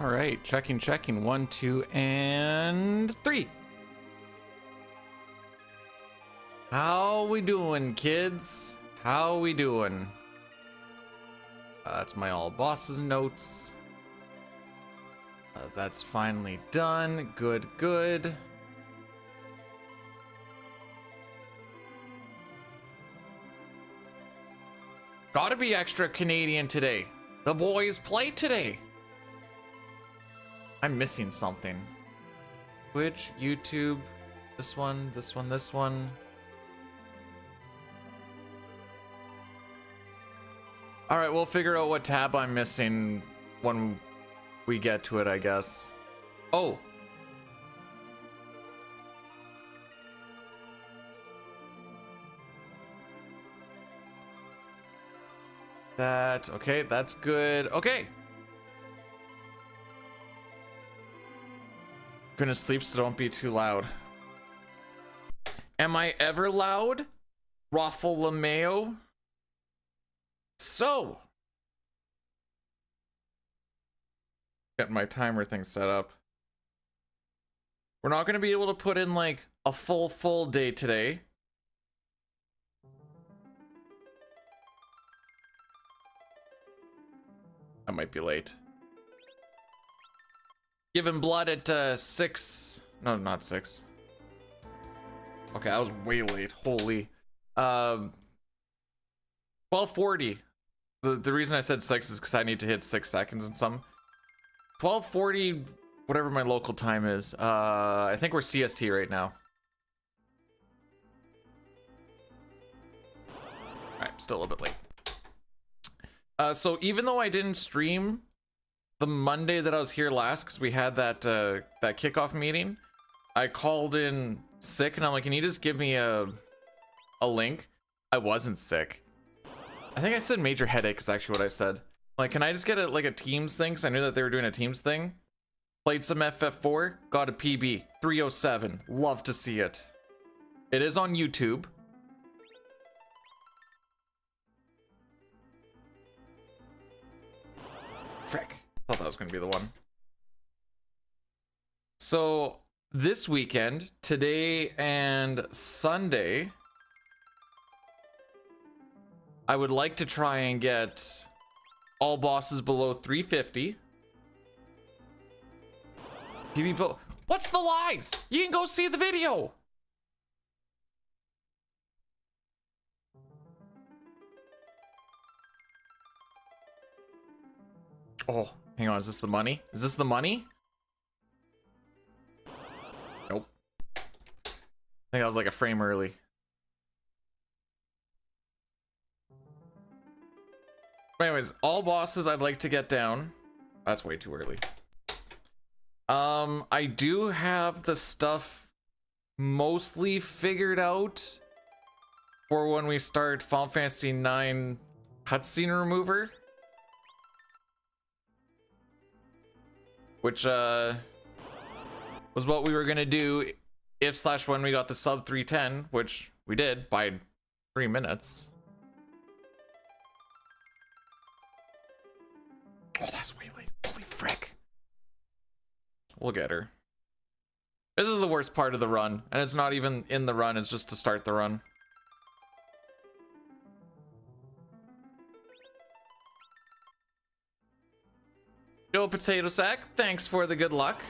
All right, checking. 1, 2, and 3. How we doing, kids? How we doing? That's my all bosses notes. That's finally done. Good. Gotta be extra Canadian today. The boys play today. I'm missing something. Twitch, YouTube, this one. All right, we'll figure out what tab I'm missing when we get to it, I guess. Oh. Okay, that's good. Okay. Gonna sleep, so don't be too loud. Am I ever loud? Raffle LeMayo? So. Get my timer thing set up. We're not gonna be able to put in like a full day today. I might be late. Giving blood at 6. No, not 6. Okay, I was way late. Holy. 12:40. The reason I said 6 is because I need to hit 6 seconds and some. 12:40, whatever my local time is. I think we're CST right now. Alright, still a little bit late. So even though I didn't stream the Monday that I was here last, because we had that kickoff meeting, I called in sick and I'm like, can you just give me a link? I wasn't sick. I think I said major headache is actually what I said. Like, can I just get a Teams thing? Because I knew that they were doing a Teams thing. Played some FF4, got a PB, 307. Love to see it. It is on YouTube. Frick. Thought that was going to be the one. So this weekend, today and Sunday, I would like to try and get all bosses below 350. PvP. What's the lies? You can go see the video. Oh, hang on. Is this the money? Is this the money? Nope. I think I was like a frame early. But anyways, all bosses I'd like to get down. That's way too early. I do have the stuff mostly figured out for when we start Final Fantasy IX cutscene remover. Which was what we were gonna do if / when we got the sub 310, which we did by 3 minutes. Oh, that's way late. Holy frick. We'll get her. This is the worst part of the run, and it's not even in the run, it's just to start the run. Yo, Potato Sack, thanks for the good luck.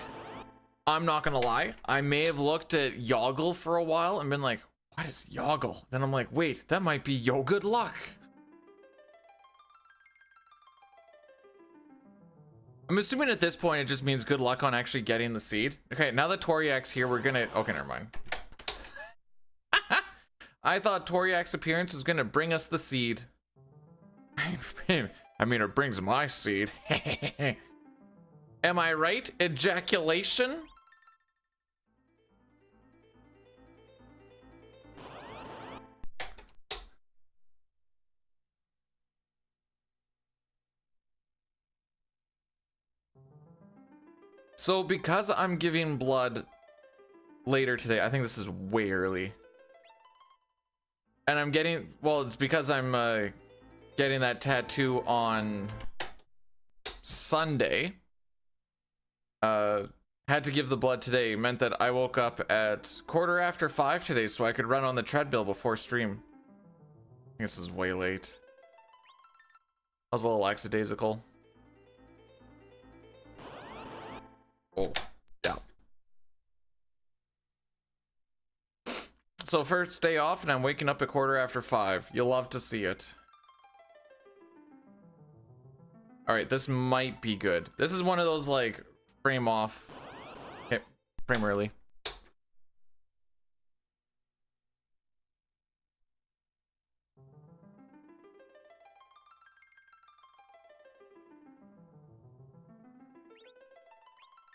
I'm not gonna lie, I may have looked at Yoggle for a while and been like, what is Yoggle? Then I'm like, wait, that might be Yo Good Luck. I'm assuming at this point it just means good luck on actually getting the seed. Okay, now that Toriak's here, we're gonna... Okay, never mind. I thought Toriak's appearance was gonna bring us the seed. I mean, it brings my seed. Am I right? Ejaculation? So because I'm giving blood later today, I think this is way early. And I'm getting, well, it's because I'm getting that tattoo on Sunday. had to give the blood today meant that I woke up at 5:15 today so I could run on the treadmill before stream. I think this is way late. I was a little lackadaisical. Oh, yeah. So first day off and I'm waking up at 5:15. You'll love to see it. All right, this might be good. This is one of those like frame off. Okay, frame early.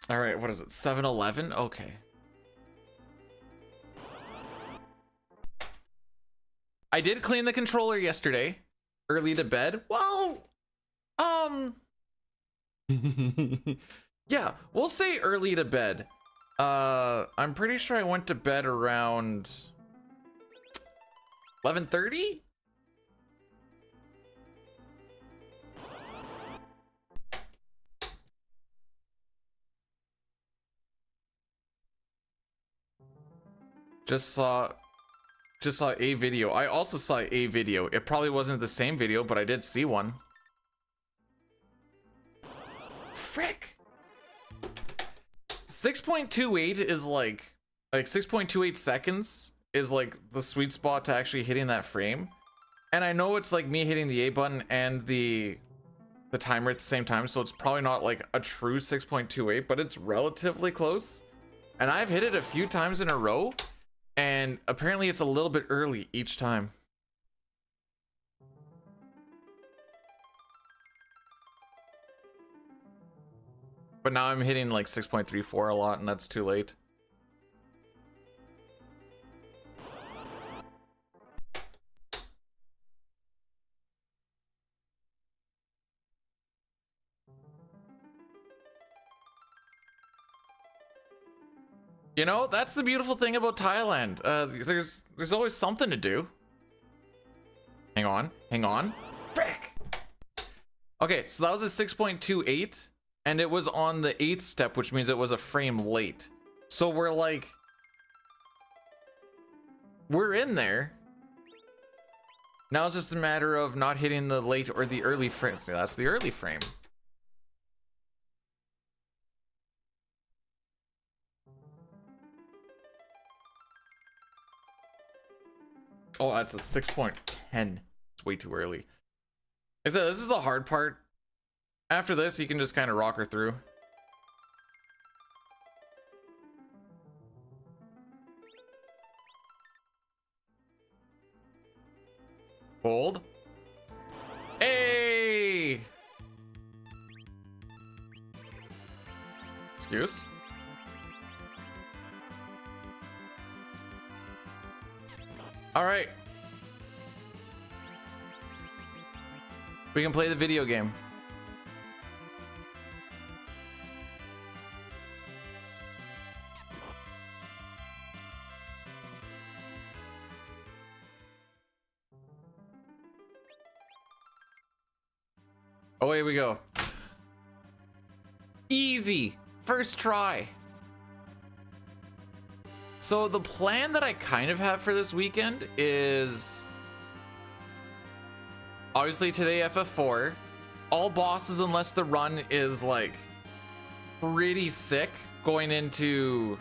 All right, what is it? 7-Eleven? Okay. I did clean the controller yesterday. Early to bed. Well, yeah, we'll say early to bed. I'm pretty sure I went to bed around 11:30. Just saw a video. I also saw a video. It probably wasn't the same video, but I did see one. Frick. 6.28 is like 6.28 seconds is like the sweet spot to actually hitting that frame. And I know it's like me hitting the A button and the timer at the same time, so it's probably not like a true 6.28, but it's relatively close. And I've hit it a few times in a row. And apparently it's a little bit early each time. But now I'm hitting like 6.34 a lot, and that's too late. You know, that's the beautiful thing about Thailand. There's always something to do. Hang on. Frick! Okay, so that was a 6.28, and it was on the 8th step, which means it was a frame late. So we're in there. Now it's just a matter of not hitting the late or the early frame. See, that's the early frame. Oh, that's a 6.10. It's way too early. I said, this is the hard part. After this, you can just kind of rock her through. Hold. Hey! Excuse? All right. We can play the video game. Away we go. Easy. First try. So the plan that I kind of have for this weekend is obviously today FF4, all bosses unless the run is like pretty sick going into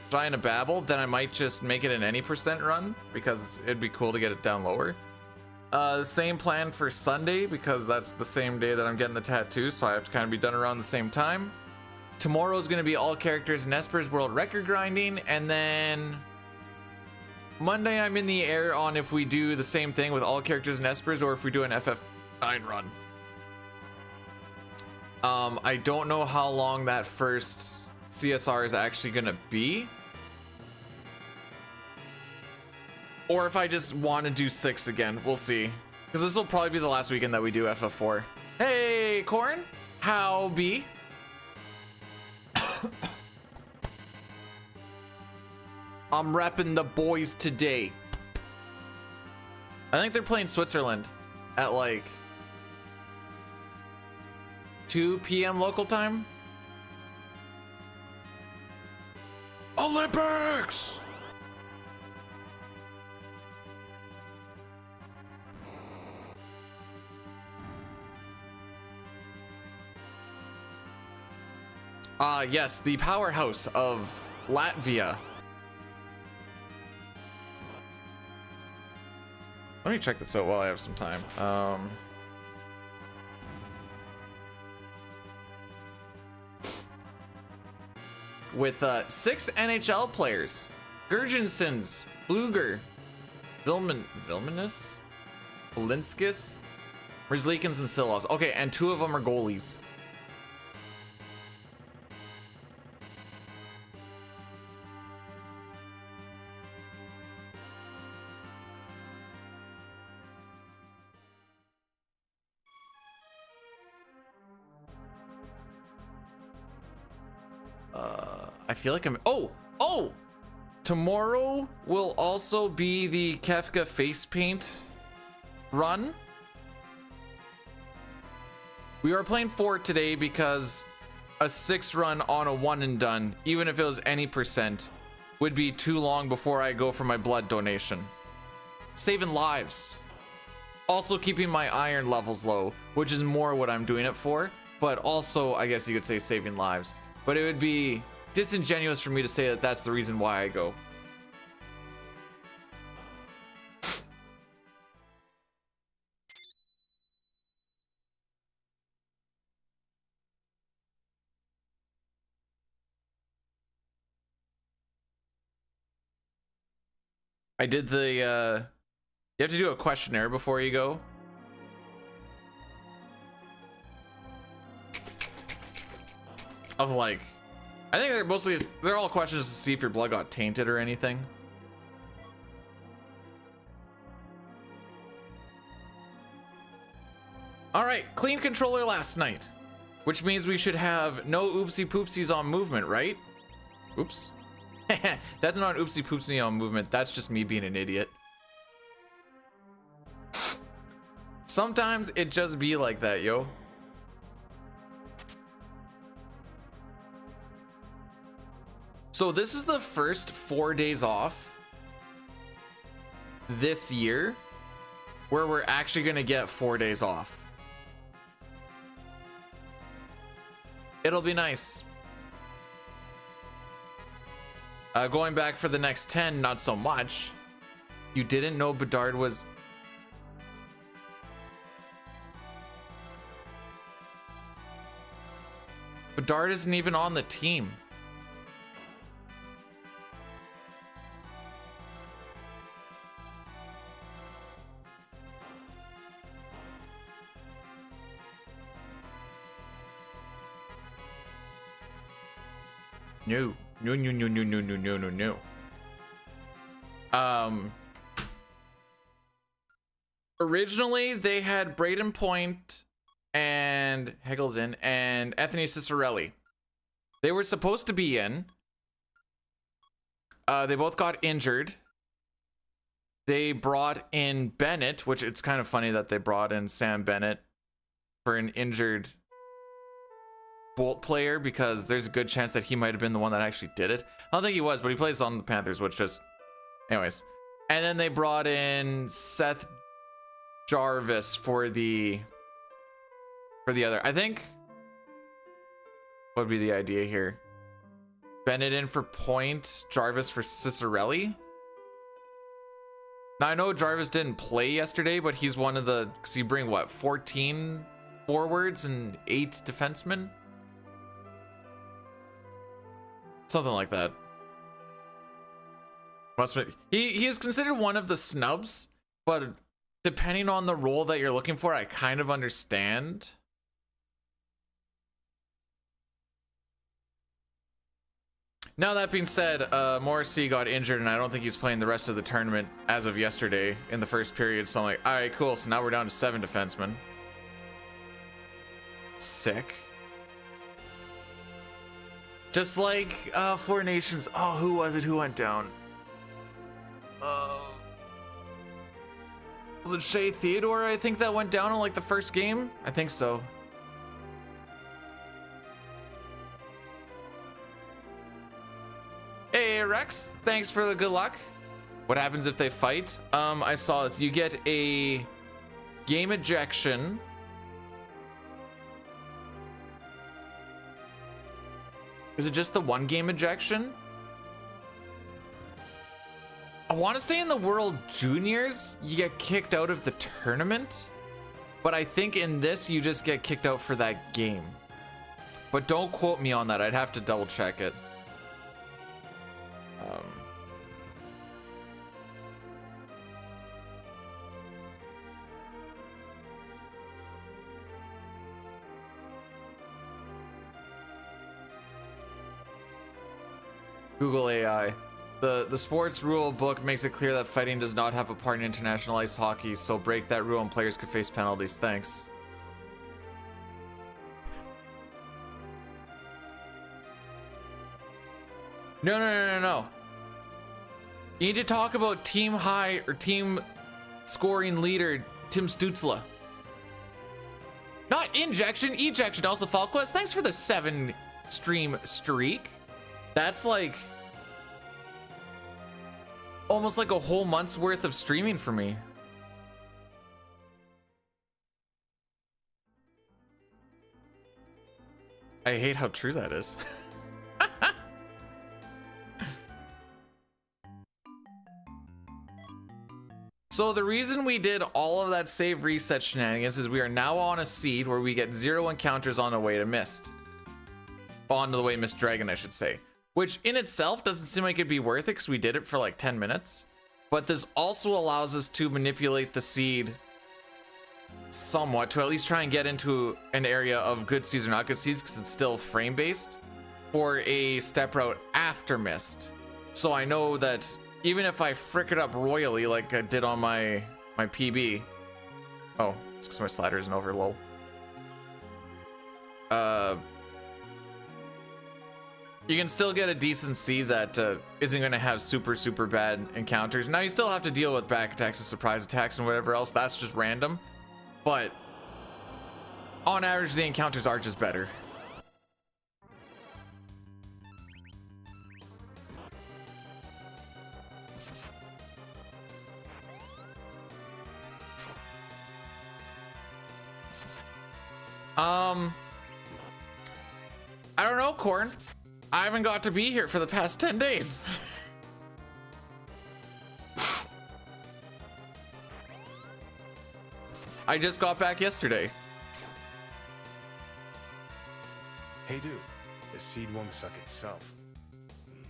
Giant of Babel, then I might just make it an any percent run because it'd be cool to get it down lower. Same plan for Sunday because that's the same day that I'm getting the tattoo, so I have to kind of be done around the same time. Tomorrow is going to be all characters in Esper's world record grinding, and then Monday I'm in the air on if we do the same thing with all characters in Esper's or if we do an FF9 run. I don't know how long that first CSR is actually going to be, or if I just want to do 6 again. We'll see, because this will probably be the last weekend that we do FF4. Hey, Corn, how be? I'm repping the boys today. I think they're playing Switzerland at like 2 p.m. local time. Olympics! Yes, the powerhouse of Latvia. Let me check this out while I have some time. With 6 NHL players: Gurgensons, Bluger, Vilmanus, Balinskis, Rizlikins, and Silovs. Okay, and 2 of them are goalies. I feel like I'm... Oh! Tomorrow will also be the Kefka face paint run. We are playing 4 today because a 6 run on a 1 and done, even if it was any percent, would be too long before I go for my blood donation. Saving lives. Also keeping my iron levels low, which is more what I'm doing it for, but also, I guess you could say, saving lives. But it would be disingenuous for me to say that that's the reason why I go. I did the, you have to do a questionnaire before you go. Of like, I think they're all questions to see if your blood got tainted or anything. All right, clean controller last night, which means we should have no oopsie poopsies on movement, right? Oops. That's not oopsie poopsie on movement. That's just me being an idiot. Sometimes it just be like that, yo. So this is the first 4 days off this year where we're actually gonna get 4 days off. It'll be nice. Going back for the next 10, not so much. You didn't know Bedard was... Bedard isn't even on the team. No. No. Originally they had Braden Point and Hegel's in and Anthony Cicerelli. They were supposed to be in. They both got injured. They brought in Bennett, which it's kind of funny that they brought in Sam Bennett for an injured Bolt player, because there's a good chance that he might have been the one that actually did it. I don't think he was, but he plays on the Panthers, which just... Anyways. And then they brought in Seth Jarvis for the other. I think... What would be the idea here? Bennett in for Point, Jarvis for Cicerelli? Now, I know Jarvis didn't play yesterday, but he's one of the... Because you bring, what, 14 forwards and 8 defensemen? Something like that. Must be. He is considered one of the snubs, but depending on the role that you're looking for, I kind of understand. Now that being said, Morrissey got injured and I don't think he's playing the rest of the tournament as of yesterday in the first period. So I'm like, all right, cool. So now we're down to 7 defensemen. Sick. Just like 4 Nations. Oh, who was it? Who went down? Was it Shea Theodore? I think that went down in like the first game. I think so. Hey, Hey Rex, thanks for the good luck. What happens if they fight? I saw this. You get a game ejection. Is it just the one game ejection? I want to say in the World Juniors, you get kicked out of the tournament. But I think in this, you just get kicked out for that game. But don't quote me on that. I'd have to double check it. Google AI. The sports rule book makes it clear that fighting does not have a part in international ice hockey, so break that rule and players could face penalties. Thanks. No. You need to talk about team high or team scoring leader Tim Stutzla. Not injection, ejection. Also, Falquest, thanks for the 7 stream streak. That's like almost like a whole month's worth of streaming for me. I hate how true that is. So the reason we did all of that save reset shenanigans is we are now on a seed where we get 0 encounters on the way to Mist. On the way Mist Dragon, I should say. Which in itself doesn't seem like it'd be worth it because we did it for like 10 minutes. But this also allows us to manipulate the seed somewhat to at least try and get into an area of good seeds or not good seeds because it's still frame based for a step route after Mist. So I know that even if I frick it up royally like I did on my PB. Oh, it's because my slider isn't over, lol. You can still get a decent seed that isn't going to have super bad encounters. Now you still have to deal with back attacks and surprise attacks and whatever else. That's just random. But on average, the encounters are just better. I don't know, Corn. I haven't got to be here for the past 10 days. I just got back yesterday. Hey dude, the seed won't suck itself.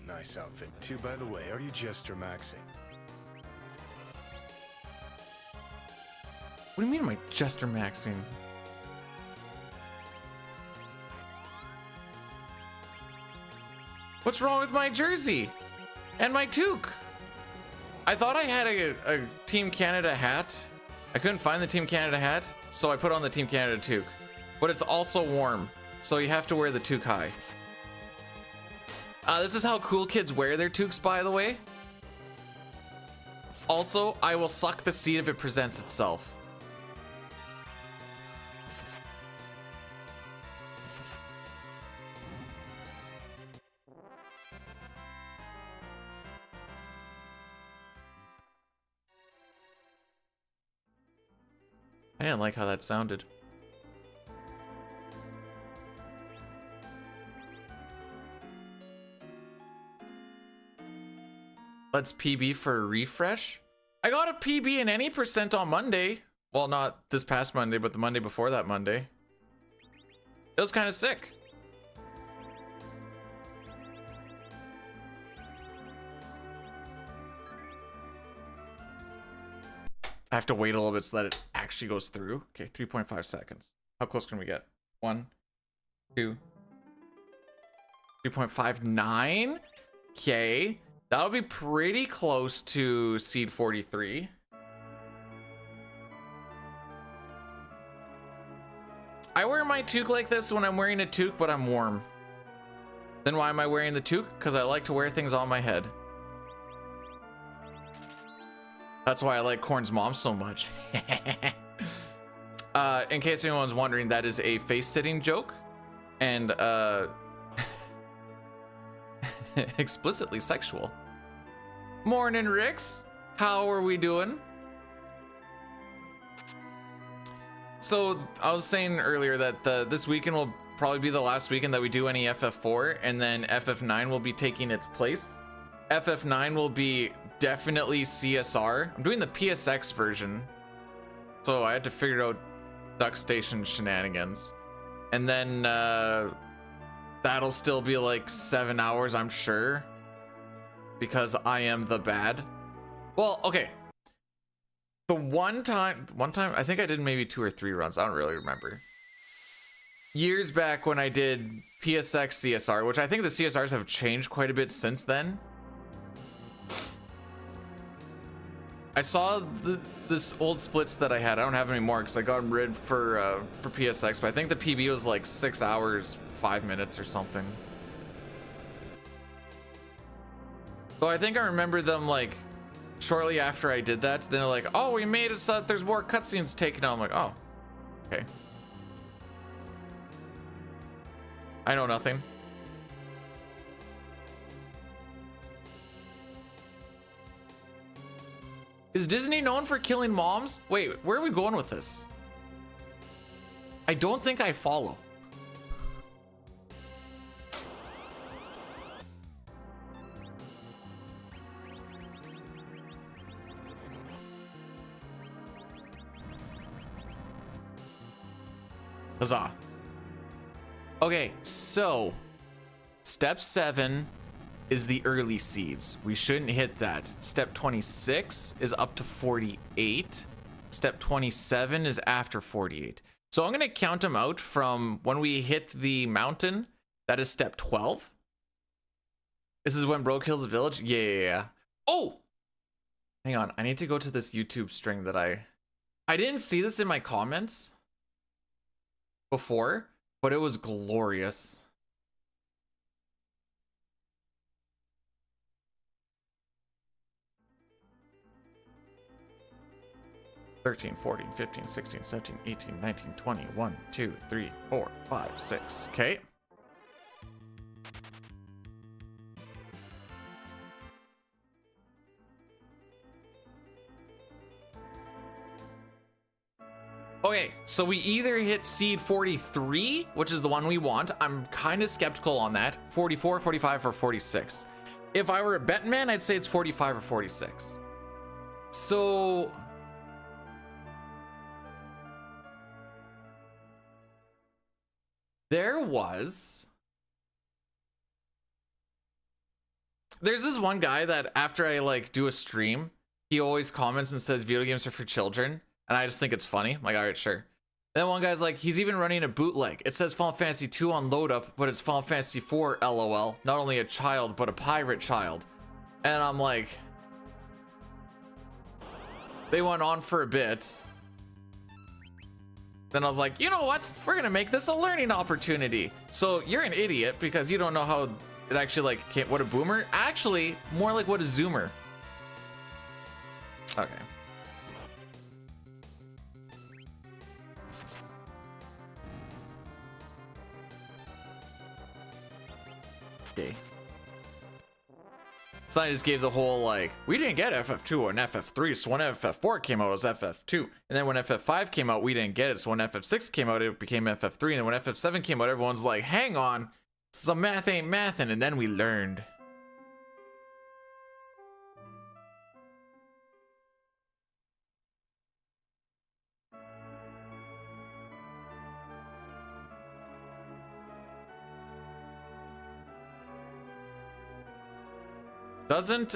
Nice outfit too, by the way. Are you Jester maxing? What do you mean am I Jester maxing? What's wrong with my jersey and my toque? I thought I had a Team Canada hat. I couldn't find the Team Canada hat, so I put on the Team Canada toque. But it's also warm, so you have to wear the toque high. This is how cool kids wear their toques, by the way. Also, I will suck the seed if it presents itself. I didn't like how that sounded. Let's PB for a refresh. I got a PB in any percent on Monday. Well, not this past Monday, but the Monday before that Monday. It was kind of sick. I have to wait a little bit so that it actually goes through. Okay, 3.5 seconds. How close can we get? 1, 2, 3.59. Okay, that'll be pretty close to seed 43. I wear my toque like this when I'm wearing a toque, but I'm warm. Then why am I wearing the toque? Because I like to wear things on my head. That's why I like Corn's mom so much. In case anyone's wondering, that is a face-sitting joke. And, Explicitly sexual. Morning, Rix. How are we doing? So I was saying earlier that this weekend will probably be the last weekend that we do any FF4, and then FF9 will be taking its place. FF9 will be definitely CSR. I'm doing the PSX version, so I had to figure out Duck Station shenanigans, and then that'll still be like 7 hours, I'm sure, because I am the bad. Well, okay. The one time, I think I did maybe 2 or 3 runs. I don't really remember. Years back when I did PSX CSR, which I think the CSRs have changed quite a bit since then. I saw this old splits that I had. I don't have any more because I got them rid for PSX, but I think the PB was like 6 hours, 5 minutes or something. So I think I remember them like shortly after I did that. Then they're like, "Oh, we made it so that there's more cutscenes taken out." I'm like, "Oh, okay." I know nothing. Is Disney known for killing moms? Wait, where are we going with this? I don't think I follow. Huzzah. Okay, so step 7 is the early seeds. We shouldn't hit that. Step 26 is up to 48. Step 27 is after 48. So I'm gonna count them out from when we hit the mountain. That is step 12. This is when Bro kills the village. Yeah. Oh, hang on. I need to go to this YouTube string that I didn't see this in my comments before, but it was glorious. $13, $14, $15, $16, $17, $18, $19, $20, $1, $2, $3, $4, $5, $6. Okay. Okay, so we either hit seed 43, which is the one we want. I'm kind of skeptical on that. 44, 45, or 46. If I were a betting man, I'd say it's 45 or 46. So there's this one guy that after I like do a stream, he always comments and says video games are for children. And I just think it's funny. I'm like, all right, sure. Then one guy's like, he's even running a bootleg. It says Final Fantasy 2 on load up, but it's Final Fantasy 4 LOL. Not only a child, but a pirate child. And I'm like, they went on for a bit. Then I was like, you know what? We're gonna make this a learning opportunity. So you're an idiot because you don't know how it actually like came. What a boomer? Actually, more like what a zoomer. Okay. Okay. So I just gave the whole like, we didn't get FF2 and FF3, so when FF4 came out it was FF2, and then when FF5 came out we didn't get it, so when FF6 came out it became FF3, and then when FF7 came out everyone's like, hang on, some math ain't mathin', and then we learned. Doesn't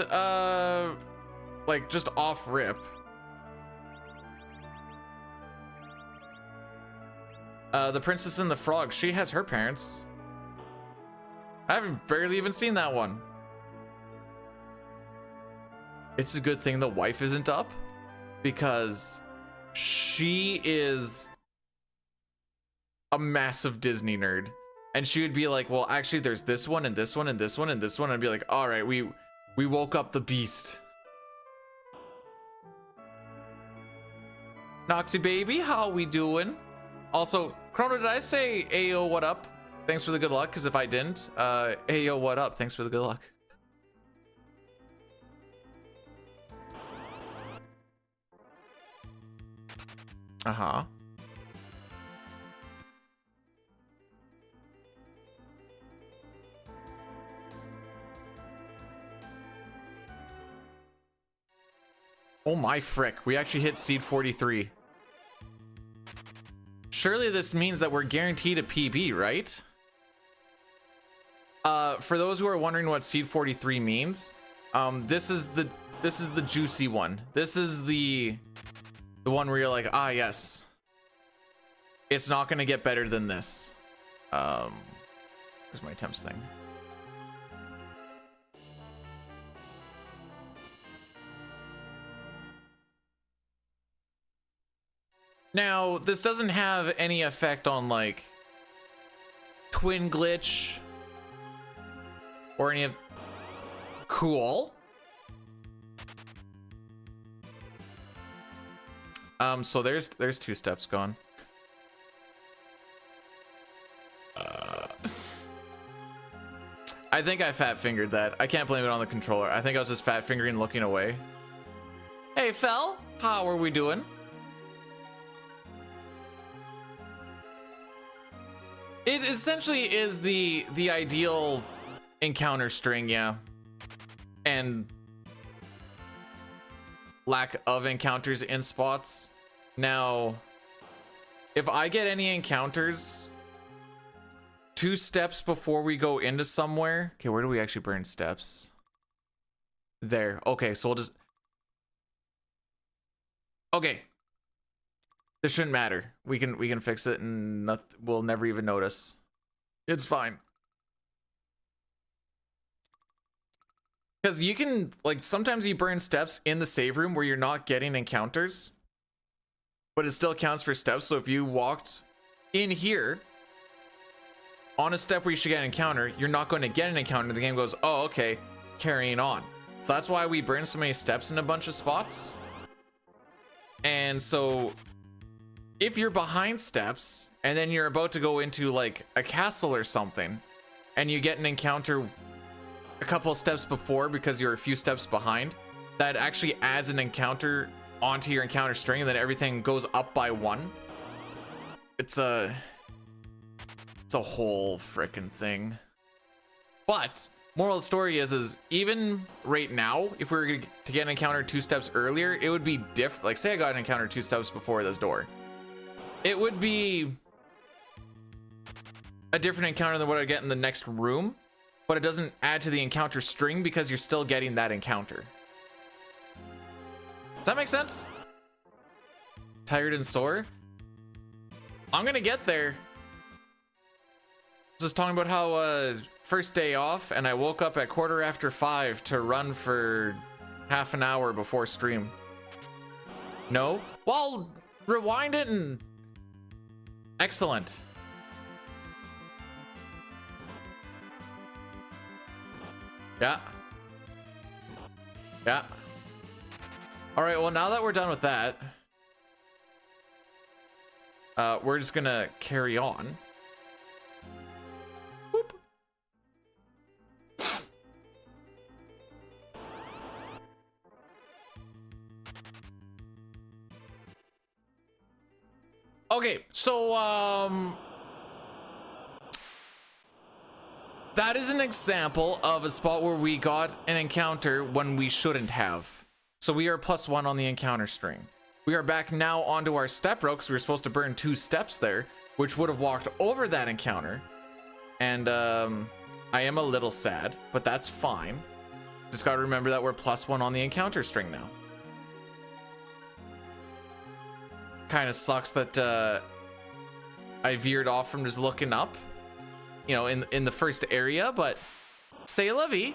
like just off rip the Princess and the Frog, she has her parents. I haven't barely even seen that one. It's a good thing the wife isn't up because she is a massive Disney nerd, and she would be like, well actually there's this one and this one and this one and this one, and I'd be like, all right, we woke up the beast. Noxy baby, how we doing? Also, Chrono, did I say Ayo, what up? Thanks for the good luck, because if I didn't, hey, yo, what up? Thanks for the good luck. Uh-huh. Oh my frick, we actually hit seed 43. Surely this means that we're guaranteed a PB, right? For those who are wondering what seed 43 means, this is the juicy one. This is the one where you're like, ah, yes. It's not gonna get better than this. Where's my attempts thing? Now, this doesn't have any effect on like twin glitch or any of cool. So there's 2 steps gone. I think I fat fingered that. I can't blame it on the controller. I think I was just fat fingering looking away. Hey Fel, how are we doing? It essentially is the ideal encounter string, yeah. And lack of encounters in spots. Now, if I get any encounters 2 steps before we go into somewhere. Okay, where do we actually burn steps? There. Okay, so we'll just... Okay. This shouldn't matter. We can fix it and we'll never even notice. It's fine. Because you can, like, sometimes you burn steps in the save room where you're not getting encounters, but it still counts for steps. So if you walked in here on a step where you should get an encounter, you're not going to get an encounter. The game goes, oh, okay, carrying on. So that's why we burn so many steps in a bunch of spots. And so if you're behind steps and then you're about to go into like a castle or something and you get an encounter a couple of steps before because you're a few steps behind, that actually adds an encounter onto your encounter string, and then everything goes up by 1. It's a whole frickin' thing. But moral of the story is even right now, if we were to get an encounter 2 steps earlier, it would be different. Like, say I got an encounter 2 steps before this door, it would be a different encounter than what I get in the next room, but it doesn't add to the encounter string because you're still getting that encounter. Does that make sense? Tired and sore? I'm gonna get there. Just talking about how first day off, and I woke up at 5:15 to run for half an hour before stream. No? Well, rewind it and... Excellent. Yeah. Yeah. All right, well, now that we're done with that, we're just gonna carry on. Boop. Okay, so, that is an example of a spot where we got an encounter when we shouldn't have. So we are +1 on the encounter string. We are back now onto our step row because we were supposed to burn 2 steps there, which would have walked over that encounter. And I am a little sad, but that's fine. Just got to remember that we're +1 on the encounter string now. Kind of sucks that I veered off from just looking up, you know, in the first area, but say la vie.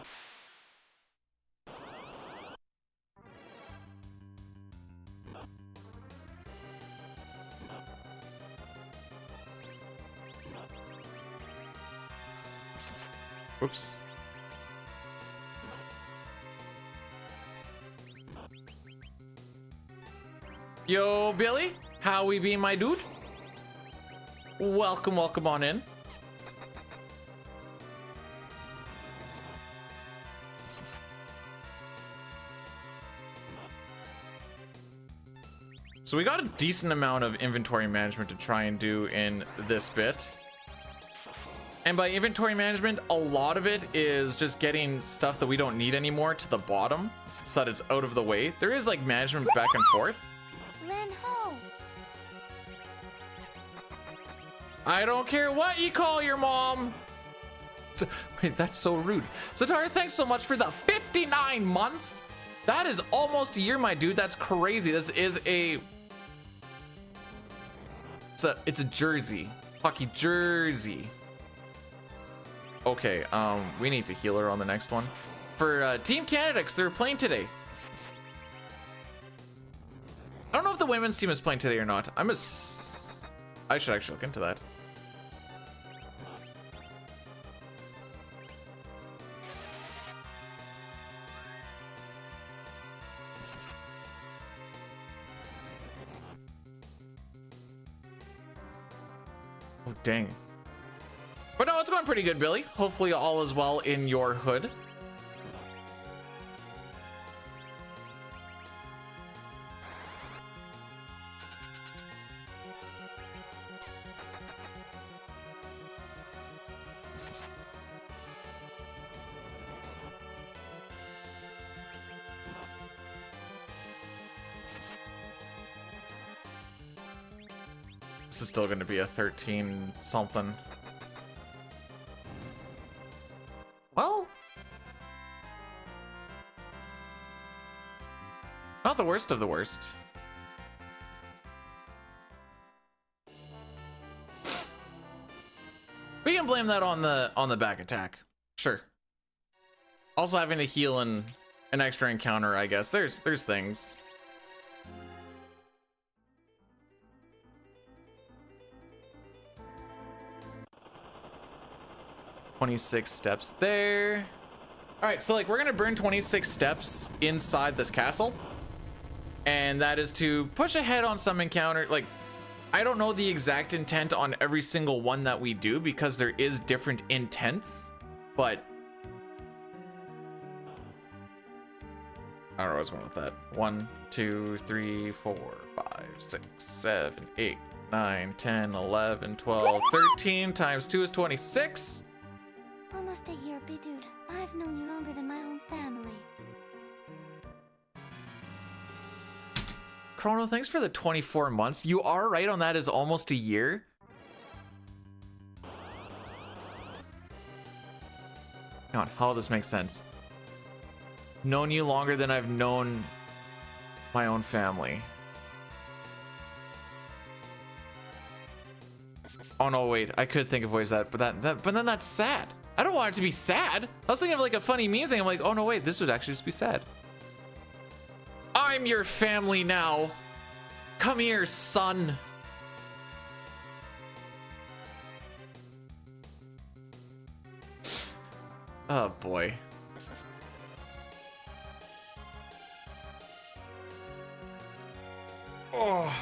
Whoops. Yo, Billy, how we be, my dude? Welcome on in. So we got a decent amount of inventory management to try and do in this bit. And by inventory management, a lot of it is just getting stuff that we don't need anymore to the bottom so that it's out of the way. There is like management back and forth. I don't care what you call your mom. Wait, that's so rude. Satara, thanks so much for the 59 months. That is almost a year, my dude. That's crazy. This is it's a jersey. Hockey jersey. Okay, we need to heal her on the next one. For Team Canada, because they're playing today. I don't know if the women's team is playing today or not. I should actually look into that. Oh, dang. But no, it's going pretty good, Billy. Hopefully all is well in your hood. This is still going to be a 13 something. Well, not the worst of the worst. We can blame that on the back attack. Sure. Also having to heal in an extra encounter, I guess. There's things. $26 steps there. All right, so like we're gonna burn 26 steps inside this castle, and that is to push ahead on some encounter. Like, I don't know the exact intent on every single one that we do because there is different intents, but I don't know where I was going with that. 1, 2, 3, 4, 5, 6, 7, 8, 9, 10, 11, 12, 13 times 2 is 26. Almost a year, Bidude. I've known you longer than my own family. Chrono, thanks for the 24 months. You are right on that, is almost a year. Come on, how this makes sense. Known you longer than I've known my own family. Oh no, wait, I could think of ways but then that's sad. I don't want it to be sad. I was thinking of like a funny meme thing. I'm like, oh no, wait, this would actually just be sad. I'm your family now. Come here, son. Oh boy. Oh.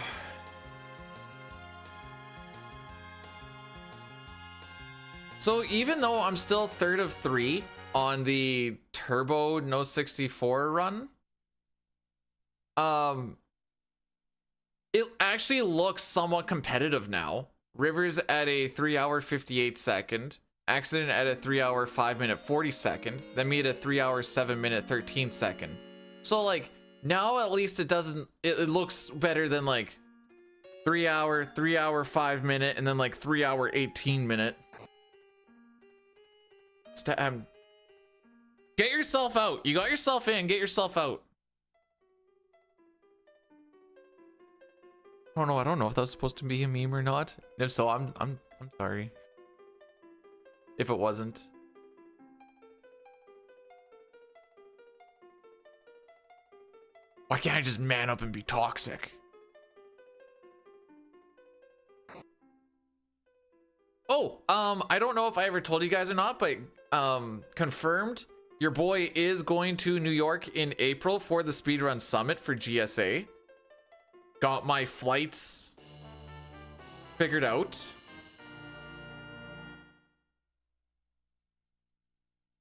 So even though I'm still 3rd of 3 on the Turbo No 64 run, it actually looks somewhat competitive now. Rivers at a 3-hour 58 second, Accident at a 3-hour 5-minute 40 second, then me at a 3-hour 7-minute 13 second. So like now at least it looks better than like 3-hour 5-minute and then like 3-hour 18-minute. Get yourself out. You got yourself in. Get yourself out. Oh no, I don't know if that was supposed to be a meme or not. If so, I'm sorry. If it wasn't. Why can't I just man up and be toxic? Oh, I don't know if I ever told you guys or not, but confirmed, your boy is going to New York in April for the Speedrun Summit for GSA. Got my flights figured out.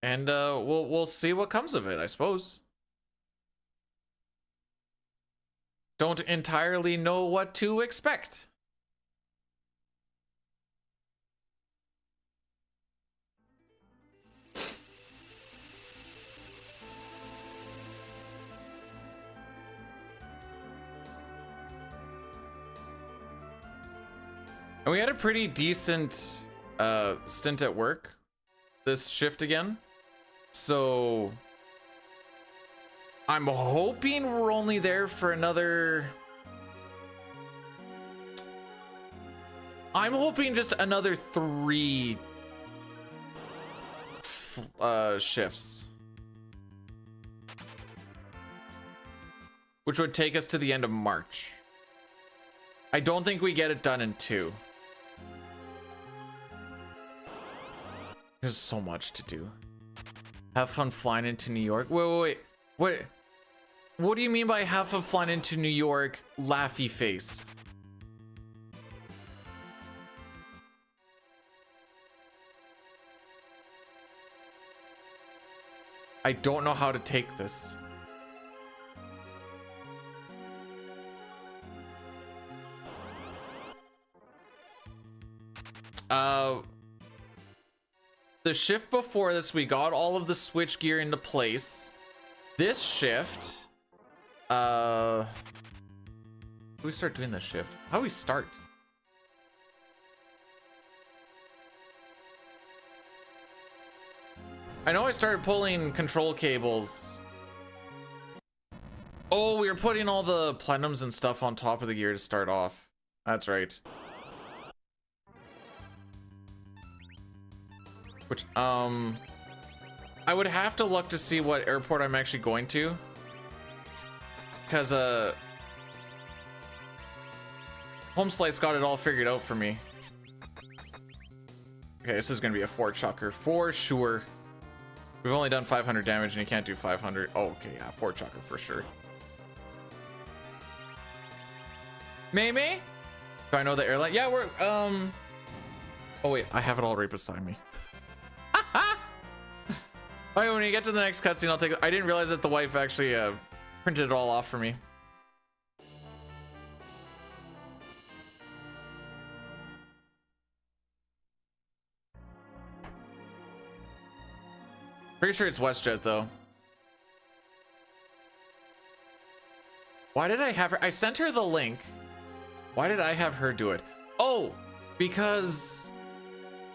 And we'll see what comes of it, I suppose. don't entirely know what to expect. And we had a pretty decent stint at work this shift again. So I'm hoping we're only there for another... I'm hoping just another 3 shifts. Which would take us to the end of March. I don't think we get it done in 2. There's so much to do. Have fun flying into New York. Wait. What do you mean by have fun flying into New York, laughy face? I don't know how to take this. The shift before this, we got all of the switch gear into place. This shift, how do we start doing this shift? How do we start? I know I started pulling control cables. Oh, we were putting all the platinums and stuff on top of the gear to start off. That's right. Which, I would have to look to see what airport I'm actually going to. Because, Homeslice got it all figured out for me. Okay, this is gonna be a 4-chucker for sure. We've only done 500 damage and you can't do 500. Oh, okay, yeah, 4-chucker for sure. May? Do I know the airline? Yeah, we're, oh wait, I have it all right beside me. Okay, when you get to the next cutscene, I'll take it. I didn't realize that the wife actually printed it all off for me. Pretty sure it's WestJet though. Why did I have her? I sent her the link. Why did I have her do it? Oh, because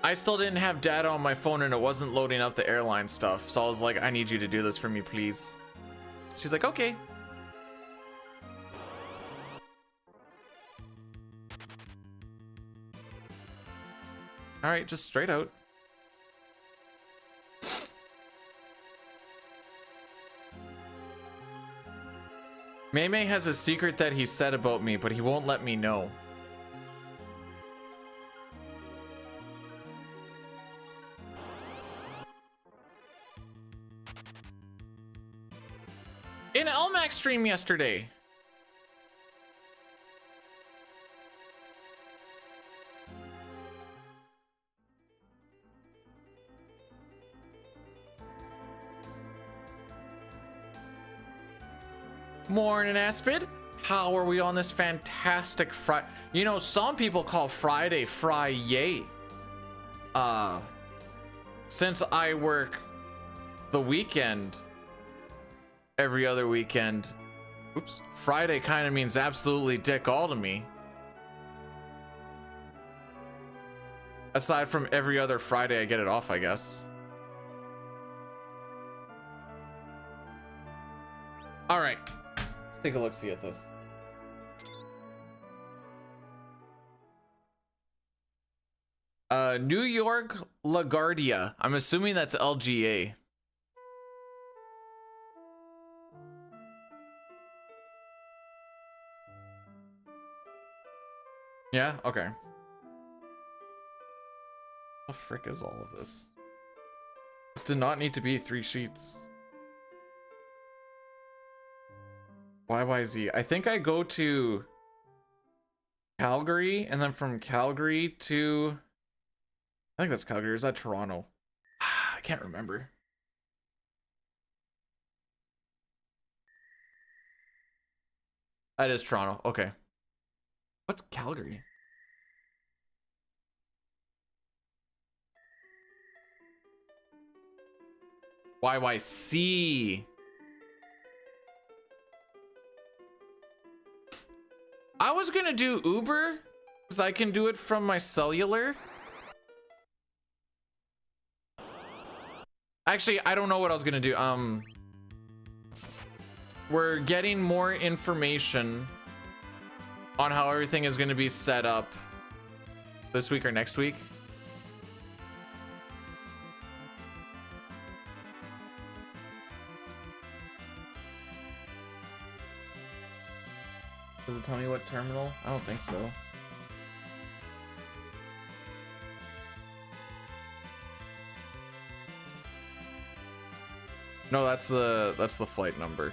I still didn't have data on my phone and it wasn't loading up the airline stuff. So I was like, I need you to do this for me, please. She's like, okay. All right, just straight out. May has a secret that he said about me, but he won't let me know. In LMAX stream yesterday. Morning, Aspid. How are we on this fantastic Friday? You know, some people call Friday Fry-yay. Since I work the weekend every other weekend, oops, Friday kind of means absolutely dick all to me. Aside from every other Friday I get it off, I guess. All right. Take a look, see at this. New York LaGuardia. I'm assuming that's LGA. Yeah, okay. What the frick is all of this? This did not need to be 3 sheets. YYZ. I think I go to Calgary and then from Calgary to, I think that's Calgary. Is that Toronto? I can't remember. That is Toronto. Okay. What's Calgary? YYC. I was gonna do Uber because I can do it from my cellular. Actually, I don't know what I was gonna do. We're getting more information on how everything is gonna be set up this week or next week. Does it tell me what terminal? I don't think so. No, that's the flight number.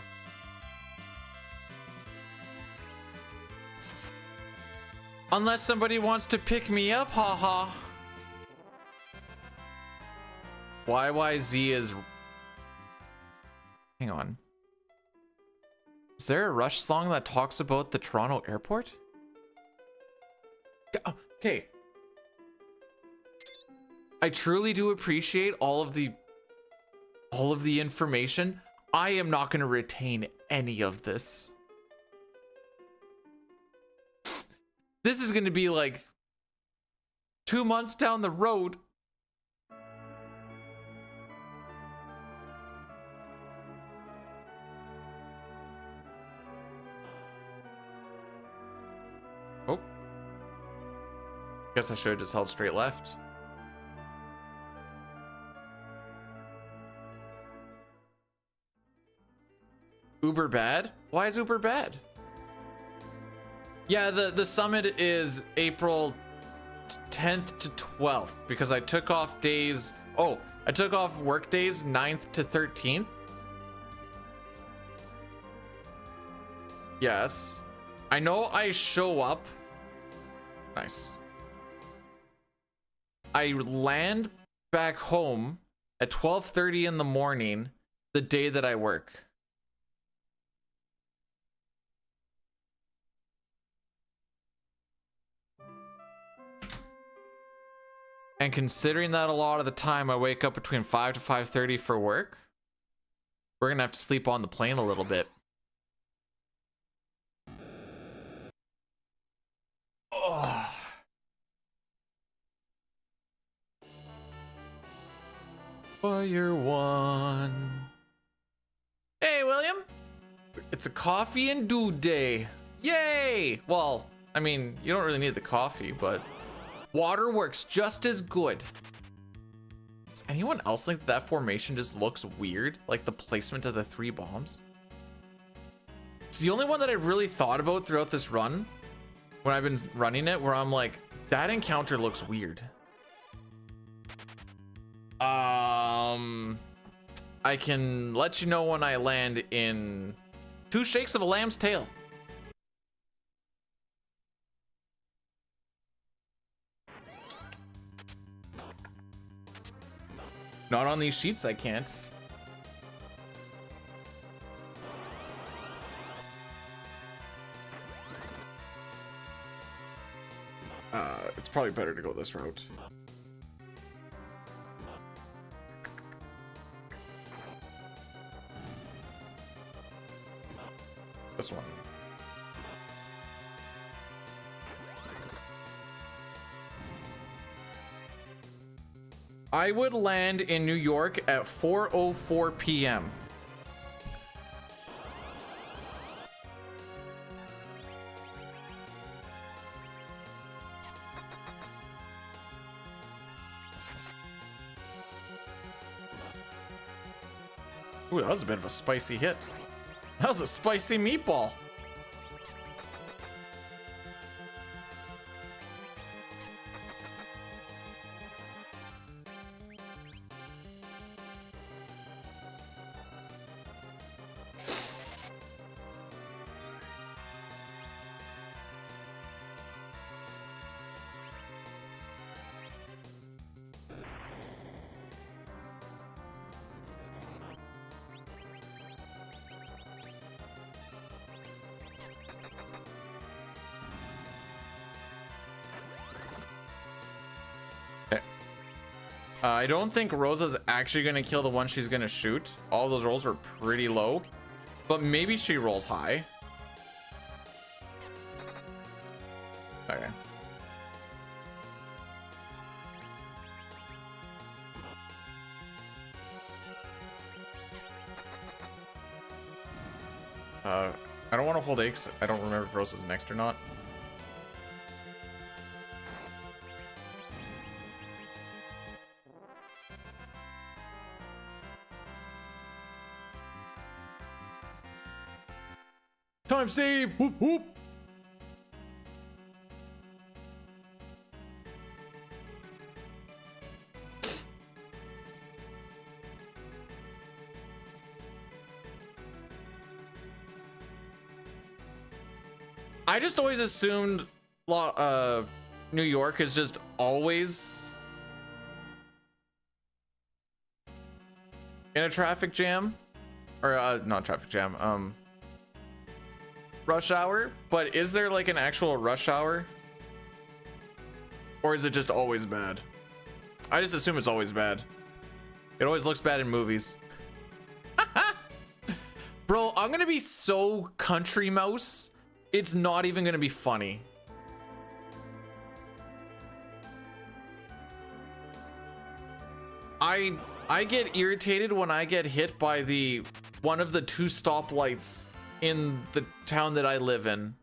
Unless somebody wants to pick me up, haha. YYZ is... Hang on. Is there a Rush song that talks about the Toronto airport? Okay. I truly do appreciate all of the information. I am not going to retain any of this. This is going to be like 2 months down the road. Oh. Guess I should have just held straight left. Uber bad? Why is Uber bad? Yeah, the summit is April 10th to 12th because I took off days. Oh, I took off work days 9th to 13th. Yes. I know I show up. Nice. I land back home at 12:30 in the morning the day that I work. And considering that a lot of the time I wake up between 5 to 5:30 for work, we're gonna have to sleep on the plane a little bit. Oh. Fire one. Hey, William. It's a coffee and dude day. Yay! Well, I mean, you don't really need the coffee, but water works just as good. Does anyone else think that formation just looks weird? Like the placement of the 3 bombs? It's the only one that I've really thought about throughout this run when I've been running it, where I'm like, that encounter looks weird. I can let you know when I land in 2 shakes of a lamb's tail. Not on these sheets, I can't. It's probably better to go this route. This one. I would land in New York at 4:04 p.m. Ooh, that was a bit of a spicy hit. That was a spicy meatball. I don't think Rosa's actually gonna kill the one she's gonna shoot. All those rolls were pretty low, but maybe she rolls high. Okay. I don't want to hold A 'cause I don't remember if Rosa's next or not. Time save! Whoop whoop! I just always assumed New York is just always in a traffic jam, or not traffic jam, rush hour. But is there like an actual rush hour, or is it just always bad? I just assume it's always bad. It always looks bad in movies. Bro, I'm gonna be so country mouse, it's not even gonna be funny. I get irritated when I get hit by one of the 2 stoplights in the town that I live in.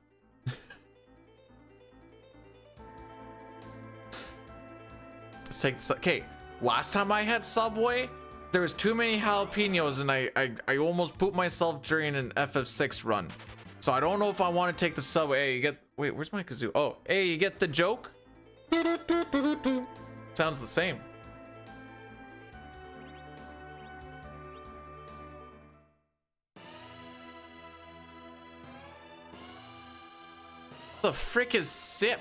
Let's take this. Okay, last time I had Subway, there was too many jalapenos and I almost pooped myself during an FF4 run. So I don't know if I want to take the Subway. Hey, you get, wait, where's my kazoo? Oh, hey, you get the joke? Sounds the same. The frick is sip?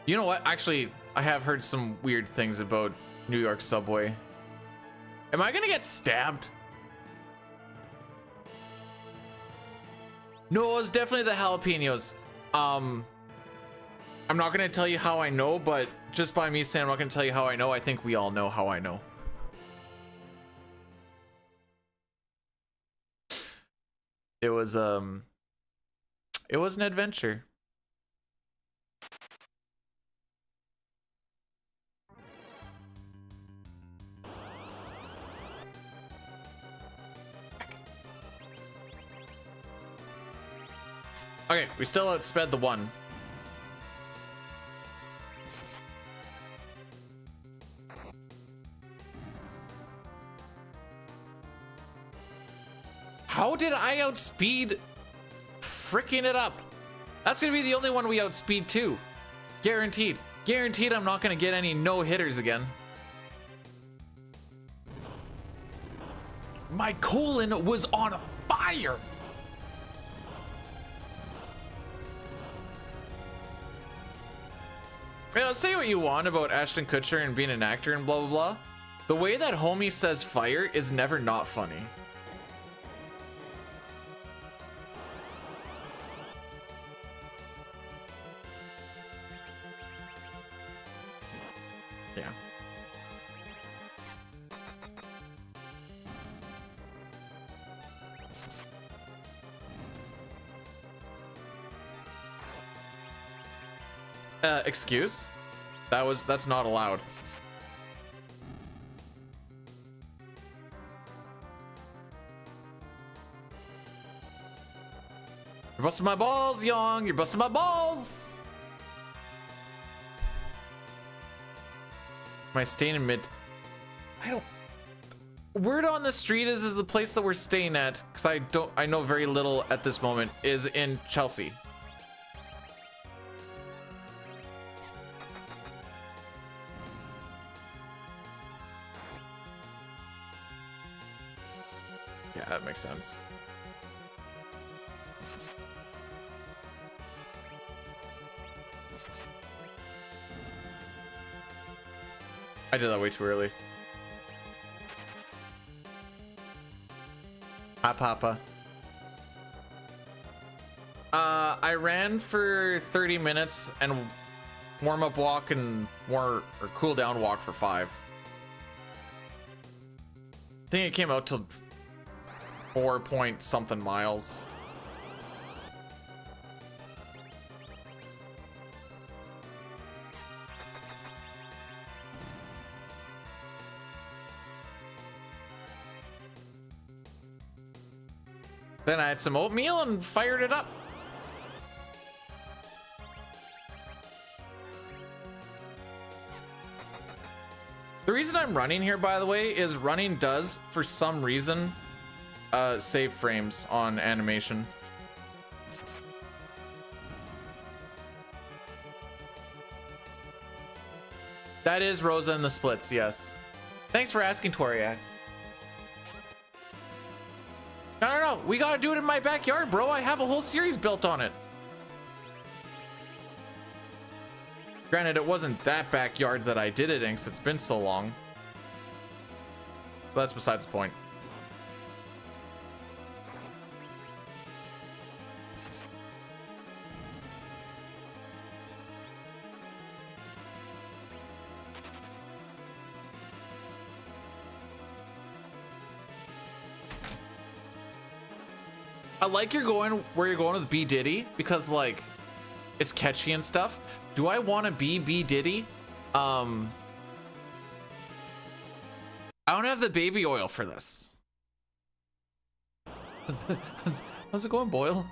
You know what? Actually, I have heard some weird things about New York subway. Am I gonna get stabbed? No, it's definitely the jalapenos. I'm not gonna tell you how I know, but just by me saying I'm not gonna tell you how I know, I think we all know how I know. It was an adventure. Okay, we still outsped the one. How did I outspeed freaking it up? That's gonna be the only one we outspeed too. Guaranteed. Guaranteed I'm not gonna get any no-hitters again. My colon was on fire. You know, say what you want about Ashton Kutcher and being an actor and blah blah blah. The way that homie says fire is never not funny. Yeah. Excuse? That's not allowed. You're busting my balls, Young. You're busting my balls. Am I staying in mid? I don't. Word on the street is the place that we're staying at, because I know very little at this moment, is in Chelsea. Yeah, that makes sense. I did that way too early. Hi, Papa. I ran for 30 minutes and warm up walk and cool down walk for 5. I think it came out to 4 point something miles. Then I had some oatmeal and fired it up. The reason I'm running here, by the way, is running does, for some reason, save frames on animation. That is Rosa and the Splits, yes. Thanks for asking, Toriak. No, we gotta do it in my backyard, bro. I have a whole series built on it. Granted, it wasn't that backyard that I did it in, 'cause it's been so long. But that's besides the point. I like you're going where you're going with B Diddy because like it's catchy and stuff. Do I want to be B Diddy? I don't have the baby oil for this. How's it going, Boyle?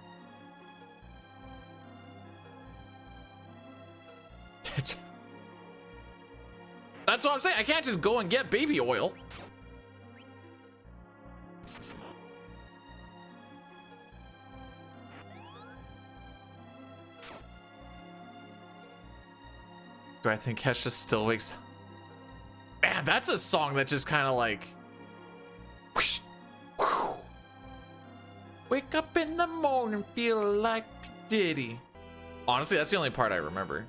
That's what I'm saying. I can't just go and get baby oil. Do I think Kesha still wakes? Man, that's a song that just kind of like whoosh, whoo. Wake up in the morning, feel like P. Diddy. Honestly, that's the only part I remember.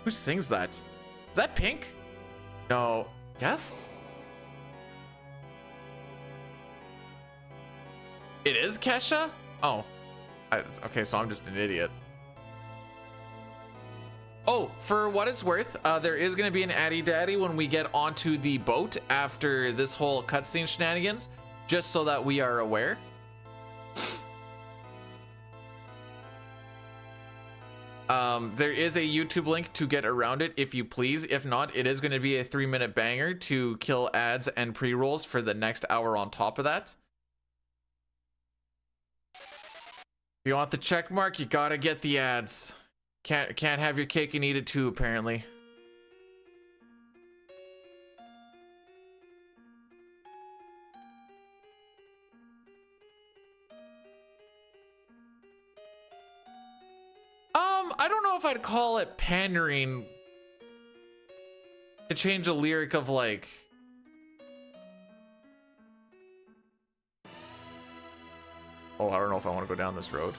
Who sings that? Is that Pink? No. Yes? It is Kesha? Oh. Okay, so I'm just an idiot. Oh, for what it's worth, there is going to be an Addy Daddy when we get onto the boat after this whole cutscene shenanigans, just so that we are aware. There is a YouTube link to get around it if you please. If not, it is going to be a 3-minute banger to kill ads and pre-rolls for the next hour on top of that. If you want the check mark, you gotta get the ads. Can't have your cake and eat it too, apparently. I don't know if I'd call it pandering to change a lyric of like oh, I don't know if I want to go down this road.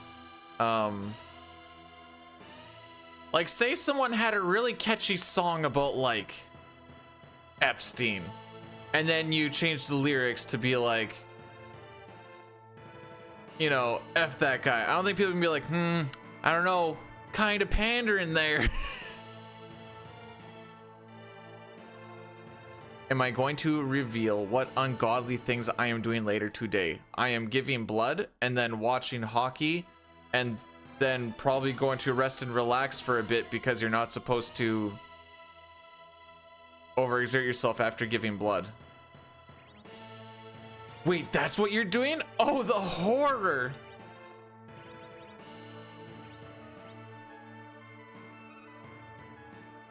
Like, say someone had a really catchy song about, like, Epstein, and then you change the lyrics to be like, you know, F that guy. I don't think people can be like, I don't know, kind of pandering there. Am I going to reveal what ungodly things I am doing later today? I am giving blood and then watching hockey and then probably going to rest and relax for a bit because you're not supposed to overexert yourself after giving blood. Wait, that's what you're doing? Oh, the horror.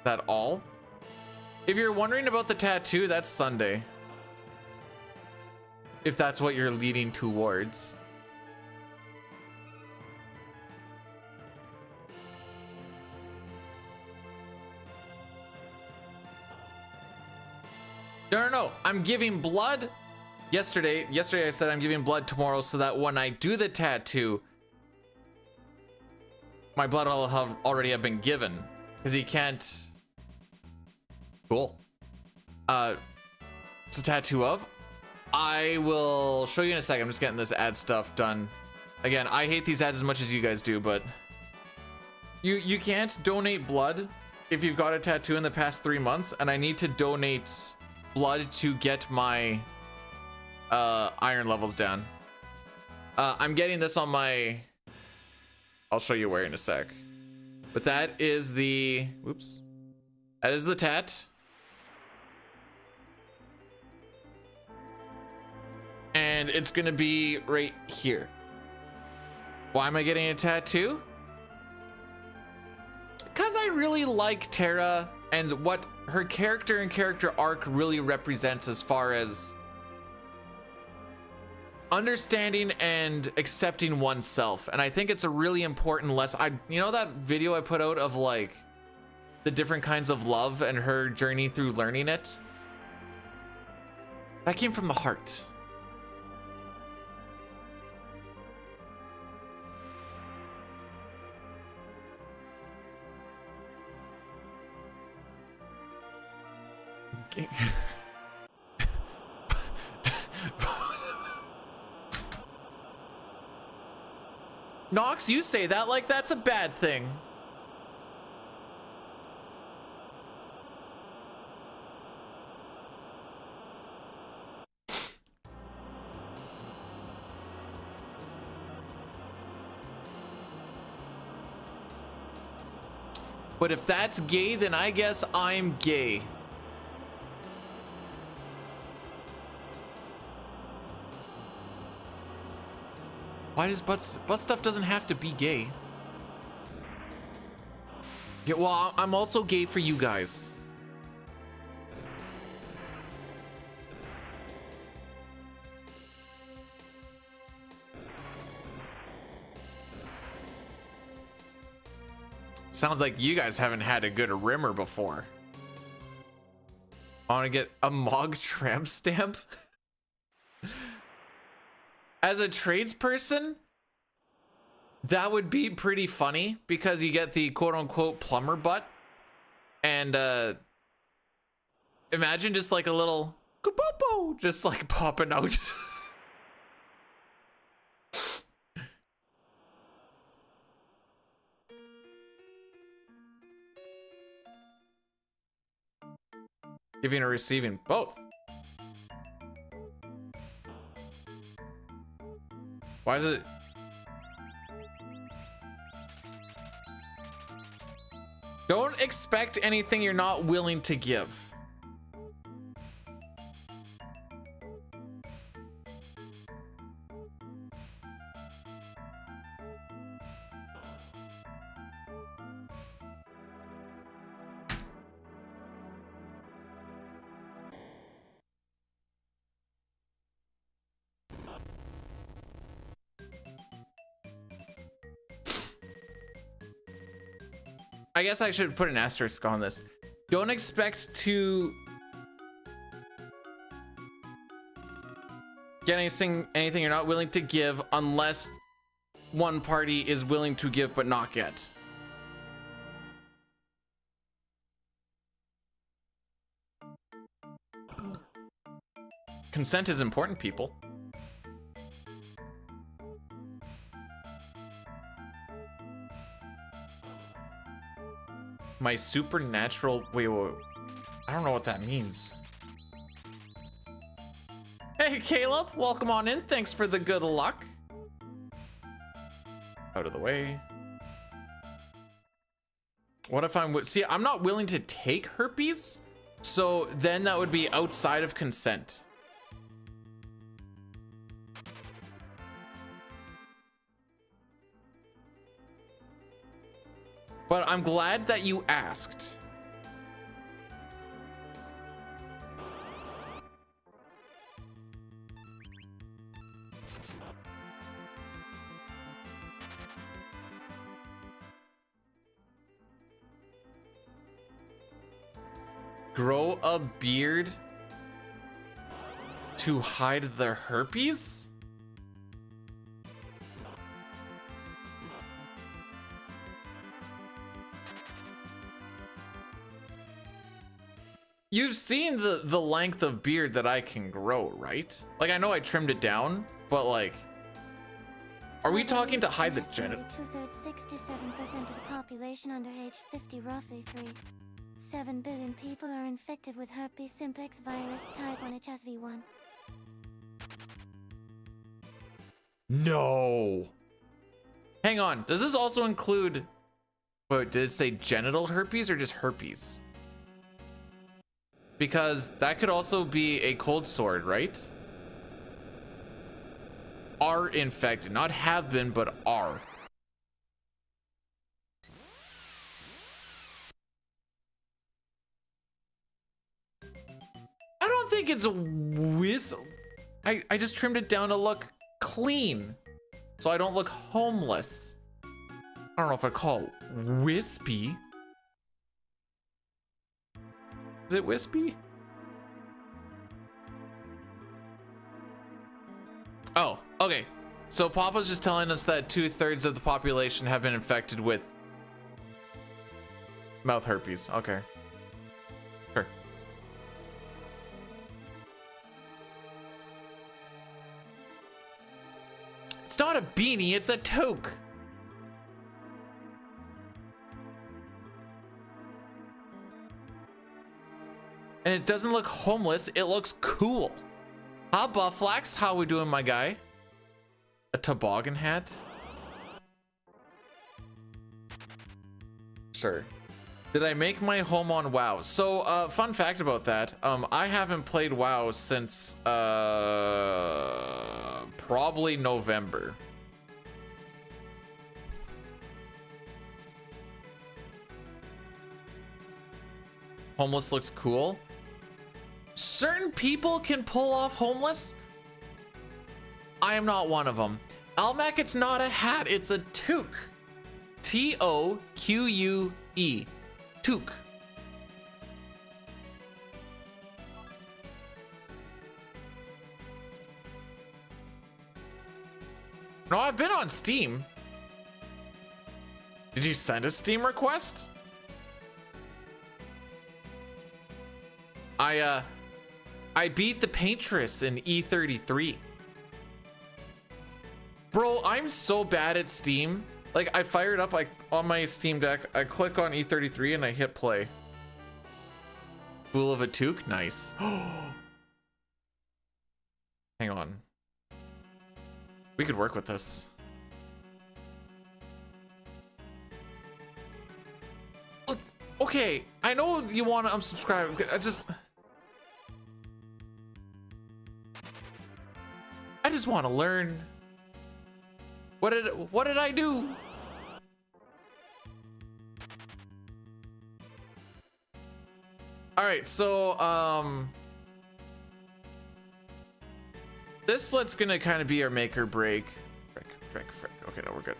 That all? If you're wondering about the tattoo, that's Sunday. If that's what you're leading towards. No, I'm giving blood. Yesterday I said I'm giving blood tomorrow so that when I do the tattoo, my blood will have already have been given. Because he can't. Cool. It's a tattoo of I will show you in a second. I'm just getting this ad stuff done. Again, I hate these ads as much as you guys do, but you can't donate blood if you've got a tattoo in the past 3 months, and I need to donate blood to get my iron levels down. I'm getting this on my... I'll show you where in a sec. But that is the... Whoops. That is the tat. And it's gonna be right here. Why am I getting a tattoo? Because I really like Terra and what her character and character arc really represents as far as understanding and accepting oneself. And I think it's a really important lesson. You know that video I put out of like the different kinds of love and her journey through learning it? That came from the heart. Okay. Nox, you say that like that's a bad thing. But if that's gay, then I guess I'm gay. Why does butt stuff doesn't have to be gay? Yeah, well, I'm also gay for you guys. Sounds like you guys haven't had a good rimmer before. I want to get a Mog tramp stamp. As a tradesperson, that would be pretty funny because you get the quote-unquote plumber butt. And imagine just like a little kapopo just like popping out. Giving or receiving, both. Why is it? Don't expect anything you're not willing to give. I guess I should put an asterisk on this. Don't expect to get anything you're not willing to give unless one party is willing to give but not get. Consent is important, people. My supernatural... Wait, I don't know what that means. Hey, Caleb, welcome on in. Thanks for the good luck. Out of the way. What if I'm... See, I'm not willing to take herpes, so then that would be outside of consent. But I'm glad that you asked. Grow a beard to hide the herpes? You've seen the length of beard that I can grow, right? Like, I know I trimmed it down, but like, are we talking to hide the genital? 2/3, 67% of the population under age 50, roughly 7 billion people are infected with herpes simplex virus type 1 HSV1. No. Hang on. Does this also include? Wait, did it say genital herpes or just herpes? Because that could also be a cold sore, right? Are infected, not have been, but are. I don't think it's a whistle. I just trimmed it down to look clean, so I don't look homeless. I don't know if I call it wispy. Is it wispy? Oh, okay. So Papa's just telling us that 2/3 of the population have been infected with mouth herpes. Okay. Sure. It's not a beanie, it's a toque. And it doesn't look homeless, it looks cool. Hi, Bufflax. How we doing, my guy? A toboggan hat? Sure. Did I make my home on WoW? So, fun fact about that. I haven't played WoW since, probably November. Homeless looks cool. Certain people can pull off homeless. I am not one of them. Almac, it's not a hat, it's a toque. T-O-Q-U-E. Toque. No, I've been on Steam. Did you send a Steam request? I beat the Paintress in E33. Bro, I'm so bad at Steam. Like, I fired up on my Steam Deck, I click on E33 and I hit play. Fool of a toque, nice. Hang on. We could work with this. Okay, I know you want to unsubscribe. I just want to learn. What did I do? All right, so this split's gonna kind of be our make or break. Frick. Okay, no, we're good.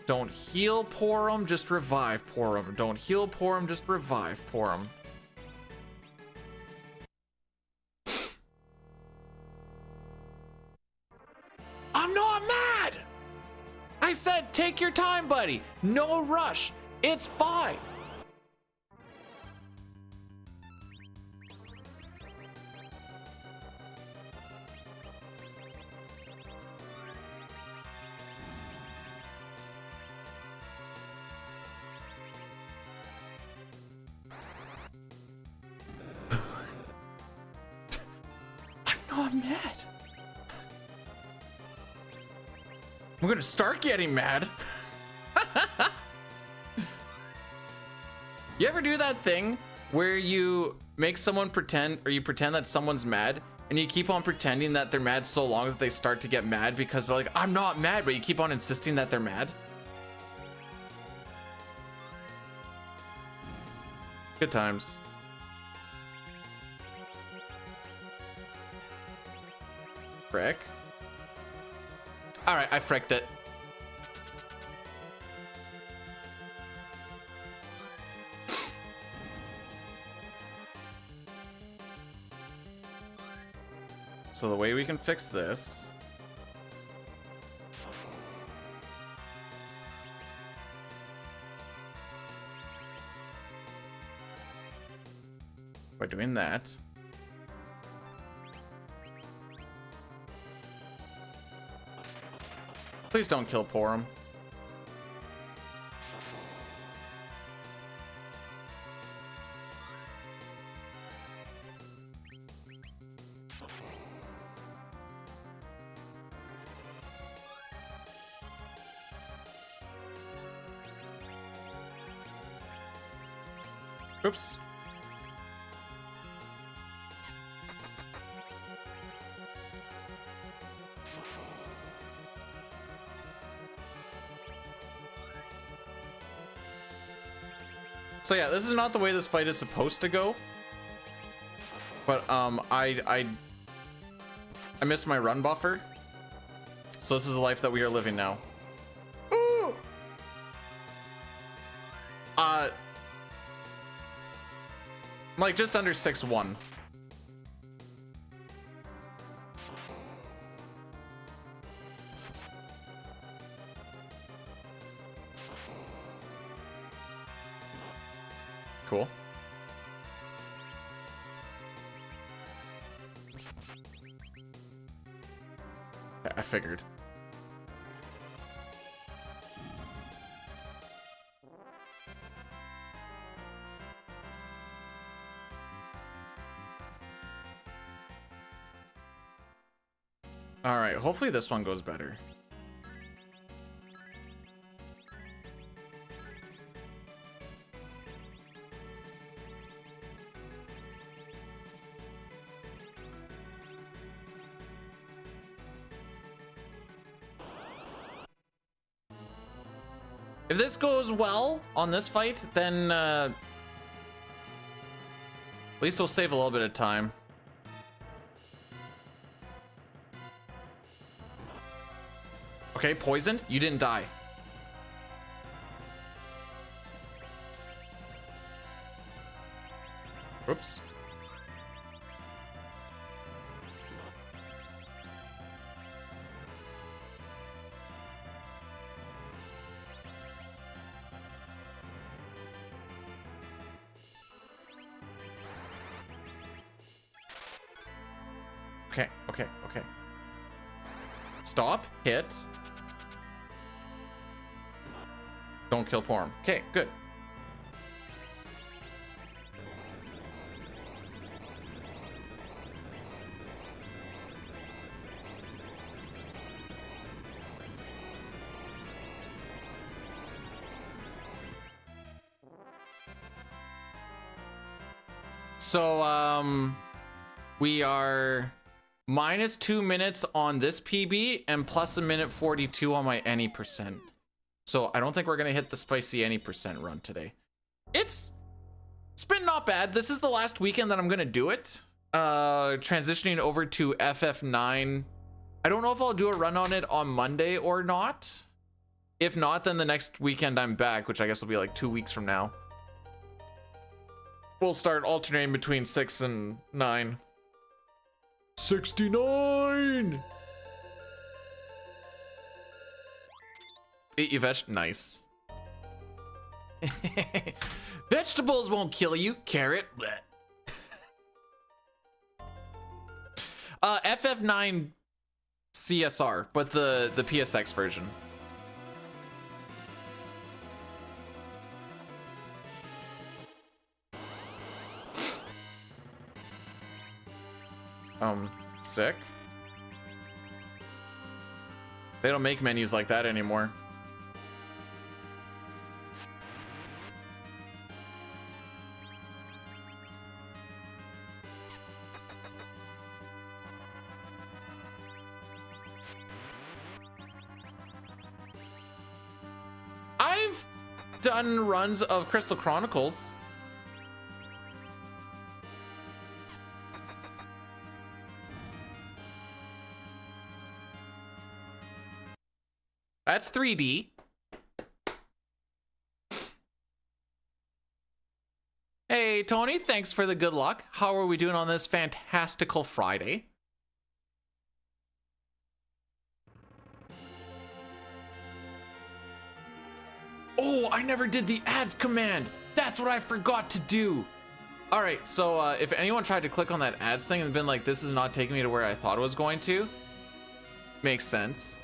Don't heal pour 'em, just revive pour 'em. Don't heal pour 'em, just revive pour 'em. I'm not mad! I said take your time, buddy. No rush. It's fine. I'm mad. I'm gonna start getting mad. You ever do that thing where you make someone pretend, or you pretend that someone's mad, and you keep on pretending that they're mad so long that they start to get mad because they're like, I'm not mad, but you keep on insisting that they're mad? Good times. Frick. All right, I fricked it. So the way we can fix this by doing that. Please don't kill Porum. Oops. So yeah, this is not the way this fight is supposed to go. But I missed my run buffer. So this is the life that we are living now. Ooh. Like just under 6-1. Cool. Yeah, I figured. All right, hopefully this one goes better. If this goes well on this fight, then at least we'll save a little bit of time. Okay, poisoned. You didn't die. Oops. Okay, okay, okay. Stop, hit. Don't kill Porum. Okay, good. So, we are minus 2 minutes on this PB and plus a minute 42 on my any percent. So I don't think we're gonna hit the spicy any percent run today. It's been not bad. This is the last weekend that I'm gonna do it. Transitioning over to FF9. I don't know if I'll do a run on it on Monday or not. If not, then the next weekend I'm back, which I guess will be like 2 weeks from now. We'll start alternating between 6 and 9. 69! Eat your nice. Vegetables won't kill you. Carrot. FF9 CSR, but the PSX version. Sick. They don't make menus like that anymore. I've done runs of Crystal Chronicles. That's 3D. Hey, Tony, thanks for the good luck. How are we doing on this fantastical Friday? Oh, I never did the ads command. That's what I forgot to do. All right, so if anyone tried to click on that ads thing and been like, this is not taking me to where I thought it was going to, makes sense.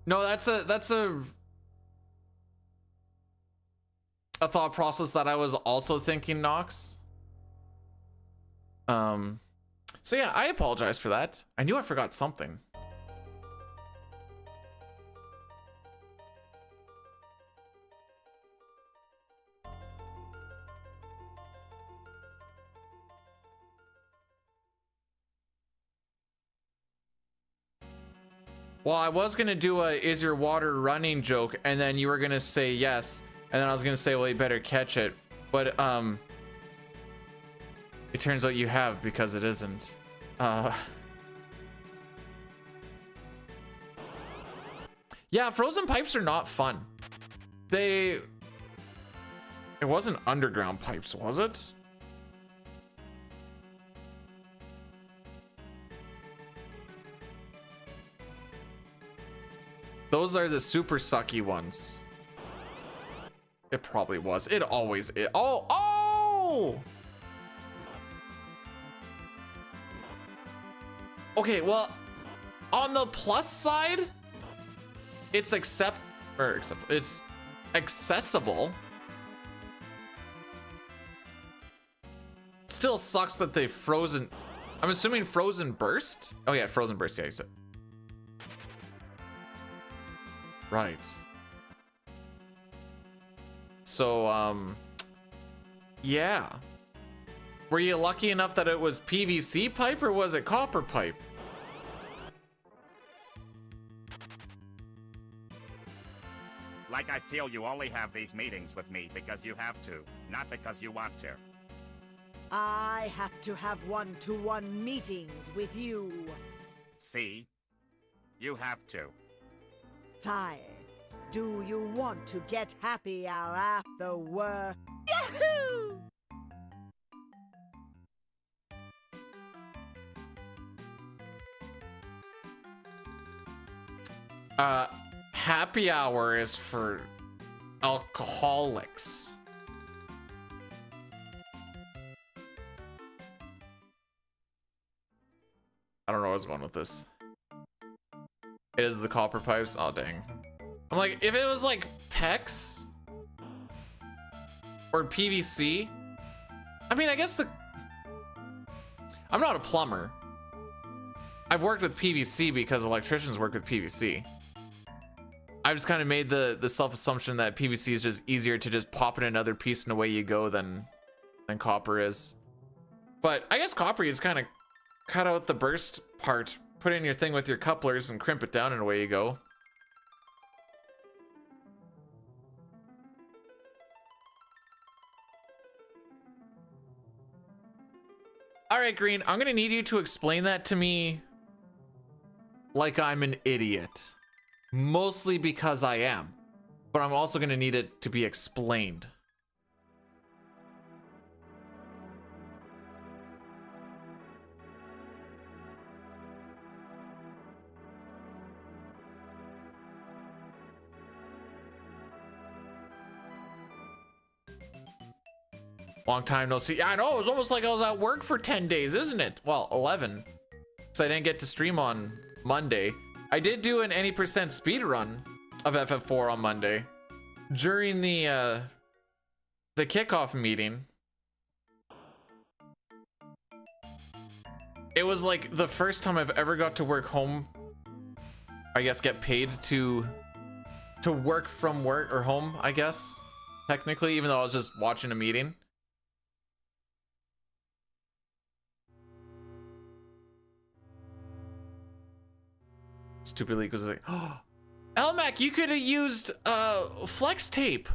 No, that's a thought process that I was also thinking, Nox. So yeah, I apologize for that. I knew I forgot something. Well, I was gonna do a "is your water running" joke, and then you were gonna say yes, and then I was gonna say, well, you better catch it, but it turns out you have, because it isn't. Yeah, frozen pipes are not fun. It wasn't underground pipes, was it? Those are the super sucky ones. It probably was. It always is. Oh! Okay, well, on the plus side, it's it's accessible. Still sucks that they frozen. I'm assuming frozen burst. Oh yeah, frozen burst. Yeah, you said. Right. So, yeah. Were you lucky enough that it was PVC pipe, or was it copper pipe? Like I feel you only have these meetings with me because you have to, not because you want to. I have to have one-to-one meetings with you. See? You have to. Fine. Do you want to get happy hour after work? Yahoo! Happy hour is for alcoholics. I don't know where I was going with this. It is the copper pipes. Oh, dang. I'm like, if it was like PEX or PVC, I mean, I guess I'm not a plumber. I've worked with PVC because electricians work with PVC. I've just kind of made the self-assumption that PVC is just easier to just pop in another piece and away you go than copper is. But I guess copper, you just kind of cut out the burst part, put in your thing with your couplers and crimp it down and away you go. All right, Green, I'm gonna need you to explain that to me like I'm an idiot. Mostly because I am, but I'm also gonna need it to be explained. Long time no see. I know, it was almost like I was at work for 10 days, isn't it? Well, 11. Because I didn't get to stream on Monday. I did do an any percent speed run of FF4 on Monday during the kickoff meeting. It was like the first time I've ever got to work home. I guess get paid to work from work or home, I guess, technically, even though I was just watching a meeting. Stupid leak was like, oh, Elmac, you could have used flex tape.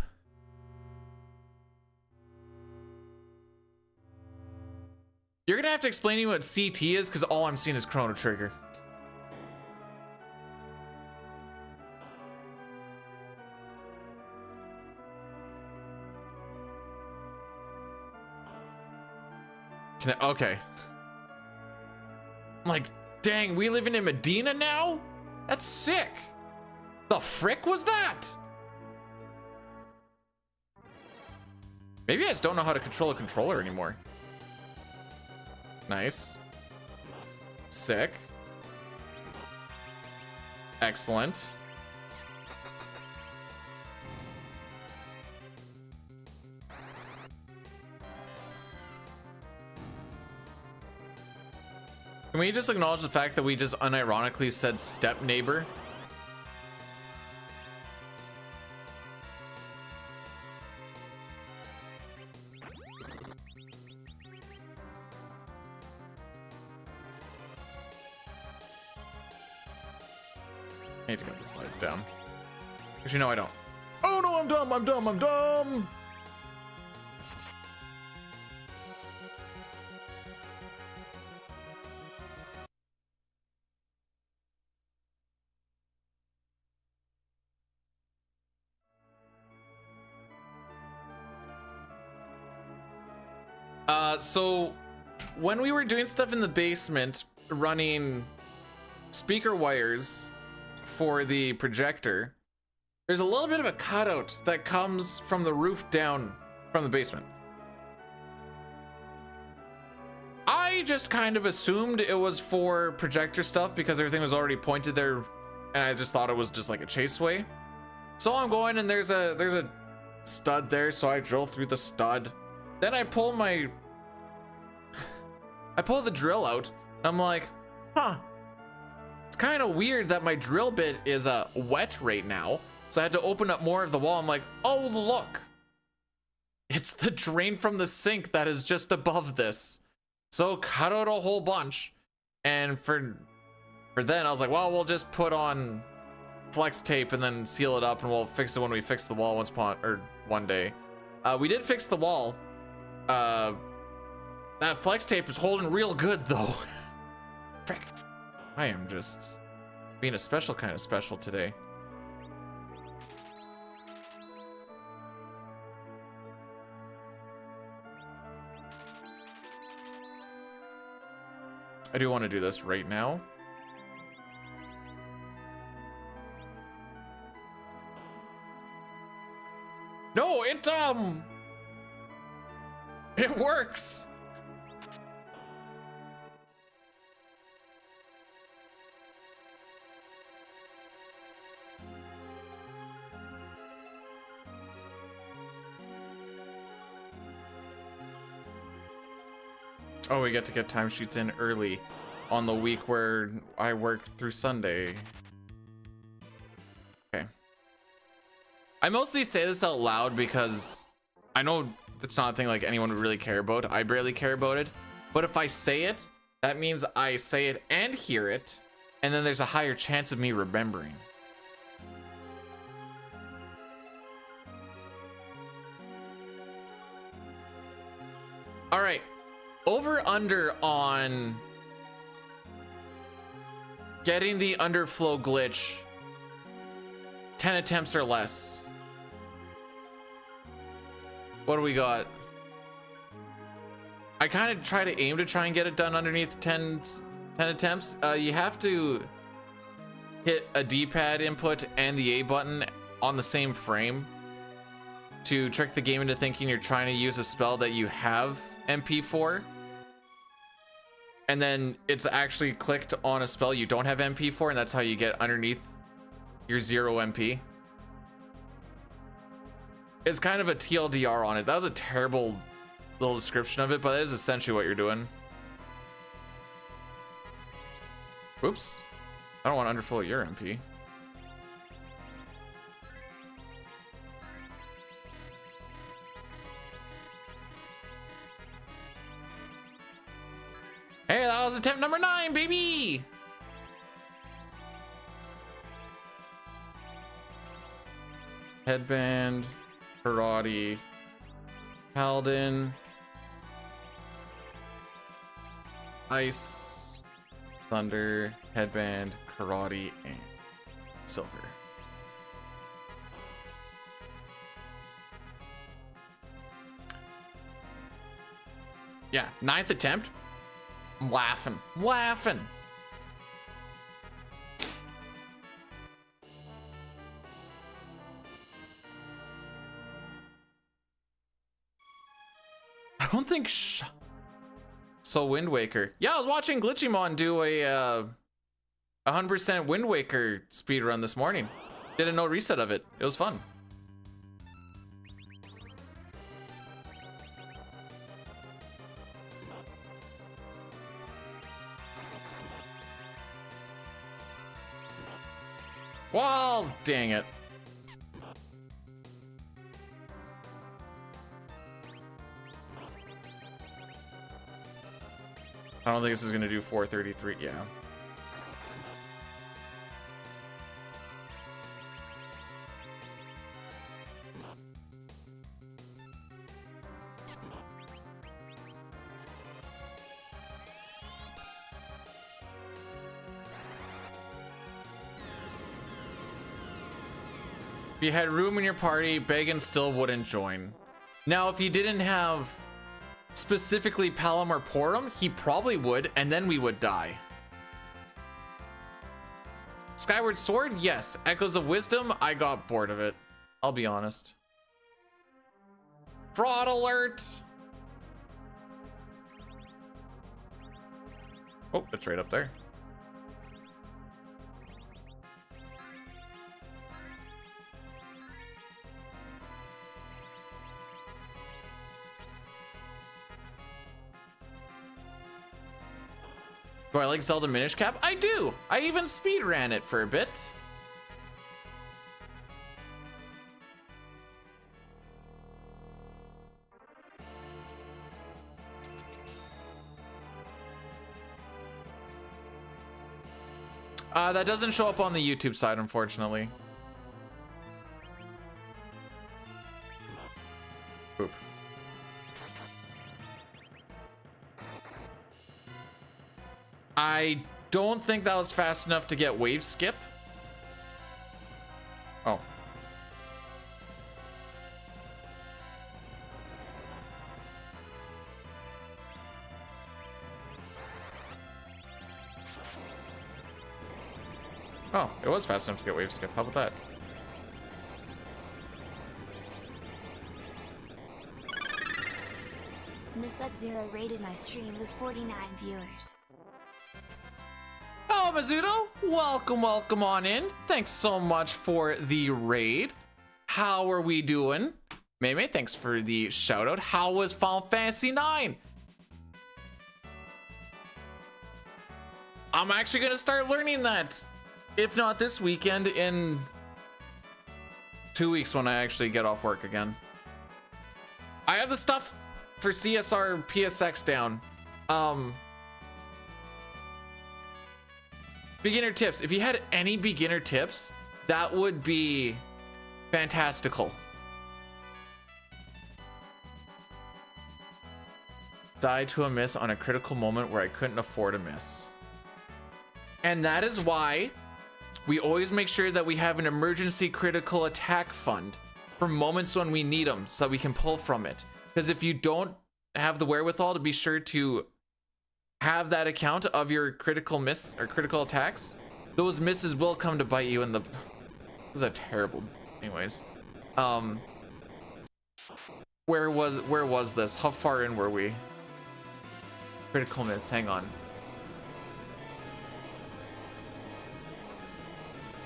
You're gonna have to explain to me what CT is, because all I'm seeing is Chrono Trigger. Okay. I'm like, dang, we living in Medina now? That's sick. The frick was that? Maybe I just don't know how to control a controller anymore. Nice. Sick. Excellent. Can we just acknowledge the fact that we just unironically said step neighbor? I need to get this life down. Actually, no, I don't. Oh no, I'm dumb, I'm dumb, I'm dumb! So when we were doing stuff in the basement, running speaker wires for the projector, there's a little bit of a cutout that comes from the roof down from the basement. I just kind of assumed it was for projector stuff because everything was already pointed there, and I just thought it was just like a chaseway. So I'm going, and there's a stud there, so I drill through the stud. Then I pull the drill out. I'm like, huh. It's kind of weird that my drill bit is wet right now. So I had to open up more of the wall. I'm like, oh, look. It's the drain from the sink that is just above this. So cut out a whole bunch. And for then, I was like, well, we'll just put on flex tape and then seal it up, and we'll fix it when we fix the wall one day. We did fix the wall. That flex tape is holding real good though. Frick. I am just being a special kind of special today. I do want to do this right now. No, it works. Oh, we get to get timesheets in early on the week where I work through Sunday. Okay. I mostly say this out loud because I know it's not a thing like anyone would really care about. I barely care about it. But if I say it, that means I say it and hear it, and then there's a higher chance of me remembering. All right. Over under on getting the underflow glitch 10 attempts or less. What do we got? I kind of try and get it done underneath 10 attempts. You have to hit a D-pad input and the A button on the same frame to trick the game into thinking you're trying to use a spell that you have MP for. And then it's actually clicked on a spell you don't have MP for, and that's how you get underneath your 0 MP. It's kind of a TLDR on it. That was a terrible little description of it, but that is essentially what you're doing. Oops. I don't want to underflow your MP. Hey, that was attempt number 9, baby! Headband, karate, paladin, ice, thunder, headband, karate, and silver. Yeah, 9th attempt. I'm laughing. don't think so. Wind Waker. Yeah, I was watching Glitchymon do a 100% Wind Waker speedrun this morning. Did a no reset of it. It was fun. Well, dang it. I don't think this is gonna do 433. Yeah. If you had room in your party, Bagan still wouldn't join. Now, if you didn't have specifically Palom or Porum, he probably would, and then we would die. Skyward Sword, yes. Echoes of Wisdom, I got bored of it. I'll be honest. Fraud alert! Oh, it's right up there. Do I like Zelda Minish Cap? I do! I even speed ran it for a bit. That doesn't show up on the YouTube side, unfortunately. Oop. I don't think that was fast enough to get wave skip. Oh. Oh, it was fast enough to get wave skip. How about that? Miss Zero rated my stream with 49 viewers. Oh, Mizuto, welcome on in. Thanks so much for the raid. How are we doing? Maymay, thanks for the shout out. How was Final Fantasy 9? I'm actually gonna start learning that. If not this weekend, in 2 weeks when I actually get off work again. I have the stuff for CSR PSX down. Beginner tips. If you had any beginner tips, that would be fantastical. Died to a miss on a critical moment where I couldn't afford a miss. And that is why we always make sure that we have an emergency critical attack fund for moments when we need them so that we can pull from it. Because if you don't have the wherewithal to be sure to have that account of your critical miss or critical attacks, those misses will come to bite you in the... This is a terrible... Anyways. Where was this? How far in were we? Critical miss, hang on.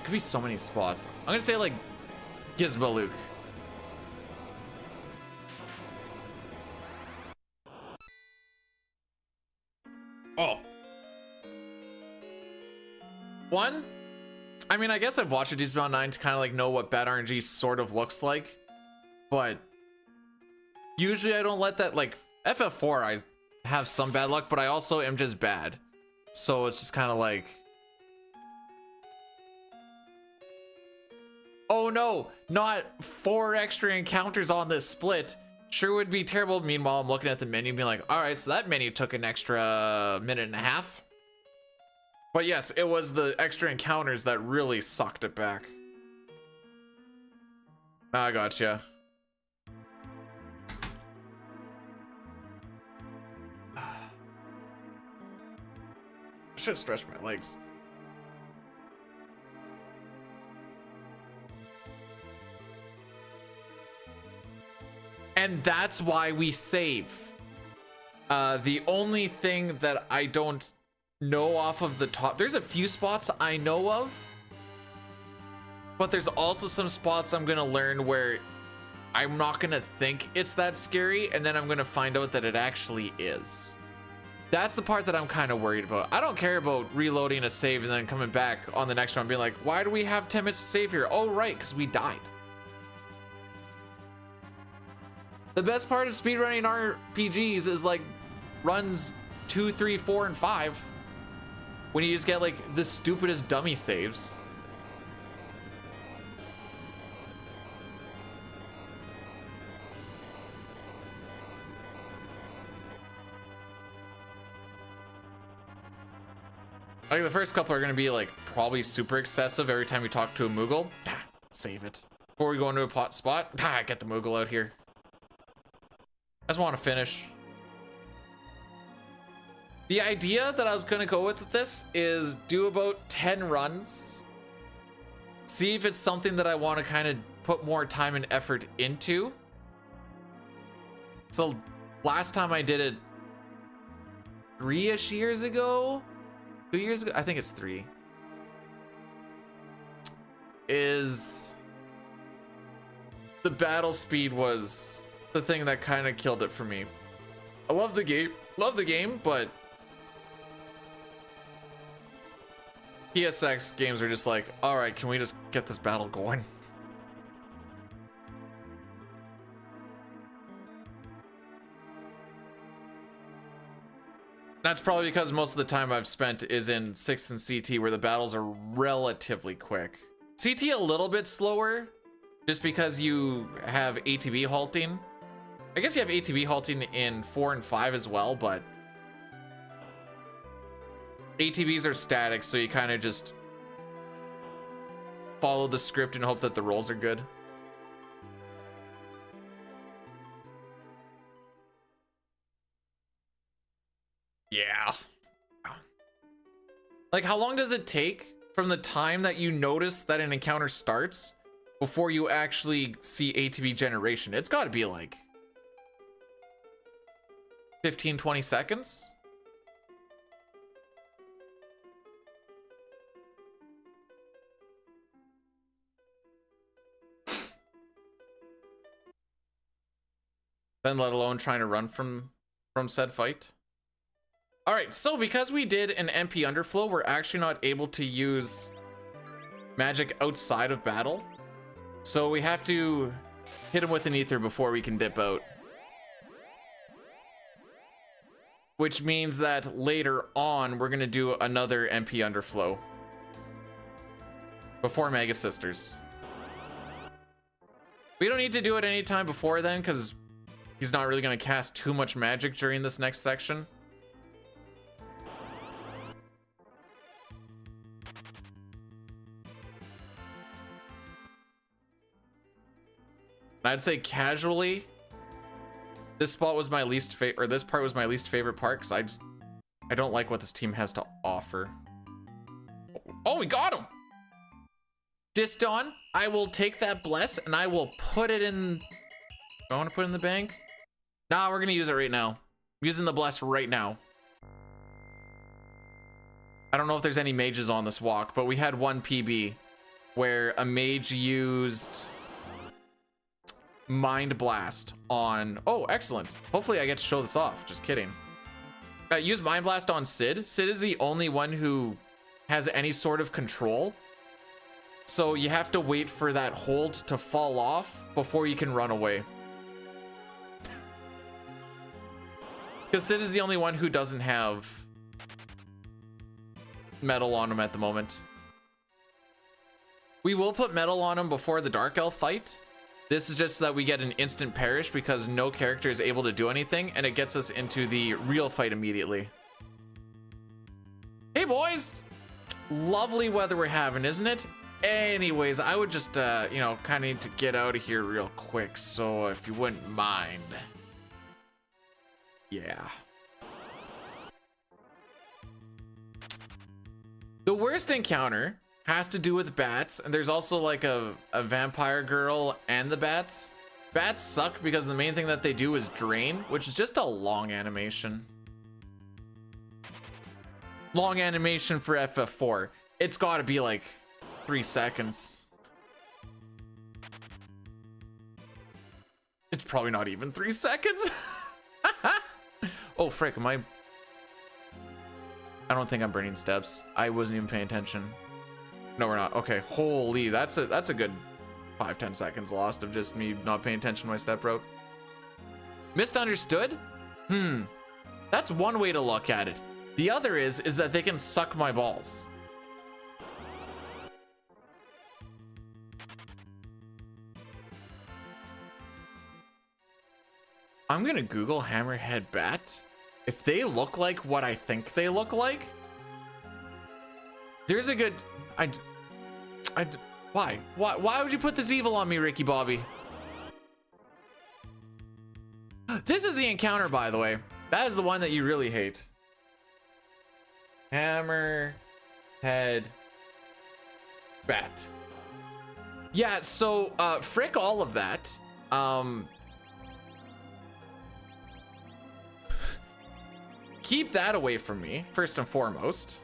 Could be so many spots. I'm gonna say like Gizmo Luke. Oh. One, I mean, I guess I've watched a decent amount of 9 to kind of like know what bad RNG sort of looks like, but usually I don't let that, like FF4 I have some bad luck, but I also am just bad. So it's just kind of like, oh no, not 4 extra encounters on this split. Sure would be terrible. Meanwhile, I'm looking at the menu and being like, all right, so that menu took an extra minute and a half. But yes, it was the extra encounters that really sucked it back. I gotcha. Should stretch my legs. And that's why we save. The only thing that I don't know off of the top, there's a few spots I know of, but there's also some spots I'm gonna learn where I'm not gonna think it's that scary, and then I'm gonna find out that it actually is. That's the part that I'm kind of worried about. I don't care about reloading a save and then coming back on the next one being like, why do we have 10 minutes to save here? Oh, right, because we died. The best part of speedrunning RPGs is like runs 2, 3, 4, and 5. When you just get like the stupidest dummy saves. Like the first couple are gonna be like probably super excessive every time you talk to a Moogle. Save it. Before we go into a pot spot, get the Moogle out here. I just want to finish. The idea that I was gonna go with this is do about 10 runs. See if it's something that I want to kind of put more time and effort into. So last time I did it 3-ish years ago. 2 years ago, I think it's 3. Is the battle speed was the thing that kind of killed it for me. I love the game, but PSX games are just like, all right, can we just get this battle going? That's probably because most of the time I've spent is in 6 and CT, where the battles are relatively quick. CT a little bit slower, just because you have ATB halting. I guess you have ATB halting in 4 and 5 as well, but ATBs are static, so you kind of just follow the script and hope that the rolls are good. Yeah. Like, how long does it take from the time that you notice that an encounter starts before you actually see ATB generation? It's got to be like 15, 20 seconds. Then let alone trying to run from said fight. All right, so because we did an MP underflow, we're actually not able to use magic outside of battle. So we have to hit him with an ether before we can dip out. Which means that later on, we're gonna do another MP underflow before Mega Sisters. We don't need to do it anytime before then, because he's not really gonna cast too much magic during this next section. I'd say casually, this spot was my least favorite, or this part was my least favorite part, because I don't like what this team has to offer. Oh, we got him! Disdawn, I will take that bless and I will put it in. Do I want to put it in the bank? Nah, we're gonna use it right now. I'm using the bless right now. I don't know if there's any mages on this walk, but we had one PB where a mage used Mind Blast on, oh, excellent. Hopefully I get to show this off. Just kidding. Use Mind Blast on Sid. Sid is the only one who has any sort of control. So you have to wait for that hold to fall off before you can run away. Because Sid is the only one who doesn't have metal on him at the moment. We will put metal on him before the Dark Elf fight. This is just so that we get an instant perish because no character is able to do anything, and it gets us into the real fight immediately. Hey boys! Lovely weather we're having, isn't it? Anyways, I would just, you know, kind of need to get out of here real quick, so if you wouldn't mind. Yeah. The worst encounter has to do with bats, and there's also like a vampire girl and the bats. Bats suck because the main thing that they do is drain, which is just a long animation. Long animation for FF4. It's got to be like 3 seconds. It's probably not even 3 seconds. Oh, frick, am I don't think I'm burning steps. I wasn't even paying attention. No, we're not. Okay, holy, that's a good 5-10 seconds lost of just me not paying attention to my step route. Misunderstood? That's one way to look at it. The other is that they can suck my balls. I'm gonna Google hammerhead bat. If they look like what I think they look like, there's a good... Why? Why would you put this evil on me, Ricky Bobby? This is the encounter, by the way. That is the one that you really hate. Hammerhead bat. Yeah, so frick all of that. Keep that away from me, first and foremost.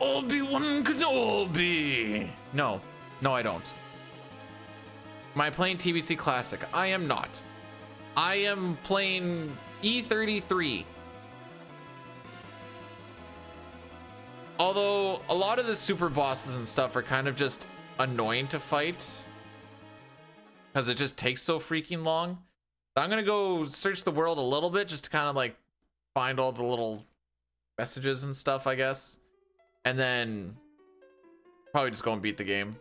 Obi-Wan Kenobi. No, I don't. Am I playing TBC Classic? I am not. I am playing E33. Although a lot of the super bosses and stuff are kind of just annoying to fight because it just takes so freaking long. I'm gonna go search the world a little bit just to kind of like find all the little messages and stuff, I guess. And then probably just go and beat the game.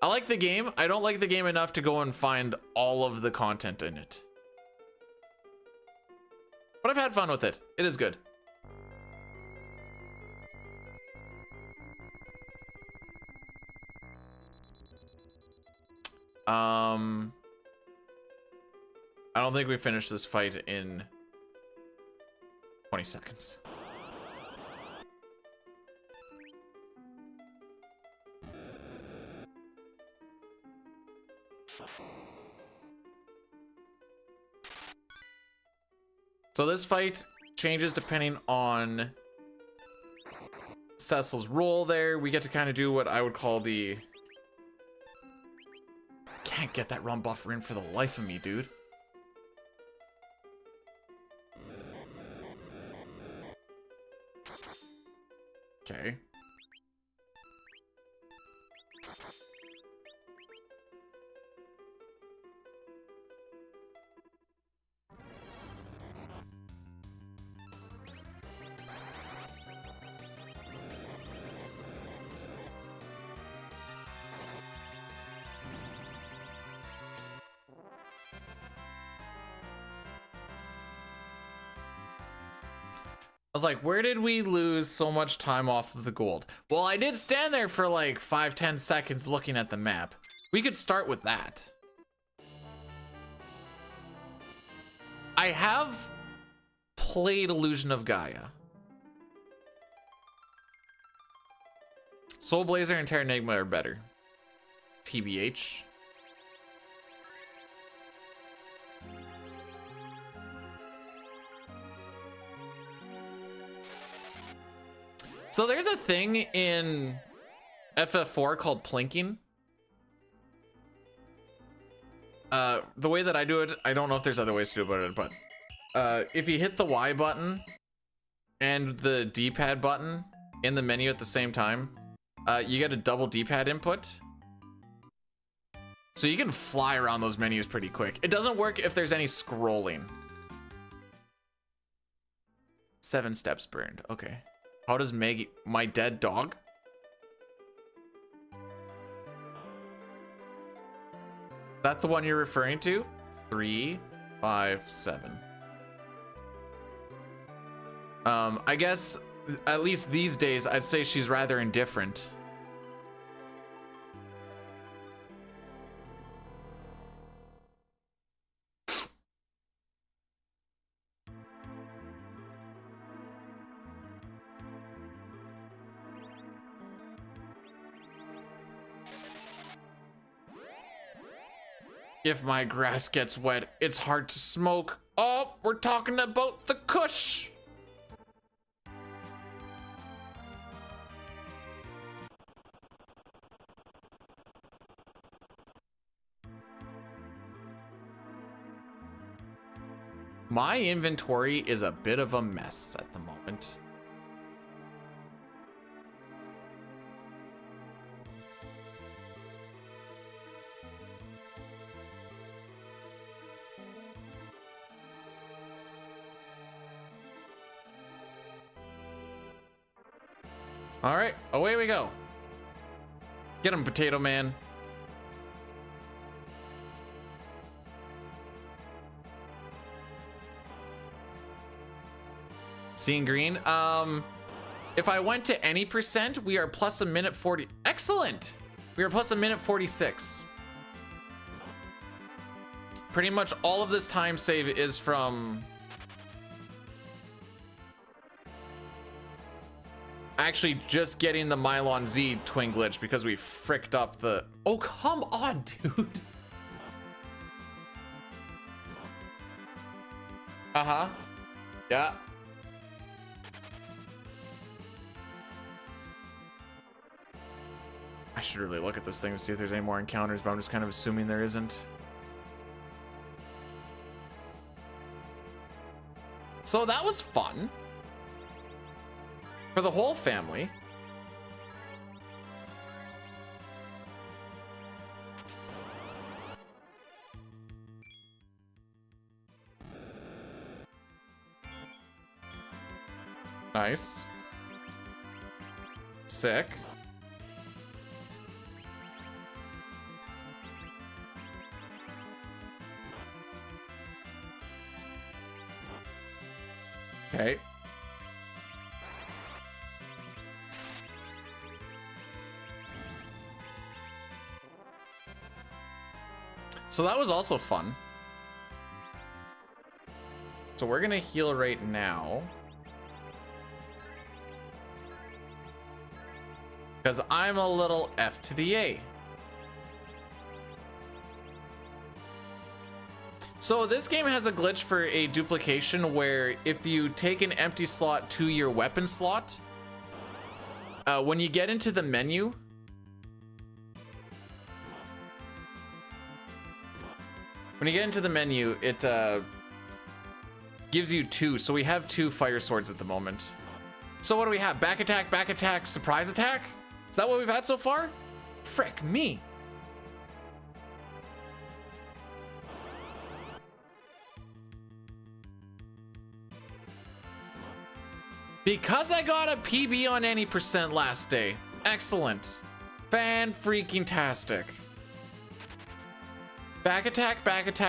I like the game. I don't like the game enough to go and find all of the content in it. But I've had fun with it. It is good. I don't think we finished this fight in 20 seconds. So this fight changes depending on Cecil's role there. We get to kind of do what I would call the... Can't get that run buffer in for the life of me, dude. Okay. I was like, where did we lose so much time off of the gold? Well, I did stand there for like 5-10 seconds looking at the map. We could start with that. I have played Illusion of Gaia. Soul Blazer and Terra Enigma are better. TBH. So there's a thing in FF4 called plinking. The way that I do it, I don't know if there's other ways to do it, but if you hit the Y button and the D-pad button in the menu at the same time, you get a double D-pad input. So you can fly around those menus pretty quick. It doesn't work if there's any scrolling. 7 steps burned, okay. How does Maggie... My dead dog? That the one you're referring to? 3, 5, 7. I guess, at least these days, I'd say she's rather indifferent. If my grass gets wet, it's hard to smoke. Oh, we're talking about the kush. My inventory is a bit of a mess at the moment. All right, away we go. Get him, Potato Man. Seeing green. If I went to any percent, we are plus a minute 40. Excellent. We are plus a minute 46. Pretty much all of this time save is from actually just getting the Mylon Z twin glitch because we fricked up the... Oh, come on, dude. Uh-huh. Yeah. I should really look at this thing to see if there's any more encounters, but I'm just kind of assuming there isn't. So that was fun. For the whole family. Nice. Sick. Okay. So that was also fun. So we're gonna heal right now. Because I'm a little F to the A. So this game has a glitch for a duplication where if you take an empty slot to your weapon slot, when you get into the menu, it gives you two. So we have two fire swords at the moment. So what do we have? Back attack, surprise attack? Is that what we've had so far? Frick me. Because I got a PB on any percent last day. Excellent. Fan-freaking-tastic. Back attack,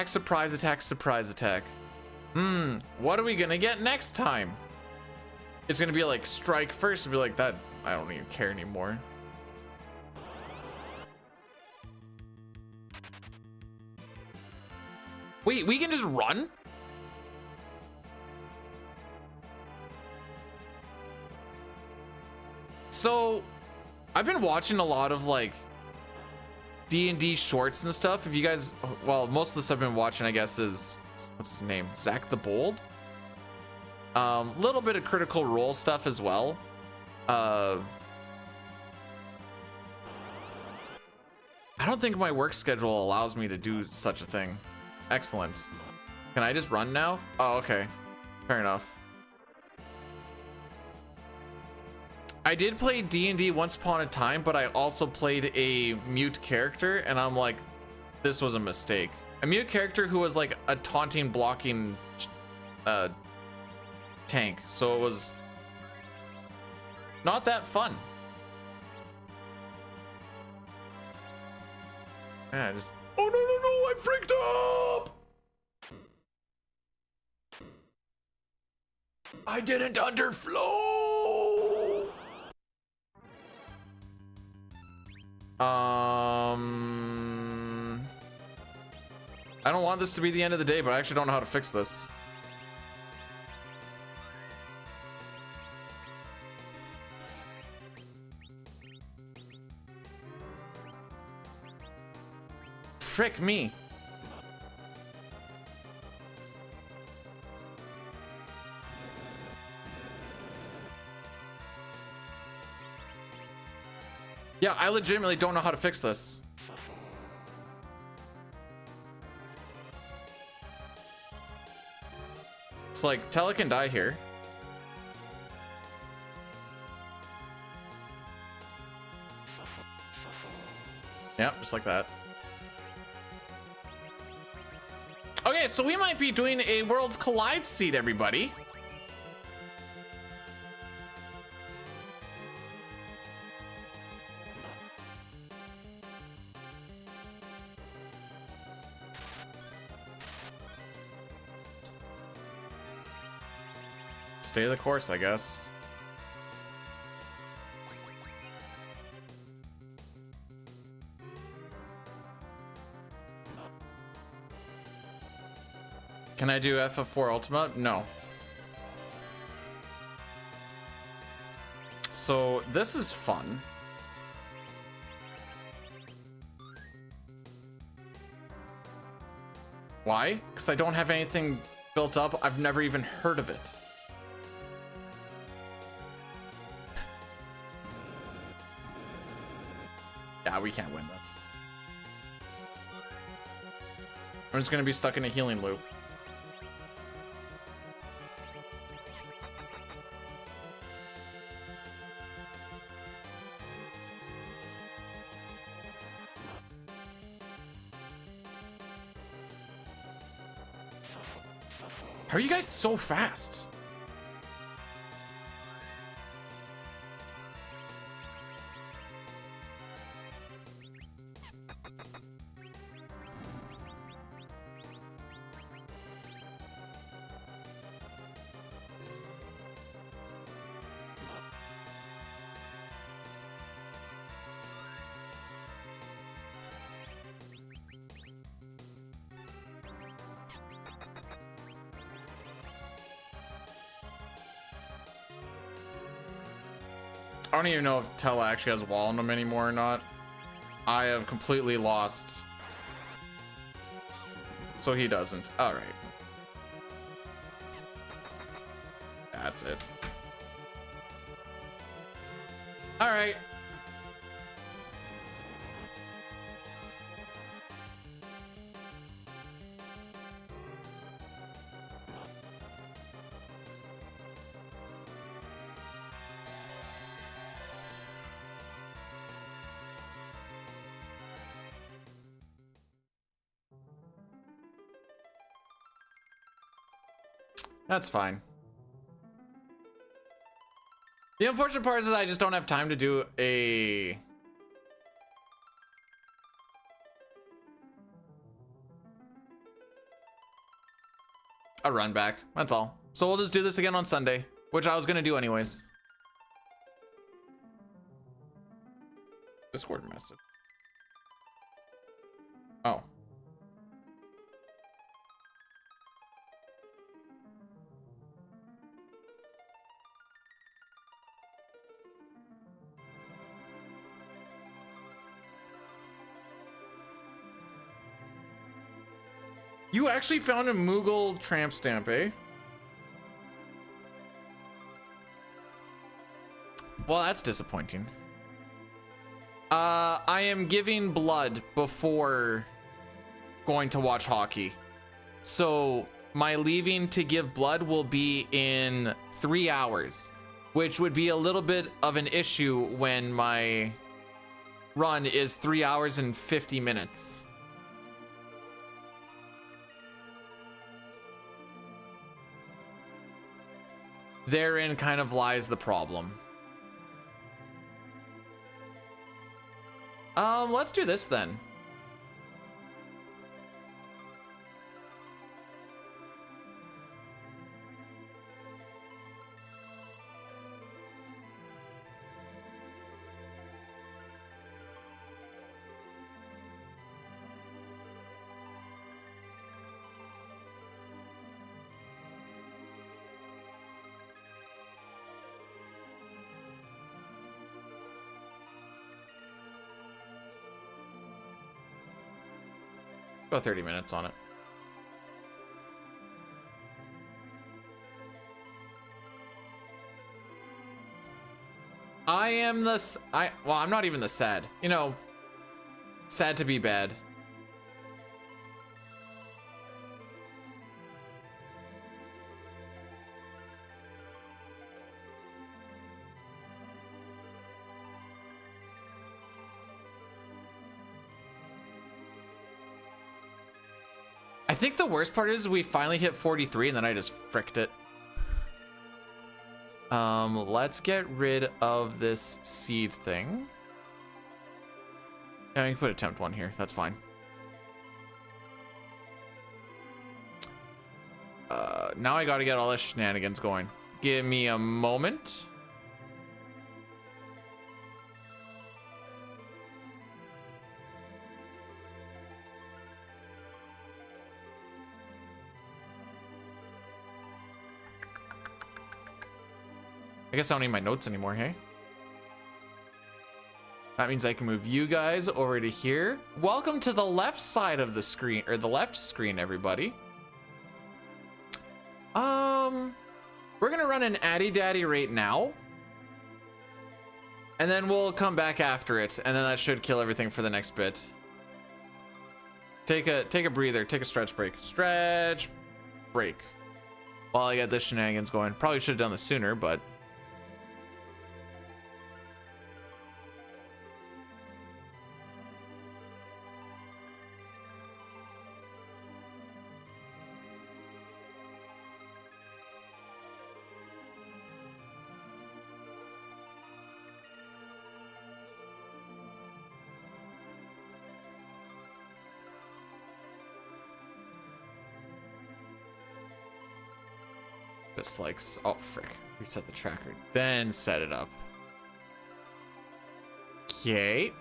surprise attack. What are we gonna get next time? It's gonna be like strike first and be like that. I don't even care anymore. Wait, we can just run? So, I've been watching a lot of like D&D shorts and stuff. If you guys, well, most of the stuff I've been watching, I guess, is, what's his name? Zach the Bold. Little bit of Critical Role stuff as well. I don't think my work schedule allows me to do such a thing. Excellent. Can I just run now? Oh, okay. Fair enough. I did play D&D once upon a time, but I also played a mute character, and I'm like, this was a mistake. A mute character who was like a taunting, blocking tank, so it was not that fun. Yeah, I just... Oh, no, I freaked up! I didn't underflow! I don't want this to be the end of the day, but I actually don't know how to fix this. Frick me. Yeah, I legitimately don't know how to fix this. It's like, Tele can die here. Yep, just like that. Okay, so we might be doing a Worlds Collide seed, everybody. Stay the course, I guess. Can I do FF4 Ultima? No. So this is fun. Why? Because I don't have anything built up. I've never even heard of it. Yeah, we can't win this. I'm just gonna be stuck in a healing loop. How are you guys so fast? I don't even know if Tella actually has a wall on him anymore or not. I have completely lost. So he doesn't. All right. That's it. All right. That's fine. The unfortunate part is I just don't have time to do a run back. That's all. So we'll just do this again on Sunday, which I was gonna do anyways. Discord message. Oh. You actually found a Moogle tramp stamp, eh? Well, that's disappointing. I am giving blood before going to watch hockey. So my leaving to give blood will be in 3 hours, which would be a little bit of an issue when my run is 3 hours and 50 minutes. Therein kind of lies the problem. Let's do this then. Go 30 minutes on it. I am the well, I'm not even the sad. You know, sad to be bad. I think the worst part is we finally hit 43 and then I just fricked it. Let's get rid of this seed thing. Yeah, I can put attempt 1 here. That's fine. Now I gotta get all this shenanigans going. Give me a moment. I guess I don't need my notes anymore, hey? That means I can move you guys over to here. Welcome to the left side of the screen, or the left screen, everybody. We're gonna run an Addy Daddy right now. And then we'll come back after it, and then that should kill everything for the next bit. Take a breather, take a stretch break. Stretch break. While I get this shenanigans going. Probably should have done this sooner, but just like, oh frick, reset the tracker, then set it up. Okay.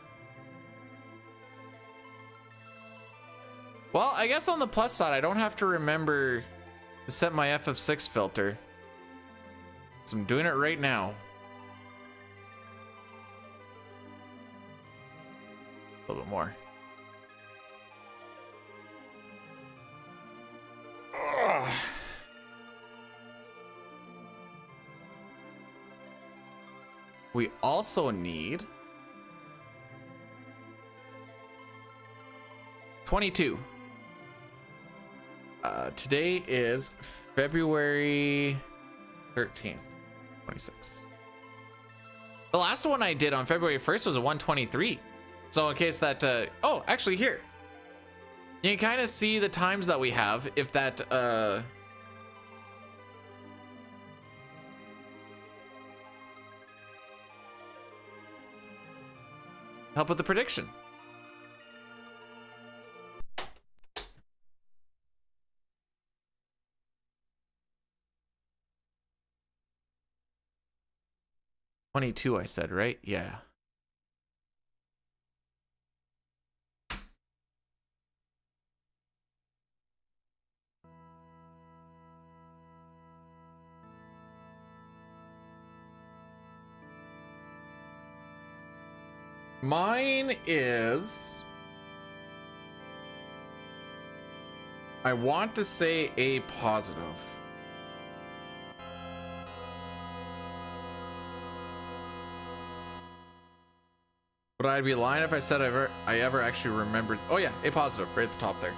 Well, I guess on the plus side, I don't have to remember to set my FF4 filter. So I'm doing it right now. A little bit more. Ugh. We also need 22. Today is February 13th, 26th. The last one I did on February 1st was a 123. So in case that, oh, actually here. You can kind of see the times that we have if that, help with the prediction. $22, I said, right? Yeah. Mine is, I want to say A positive. Would I be lying if I said I ever actually remembered? Oh yeah, A positive, right at the top there.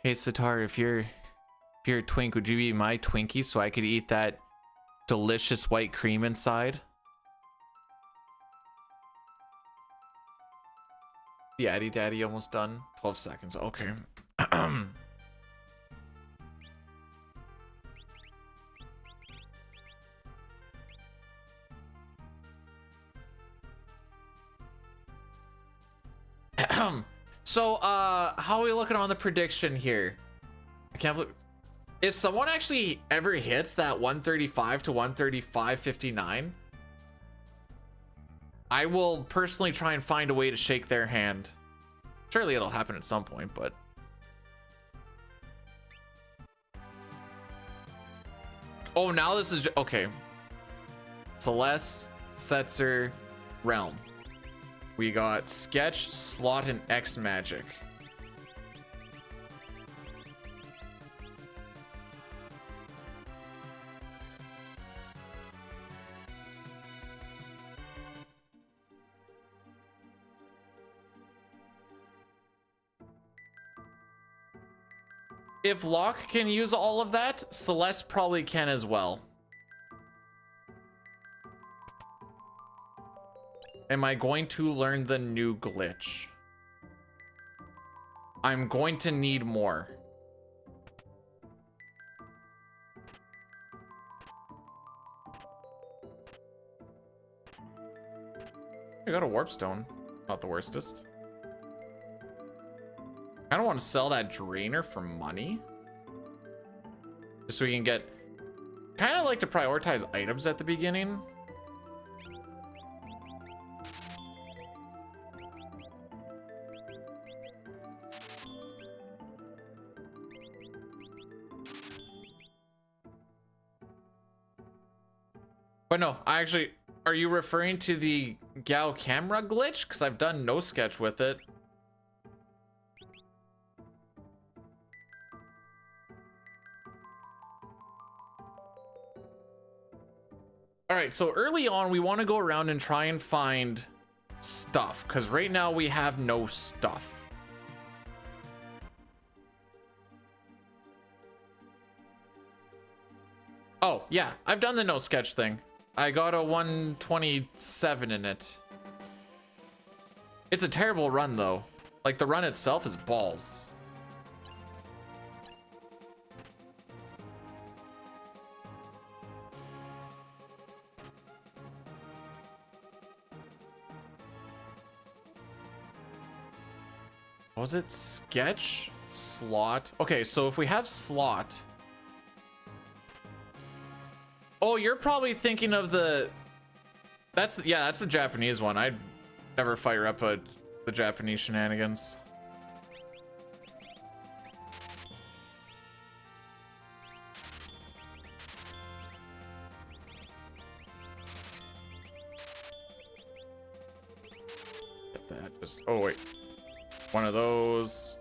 Hey Sitar, if you're a twink, would you be my Twinkie so I could eat that delicious white cream inside? The Addy Daddy almost done. 12 seconds. Okay. So, how are we looking on the prediction here? I can't believe, if someone actually ever hits that 135 to 135.59, I will personally try and find a way to shake their hand. Surely it'll happen at some point, but oh, now this is okay. Celeste, Setzer, Realm. We got Sketch, Slot, and X Magic. if Locke can use all of that, Celeste probably can as well. Am I going to learn the new glitch? I'm going to need more. I got a warp stone. Not the worstest. I don't want to sell that drainer for money. Just so we can get... Kind of like to prioritize items at the beginning. But no, I actually... Are you referring to the Gao camera glitch? Because I've done no sketch with it. All right, so early on, we want to go around and try and find stuff. Because right now we have no stuff. Oh, yeah, I've done the no sketch thing. I got a 127 in it. It's a terrible run, though. Like, the run itself is balls. What was it? Sketch? Slot? Okay, so if we have slot... Oh, you're probably thinking of the... That's the, yeah, that's the Japanese one. I'd never fire up the Japanese shenanigans. Get that. Just... Oh, wait. One of those.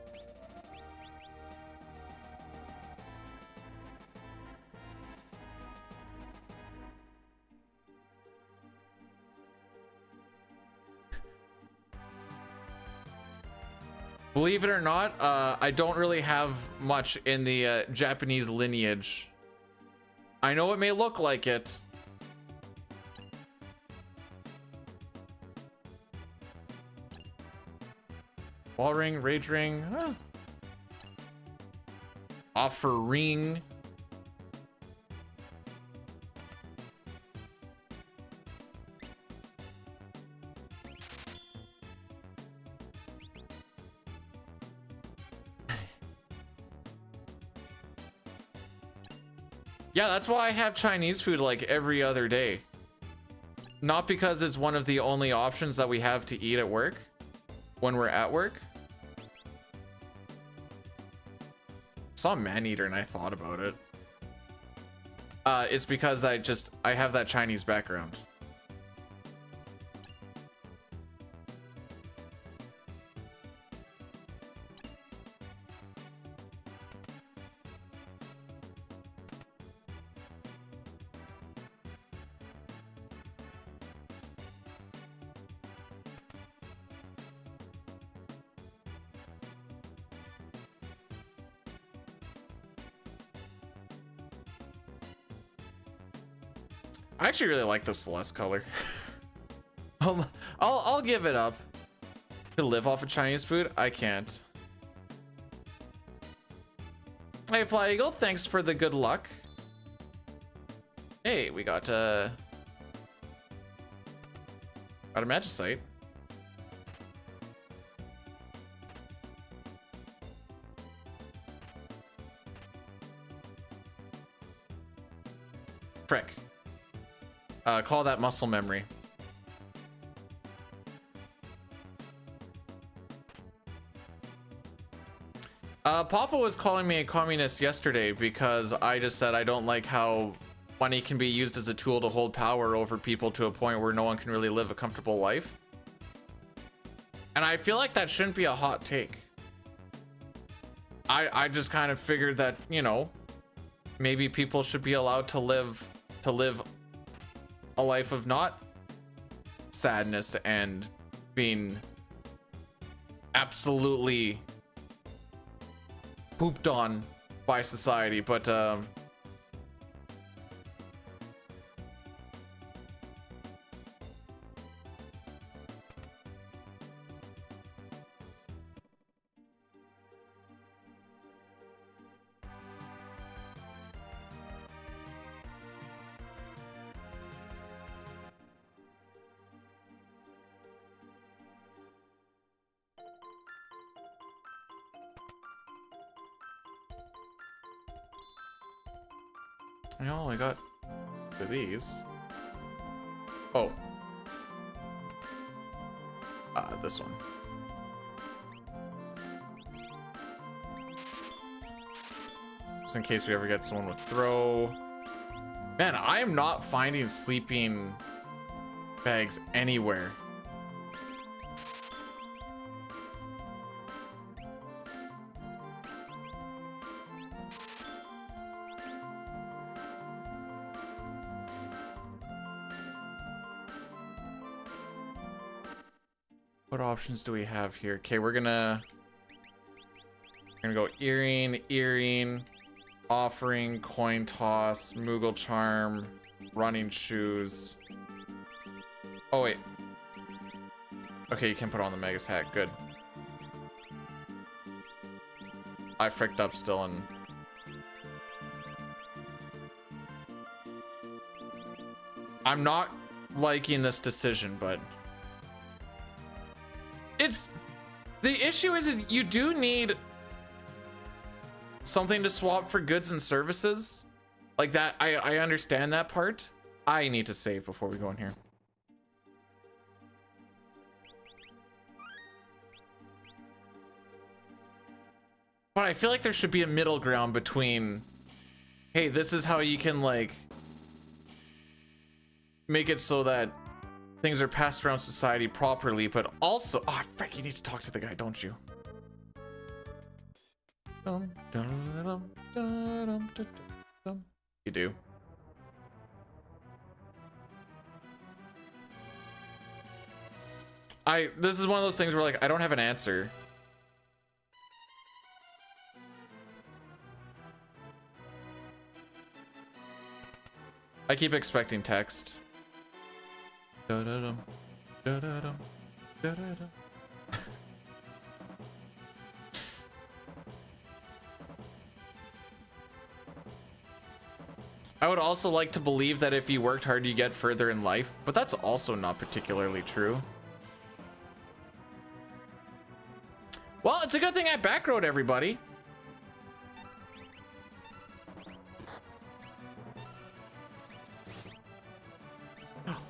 Believe it or not, I don't really have much in the Japanese lineage. I know it may look like it. Wall ring, rage ring, huh. Offer ring. Yeah, that's why I have Chinese food like every other day. Not because it's one of the only options that we have to eat at work when we're at work. Saw Maneater and I thought about it. It's because I have that Chinese background. I actually really like the Celeste color. I'll give it up. To live off of Chinese food, I can't. Hey, Fly Eagle, thanks for the good luck. Hey, we got a magicite. Frick. Call that muscle memory. Papa was calling me a communist yesterday because I just said I don't like how money can be used as a tool to hold power over people to a point where no one can really live a comfortable life. And I feel like that shouldn't be a hot take. I just kind of figured that, you know, maybe people should be allowed to live a life of not sadness and being absolutely pooped on by society, but I only got for these. Oh. This one. Just in case we ever get someone with throw. Man, I am not finding sleeping bags anywhere. What options do we have here? Okay, we're gonna go earring, offering, coin toss, Moogle charm, running shoes. Oh wait. Okay, you can put on the Magus hat. Good. I fricked up still and I'm not liking this decision, but it's the issue is you do need something to swap for goods and services like that. I understand that part. I need to save before we go in here. But I feel like there should be a middle ground between, hey, this is how you can like make it so that things are passed around society properly, but also, oh frick, you need to talk to the guy, don't you? You do. This is one of those things where like I don't have an answer. I keep expecting text. Da-da-dum, da-da-dum, da-da-dum. I would also like to believe that if you worked hard, you get further in life, but that's also not particularly true. Well, it's a good thing I backroad everybody.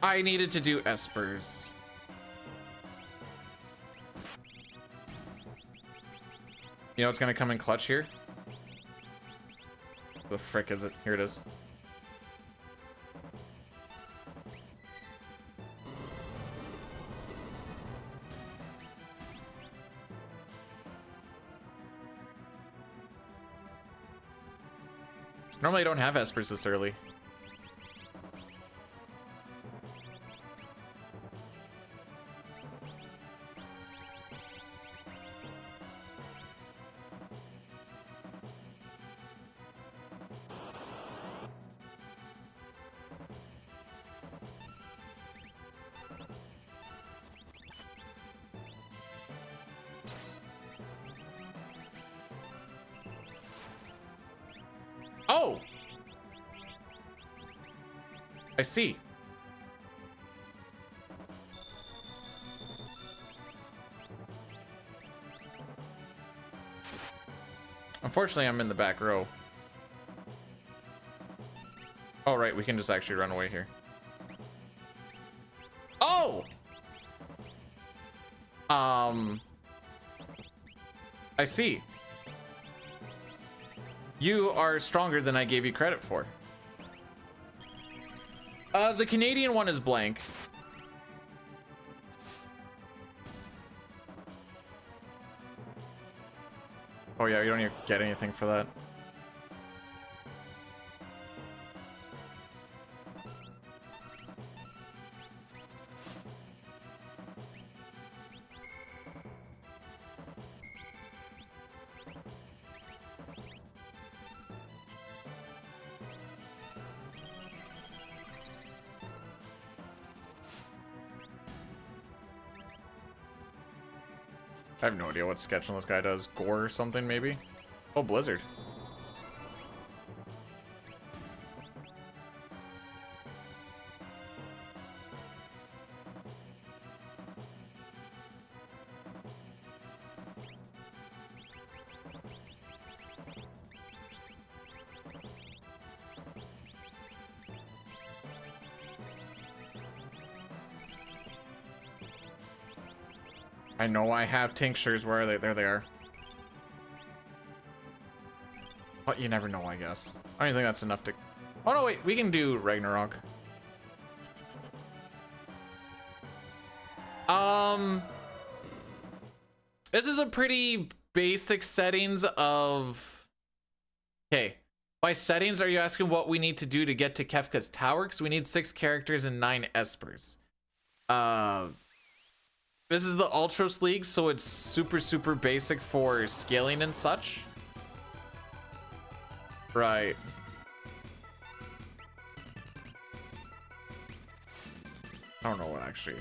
I needed to do espers. You know what's gonna come in clutch here? The frick is it? Here it is. Normally I don't have espers this early. Oh! I see. Unfortunately, I'm in the back row. Oh, right, we can just actually run away here. Oh! I see. You are stronger than I gave you credit for. The Canadian one is blank. Oh yeah, you don't even get anything for that. I have no idea what sketch on this guy does. Gore or something, maybe? Oh, Blizzard. I know I have tinctures. Where are they? There they are. But you never know, I guess. I don't think that's enough to... Oh, no, wait. We can do Ragnarok. This is a pretty basic settings of... Okay. By settings, are you asking what we need to do to get to Kefka's Tower? Because we need 6 characters and 9 espers. This is the Ultros League, so it's super basic for scaling and such. Right. I don't know what actually.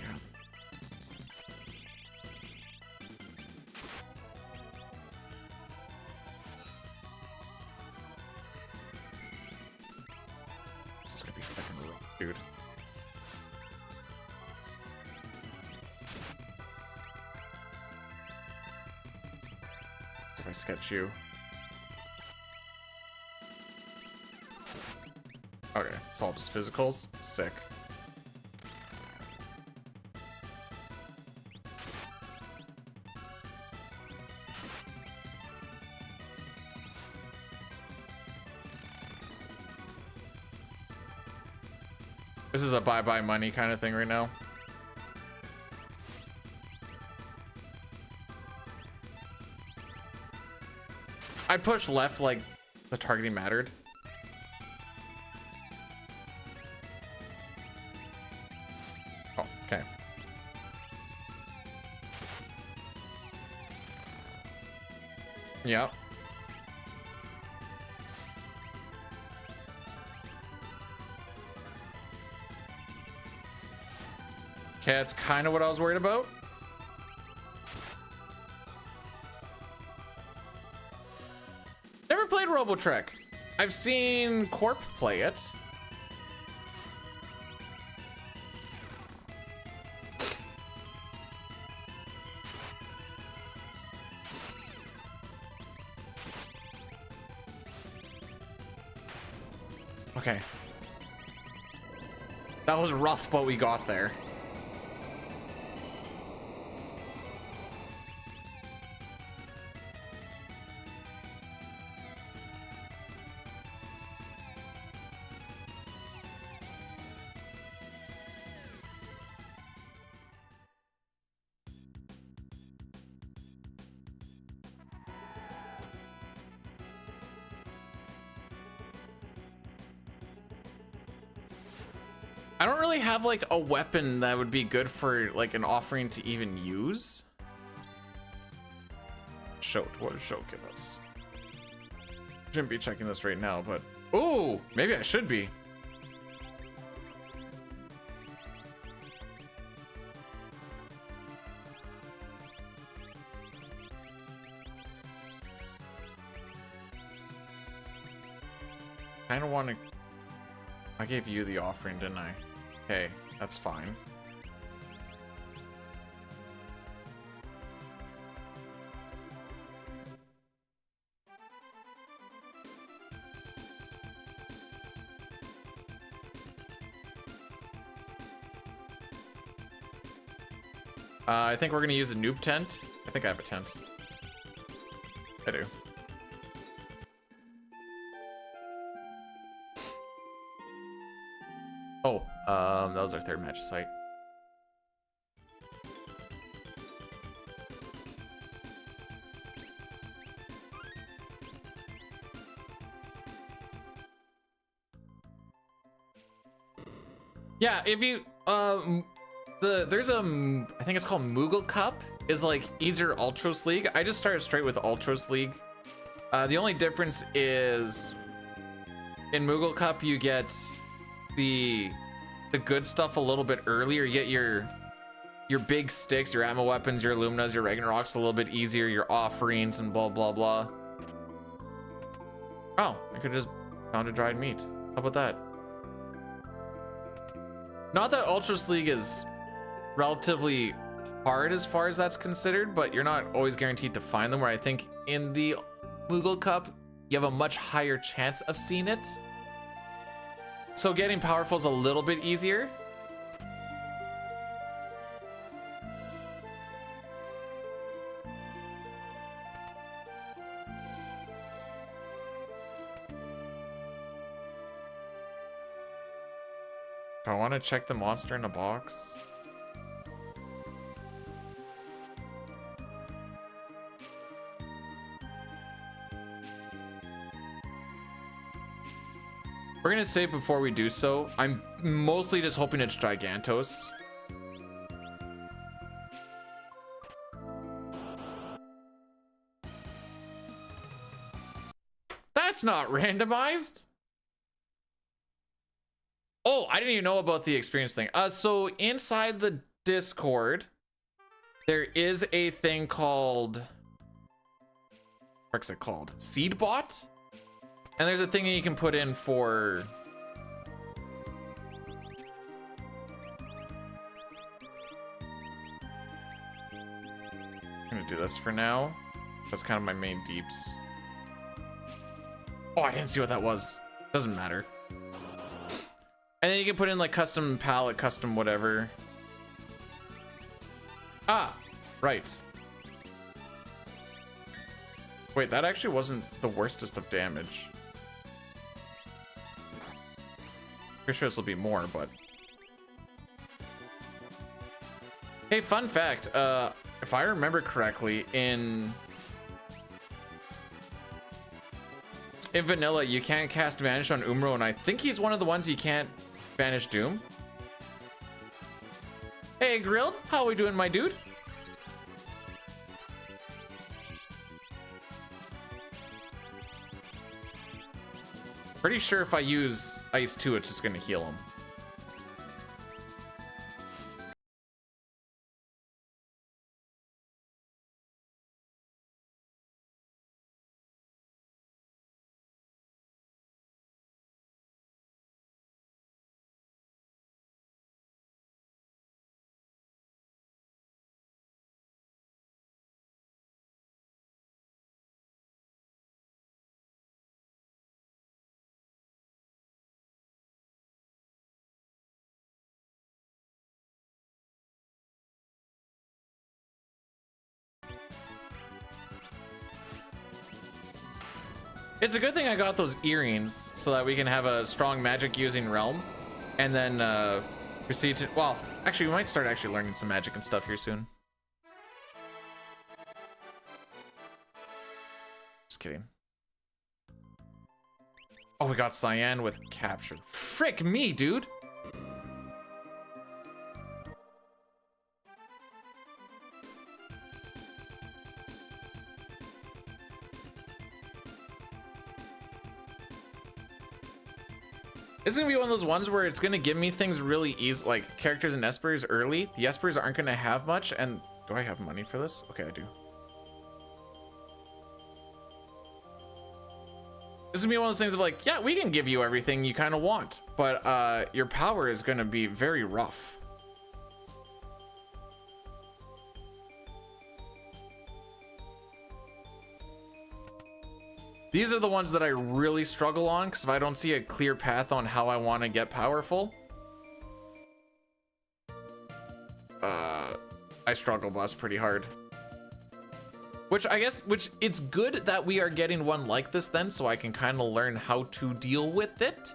This is gonna be fucking rough, dude. If I sketch you. Okay, it's all just physicals. Sick. This is a bye-bye money kind of thing right now. I pushed left like the targeting mattered. Oh, okay. Yep. Okay, that's kind of what I was worried about. Never played Robotrek. I've seen Corp play it. Okay. That was rough, but we got there. I don't really have like a weapon that would be good for like an offering to even use. Shoat, what does Shoat give us? Shouldn't be checking this right now, but oh, maybe I should be. I don't want to. I gave you the offering, didn't I? Okay, that's fine. I think we're gonna use a noob tent. I think I have a tent. I do. Oh, that was our third match site. Yeah, if you there's a I think it's called Moogle Cup is like easier Ultros League. I just started straight with Ultros League. The only difference is in Moogle Cup you get the good stuff a little bit earlier. You get your your big sticks, your ammo weapons, your Illuminas, your Ragnaroks a little bit easier, your offerings and blah, blah, blah. Oh, I could just found a dried meat. How about that? Not that Ultras League is relatively hard as far as that's considered, but you're not always guaranteed to find them, where I think in the Moogle Cup, you have a much higher chance of seeing it. So getting powerful is a little bit easier. Do I want to check the monster in the box? We're gonna save before we do so. I'm mostly just hoping it's Gigantos. That's not randomized. Oh, I didn't even know about the experience thing. So inside the Discord, there is a thing called, what's it called? Seedbot? And there's a thing that you can put in for I'm gonna do this for now. That's kind of my main deeps. Oh, I didn't see what that was. Doesn't matter. And then you can put in like custom palette, custom whatever. Ah, right. Wait, that actually wasn't the worstest of damage. Pretty sure this will be more, but. Hey, fun fact. If I remember correctly, in vanilla, you can't cast Vanish on Umro, and I think he's one of the ones you can't Banish Doom. Hey, Grilled, how we doing, my dude? Pretty sure if I use Ice 2, it's just gonna heal him. It's a good thing I got those earrings so that we can have a strong magic using realm and then proceed to, well, actually we might start actually learning some magic and stuff here soon. Just kidding. Oh, we got Cyan with capture. Frick me, dude. It's gonna be one of those ones where it's gonna give me things really easy, like characters and espers early. The espers aren't gonna have much, and do I have money for this? Okay, I do. This is gonna be one of those things of like, yeah, we can give you everything you kind of want, but your power is gonna be very rough. These are the ones that I really struggle on, because if I don't see a clear path on how I want to get powerful, I struggle bus pretty hard. Which I guess, it's good that we are getting one like this then, so I can kind of learn how to deal with it.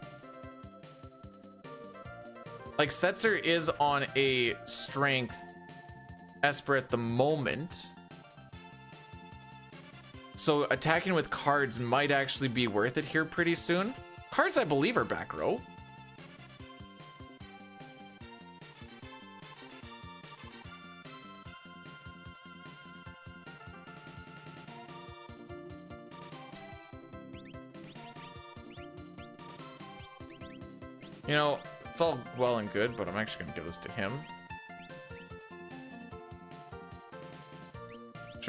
Like Setzer is on a strength Esper at the moment. So attacking with cards might actually be worth it here pretty soon. Cards, I believe, are back row. You know, it's all well and good, but I'm actually gonna give this to him.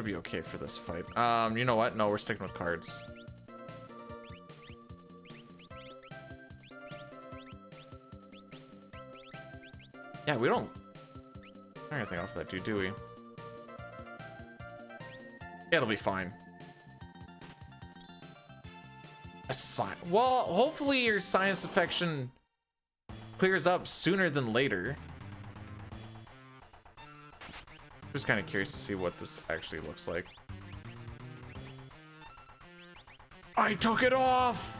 should be okay for this fight. You know what? No, we're sticking with cards. Yeah, we don't anything off of that dude, do we? Yeah, it'll be fine. Well, hopefully your sinus infection clears up sooner than later. Just kind of curious to see what this actually looks like. I took it off!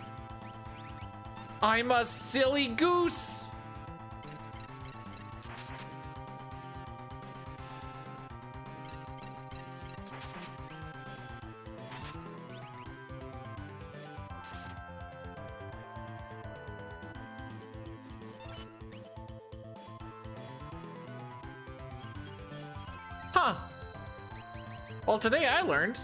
I'm a silly goose! Huh. Well, today I learned.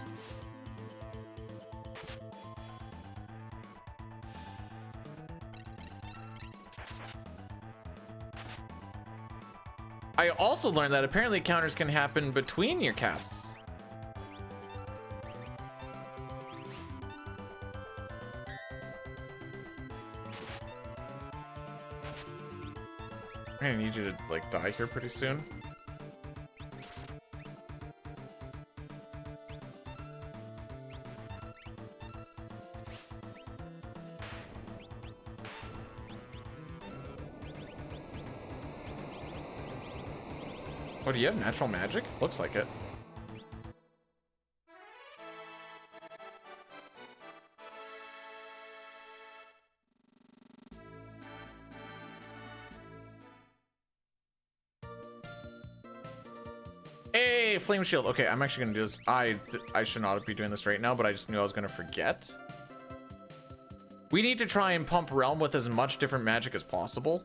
I also learned that apparently counters can happen between your casts. I'm gonna need you to like die here pretty soon. Oh, do you have natural magic? Looks like it. Hey, flame shield. Okay, I'm actually gonna do this. I should not be doing this right now, but I just knew I was gonna forget. We need to try and pump realm with as much different magic as possible.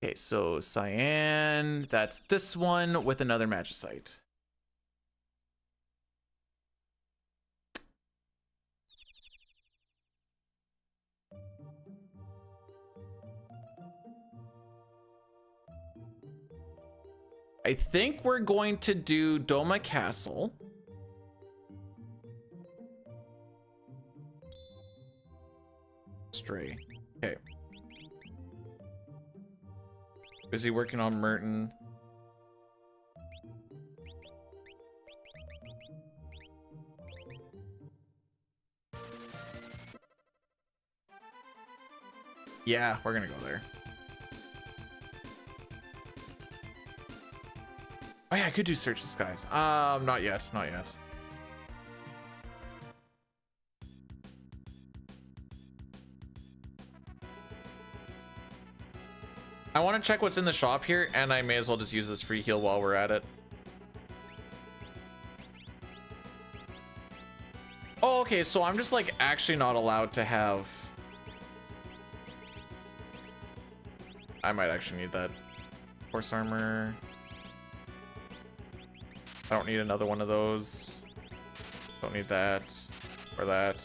Okay, so cyan, that's this one with another magicite. I think we're going to do Doma Castle. Stray. Okay. Busy working on Merton. Yeah, we're gonna go there. Oh yeah, I could do Search the Skies. Not yet, not yet. I want to check what's in the shop here, and I may as well just use this free heal while we're at it. Oh, okay, so I'm just like actually not allowed to have... I might actually need that. Horse armor. I don't need another one of those. Don't need that or that.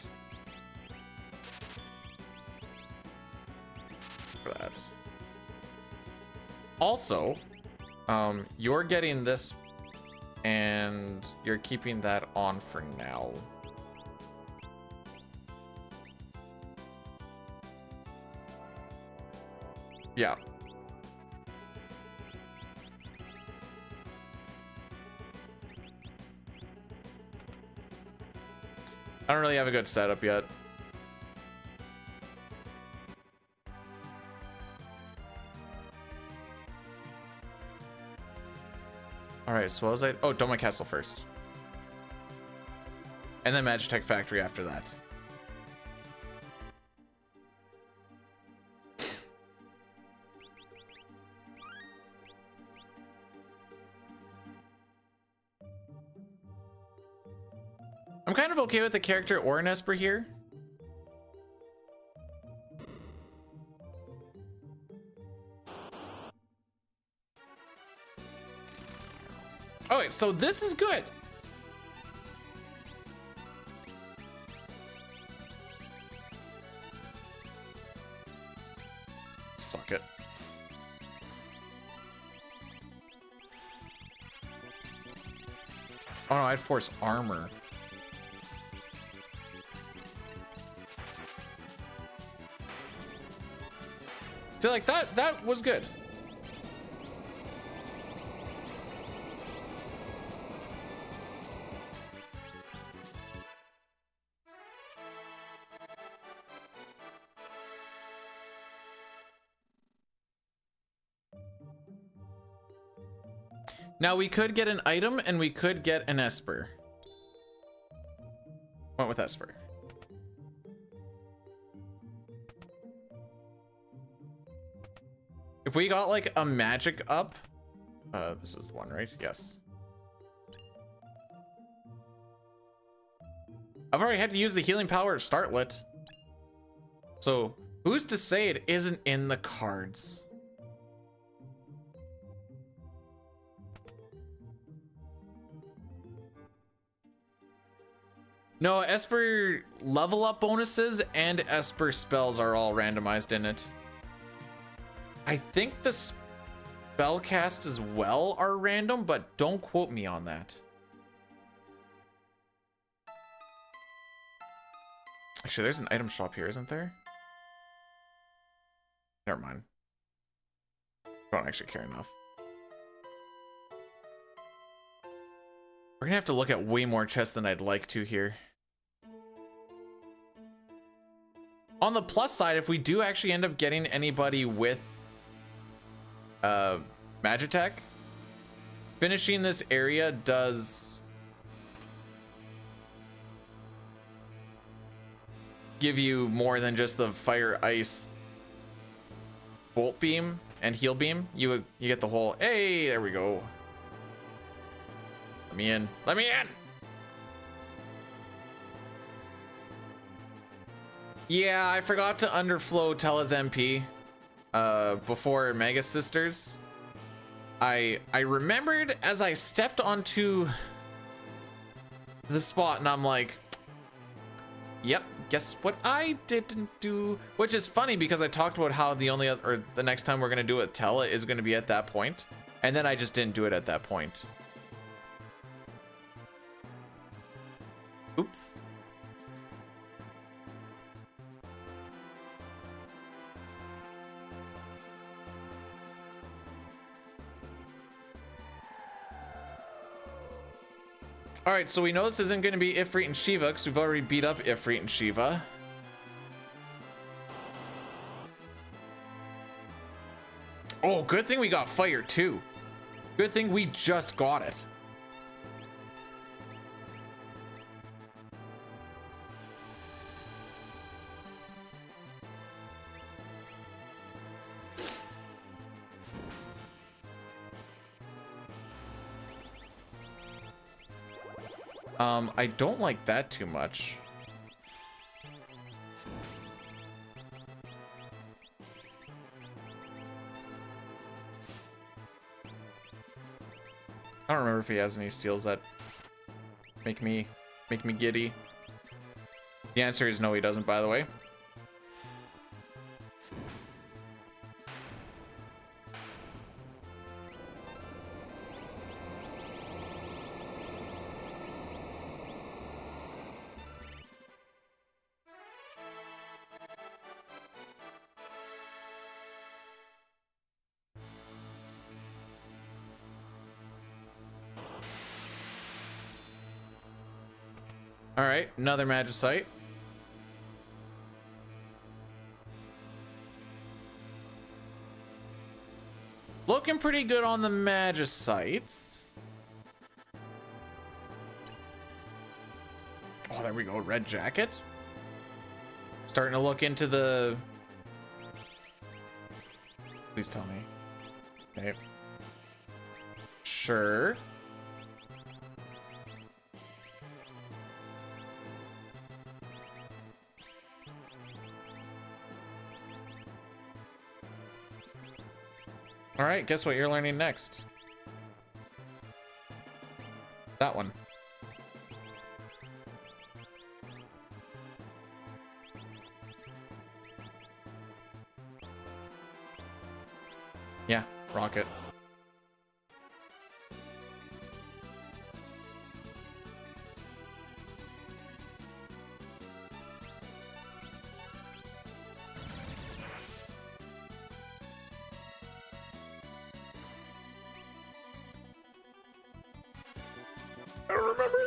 For that. Also, you're getting this and you're keeping that on for now. Yeah. I don't really have a good setup yet. All right, so what was I? Oh, Doma Castle first. And then Magitech Factory after that. I'm kind of okay with the character Orin Esper here. Oh, wait, so this is good. suck it. Oh no, I'd force armor. See, like that was good. Now we could get an item and we could get an Esper. Went with Esper. If we got like a magic up, this is the one, right? Yes. I've already had to use the healing power to startlet. So who's to say it isn't in the cards? No, Esper level up bonuses and Esper spells are all randomized in it. I think the spell cast as well are random, but don't quote me on that. Actually, there's an item shop here, isn't there? Never mind. Don't actually care enough. We're gonna have to look at way more chests than I'd like to here. On the plus side, if we do actually end up getting anybody with Magitech, finishing this area does give you more than just the fire, ice, bolt beam, and heal beam. You get the whole, hey, there we go. Let me in. Let me in. Yeah, I forgot to underflow Tella's MP before Mega Sisters. I remembered as I stepped onto the spot and I'm like, yep, guess what I didn't do? Which is funny because I talked about how the only other, or the next time we're gonna do it with Tella is gonna be at that point, and then I just didn't do it at that point. Oops. All right, so we know this isn't going to be Ifrit and Shiva because we've already beat up Ifrit and Shiva. Oh, good thing we got fire too. Good thing we just got it. I don't like that too much. I don't remember if he has any steals that make me giddy. The answer is no, he doesn't, by the way. All right, another Magicite. Looking pretty good on the Magicites. Oh, there we go, red jacket. Starting to look into the... Please tell me. Okay. Sure. All right, guess what you're learning next? That one. Rocket. I don't remember.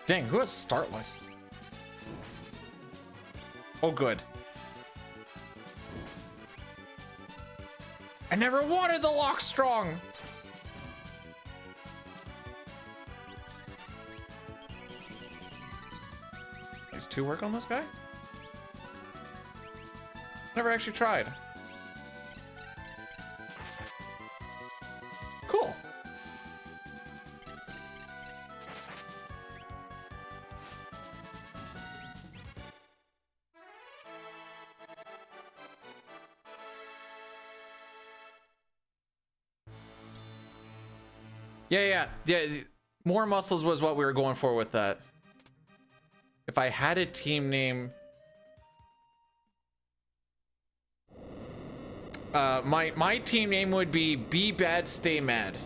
Dang, who has start life? Oh, good. I never wanted the lock strong. Does 2 work on this guy? Never actually tried. Cool. Yeah. More muscles was what we were going for with that. If I had a team name, my team name would be Bad, Stay Mad.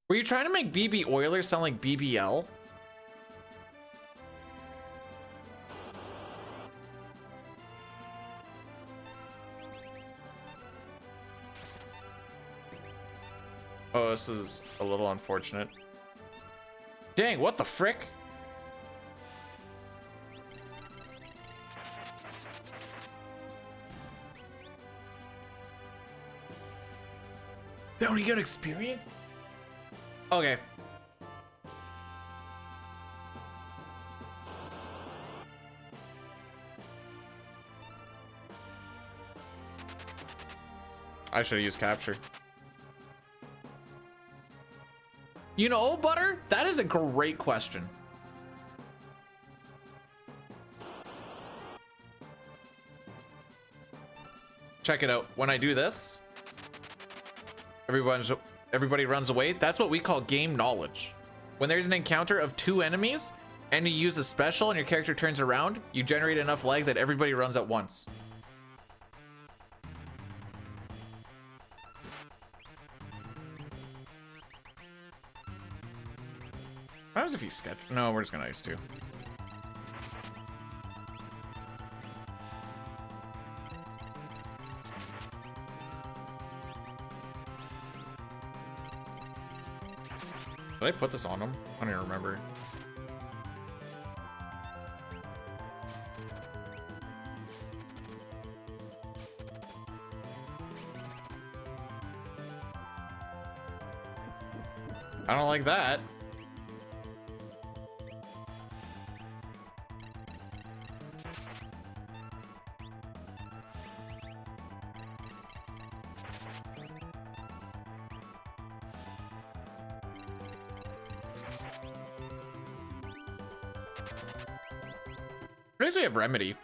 Were you trying to make BB Oilers sound like BBL? Oh, this is a little unfortunate. Dang, what the frick? Don't you get experience? Okay. I should have used capture. You know, Butter, that is a great question. Check it out. When I do this, everybody runs away. That's what we call game knowledge. When there's an encounter of 2 enemies and you use a special and your character turns around, you generate enough lag that everybody runs at once. What happens if you sketch? No, we're just gonna ice 2. Did I put this on him? I don't even remember. I don't like that. At least we have Remedy.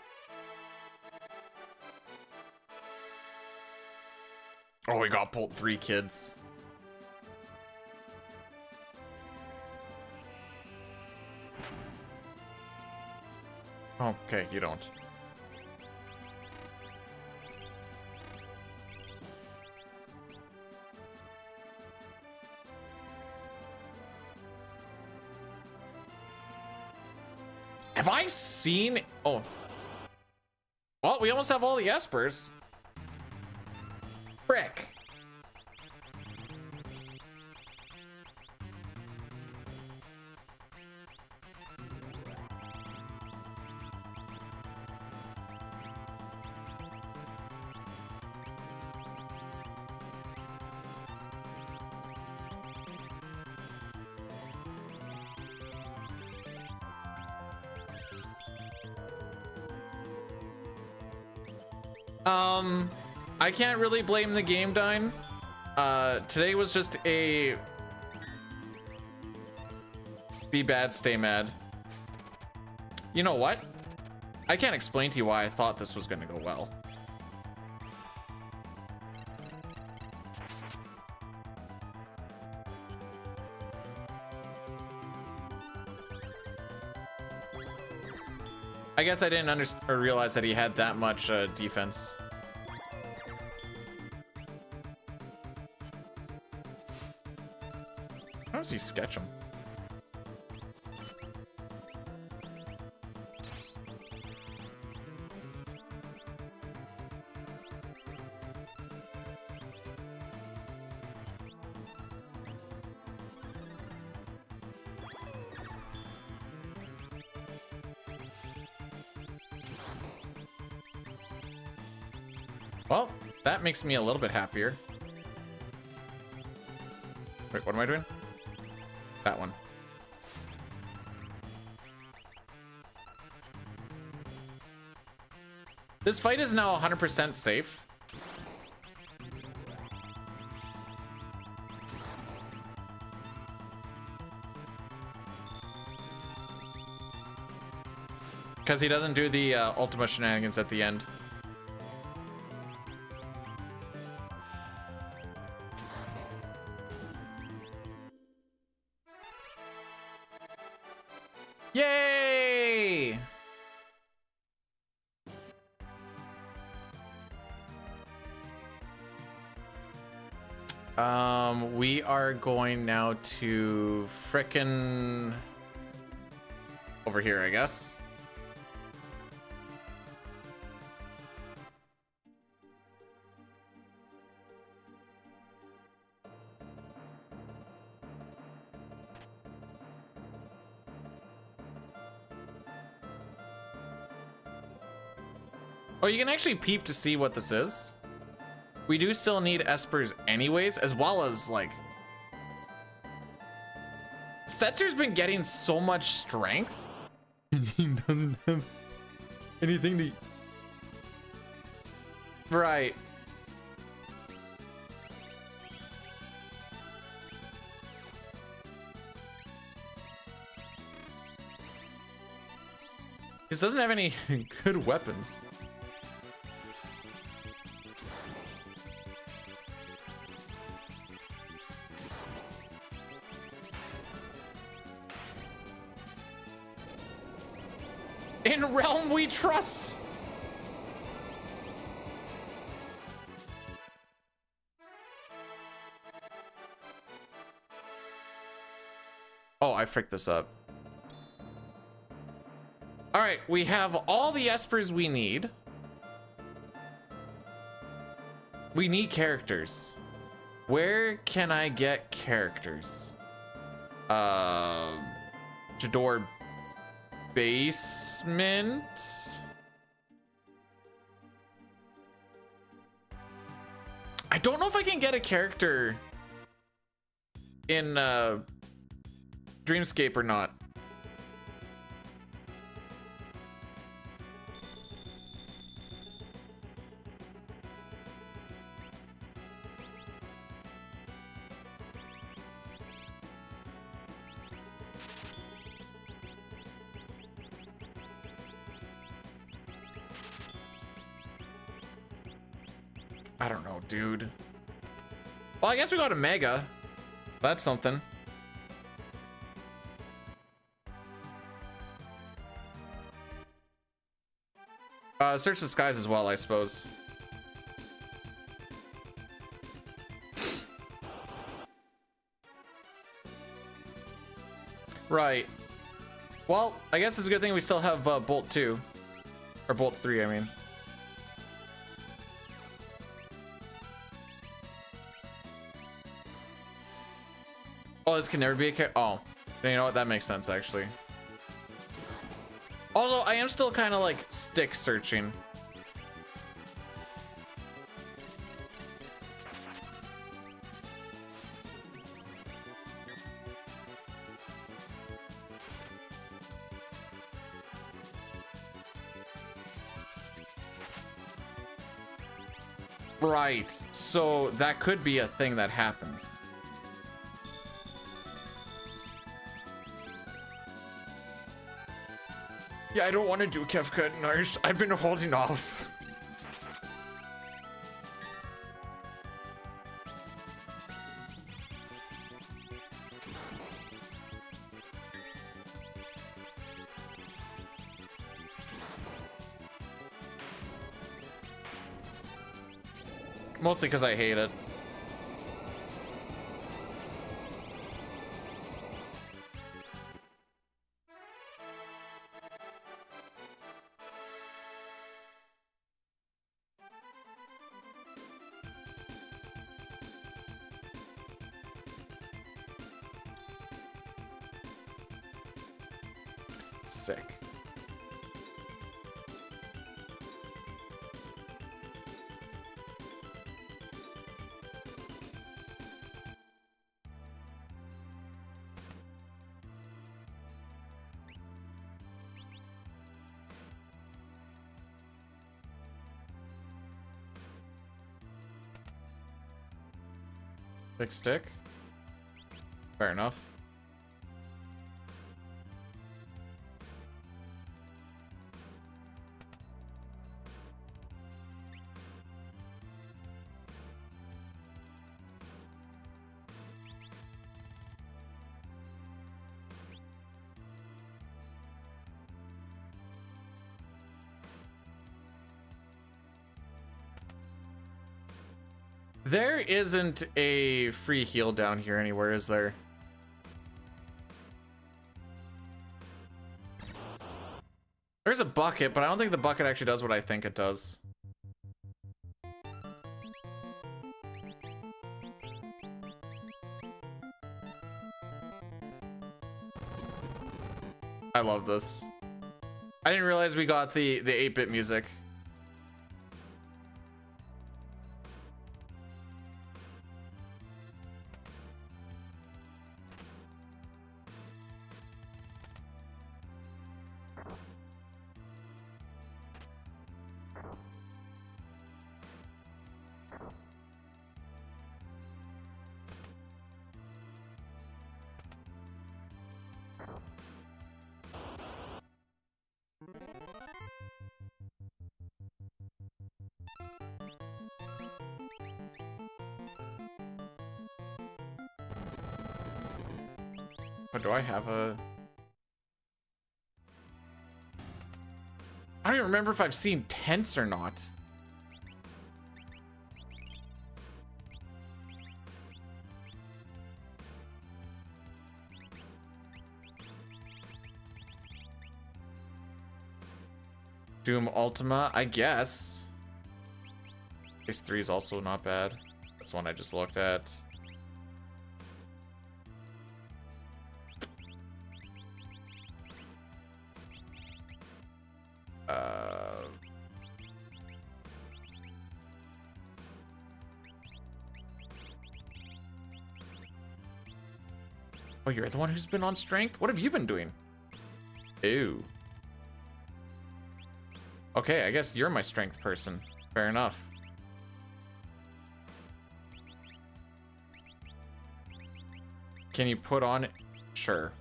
Oh, we got pulled 3 kids. Okay, you don't. Have I seen... Oh. Well, we almost have all the espers. Frick. I can't really blame the game dying. Today was just a be bad, stay mad. You know what? I can't explain to you why I thought this was gonna go well. I guess I didn't understand or realize that he had that much defense. How does he sketch him? Well, that makes me a little bit happier. Wait, what am I doing? That one. This fight is now 100% safe. Because he doesn't do the Ultima shenanigans at the end. Yay! We are going now to frickin' over here, I guess. Oh, you can actually peep to see what this is. We do still need espers anyways, as well as like Setzer's been getting so much strength and he doesn't have anything to right. This doesn't have any good weapons. In realm we trust. Oh, I fricked this up. All right, we have all the espers we need. We need characters. Where can I get characters? Jador basement. I don't know if I can get a character in Dreamscape or not. I don't know, dude. Well, I guess we got a mega. That's something. Search the skies as well, I suppose. Right. Well, I guess it's a good thing we still have Bolt 2. Or Bolt 3, I mean. Oh, this can never be a character. Oh, you know what? That makes sense, actually. Although I am still kind of like stick searching. Right. So that could be a thing that happens. Yeah, I don't want to do Kefka and Nurse. I've been holding off. Mostly because I hate it. Sick. Big stick. Fair enough. There isn't a free heal down here anywhere, is there? There's a bucket, but I don't think the bucket actually does what I think it does. I love this. I didn't realize we got the 8-bit music. Or do I have a... I don't even remember if I've seen tents or not. Doom Ultima, I guess. Case 3 is also not bad. That's one I just looked at. Oh, you're the one who's been on strength? What have you been doing? Ew. Okay, I guess you're my strength person. Fair enough. Can you put on it? Sure.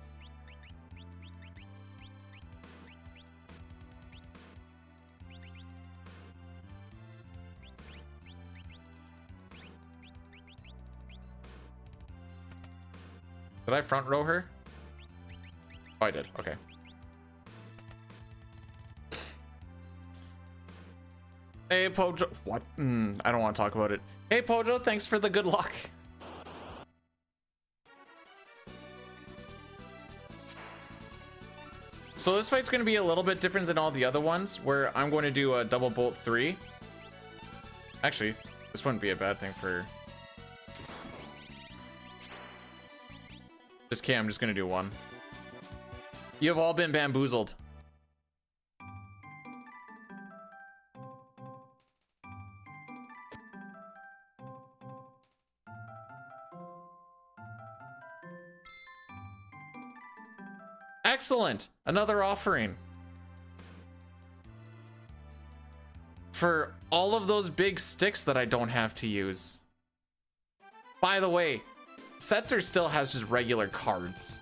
Did I front row her? Oh, I did. Okay. Hey, Pojo. What? I don't want to talk about it. Hey, Pojo, thanks for the good luck. So this fight's going to be a little bit different than all the other ones, where I'm going to do a double bolt 3. Actually, this wouldn't be a bad thing for... Just kidding, I'm just going to do one. You have all been bamboozled. Excellent! Another offering. For all of those big sticks that I don't have to use. By the way, Setzer still has just regular cards.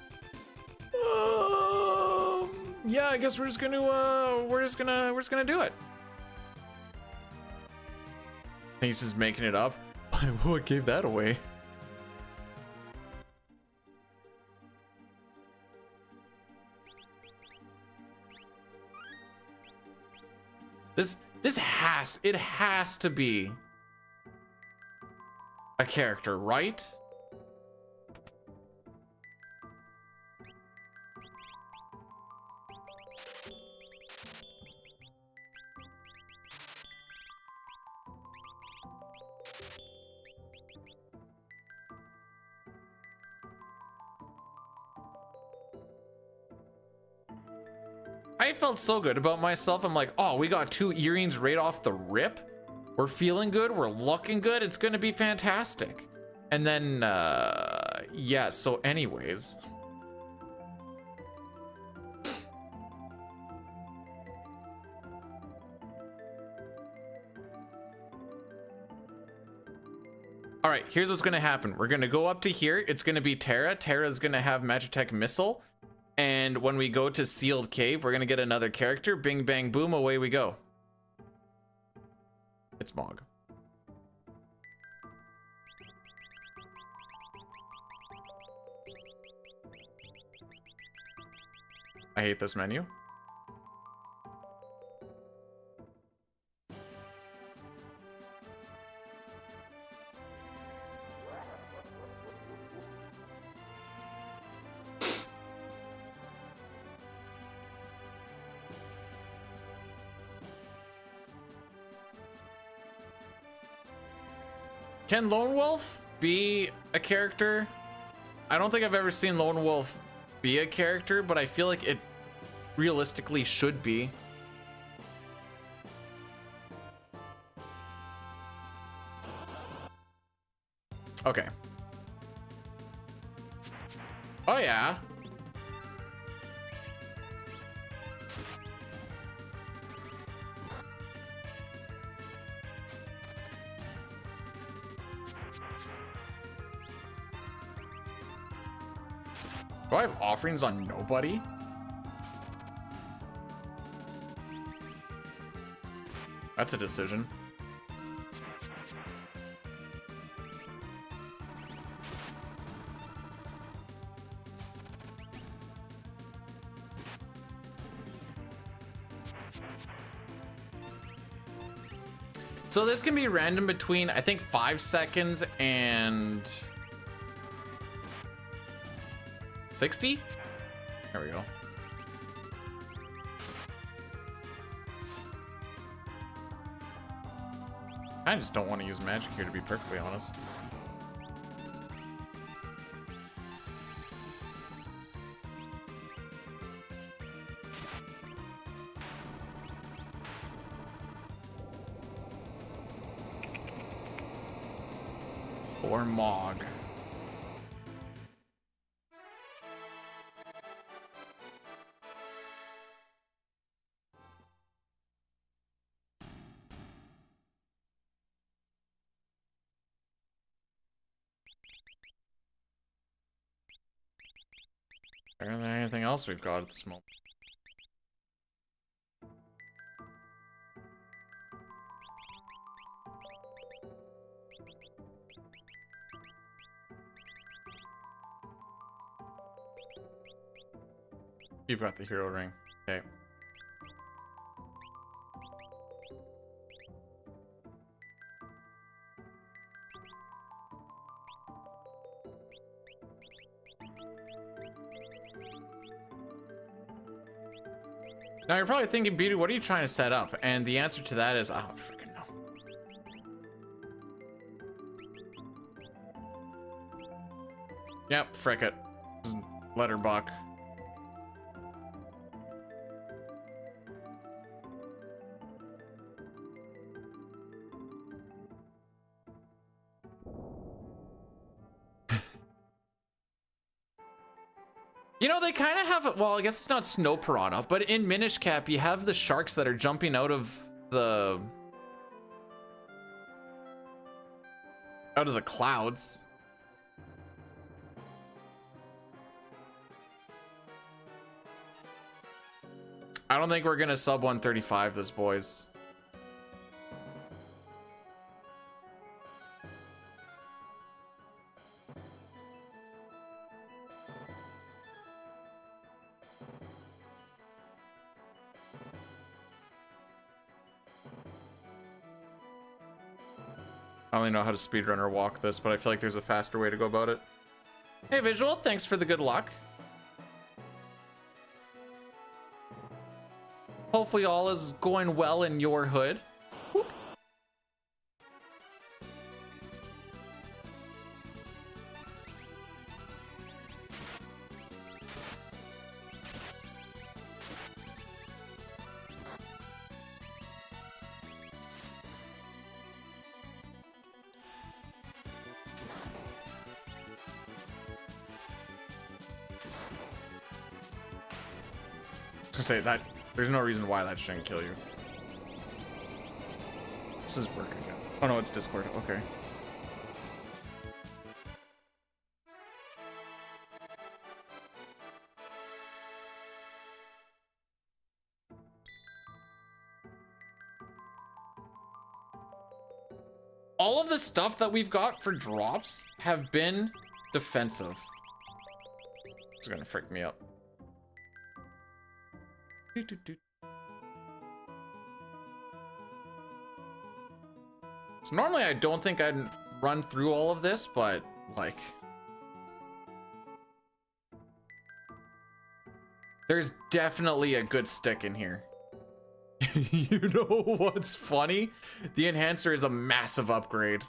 Yeah, I guess we're just gonna do it. He's just making it up. What gave that away? This has to be a character, right? I felt so good about myself. I'm like, oh, we got 2 earrings right off the rip. We're feeling good. We're looking good. It's going to be fantastic. And then, yeah, so anyways. All right, here's what's going to happen. We're going to go up to here. It's going to be Terra. Terra's going to have Magitech Missile. And when we go to Sealed Cave, we're going to get another character. Bing, bang, boom, away we go. It's Mog. I hate this menu. Can Lone Wolf be a character? I don't think I've ever seen Lone Wolf be a character, but I feel like it realistically should be. Okay. Oh yeah. Do I have offerings on nobody? That's a decision. So this can be random between, I think, 5 seconds and 60? There we go. I just don't want to use magic here, to be perfectly honest. Or Mog. Is there anything else we've got at this moment? You've got the hero ring. Okay. Now you're probably thinking, Beauty, what are you trying to set up? And the answer to that is, I don't freaking know. Yep, frick it. Just let her buck. You know, they kind of have, well, I guess it's not snow piranha, but in Minish Cap, you have the sharks that are jumping out of the Out of the clouds. I don't think we're gonna sub 135 this, boys. I only know how to speedrun or walk this, but I feel like there's a faster way to go about it. Hey, Visual, thanks for the good luck. Hopefully all is going well in your hood. Whoop. I was gonna say that there's no reason why that shouldn't kill you. This is working. Oh no, it's Discord. Okay. All of the stuff that we've got for drops have been defensive. It's gonna freak me up. So normally I don't think I'd run through all of this, but like there's definitely a good stick in here. You know what's funny? The enhancer is a massive upgrade.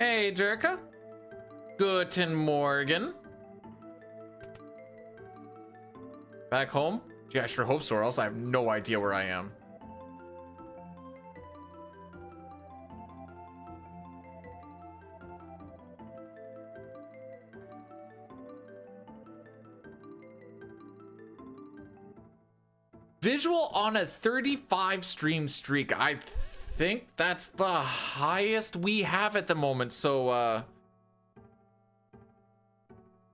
Hey, Jerka. Guten Morgen. Back home? Yeah, I sure hope so, or else I have no idea where I am. Visual on a 35 stream streak. I think that's the highest we have at the moment. So,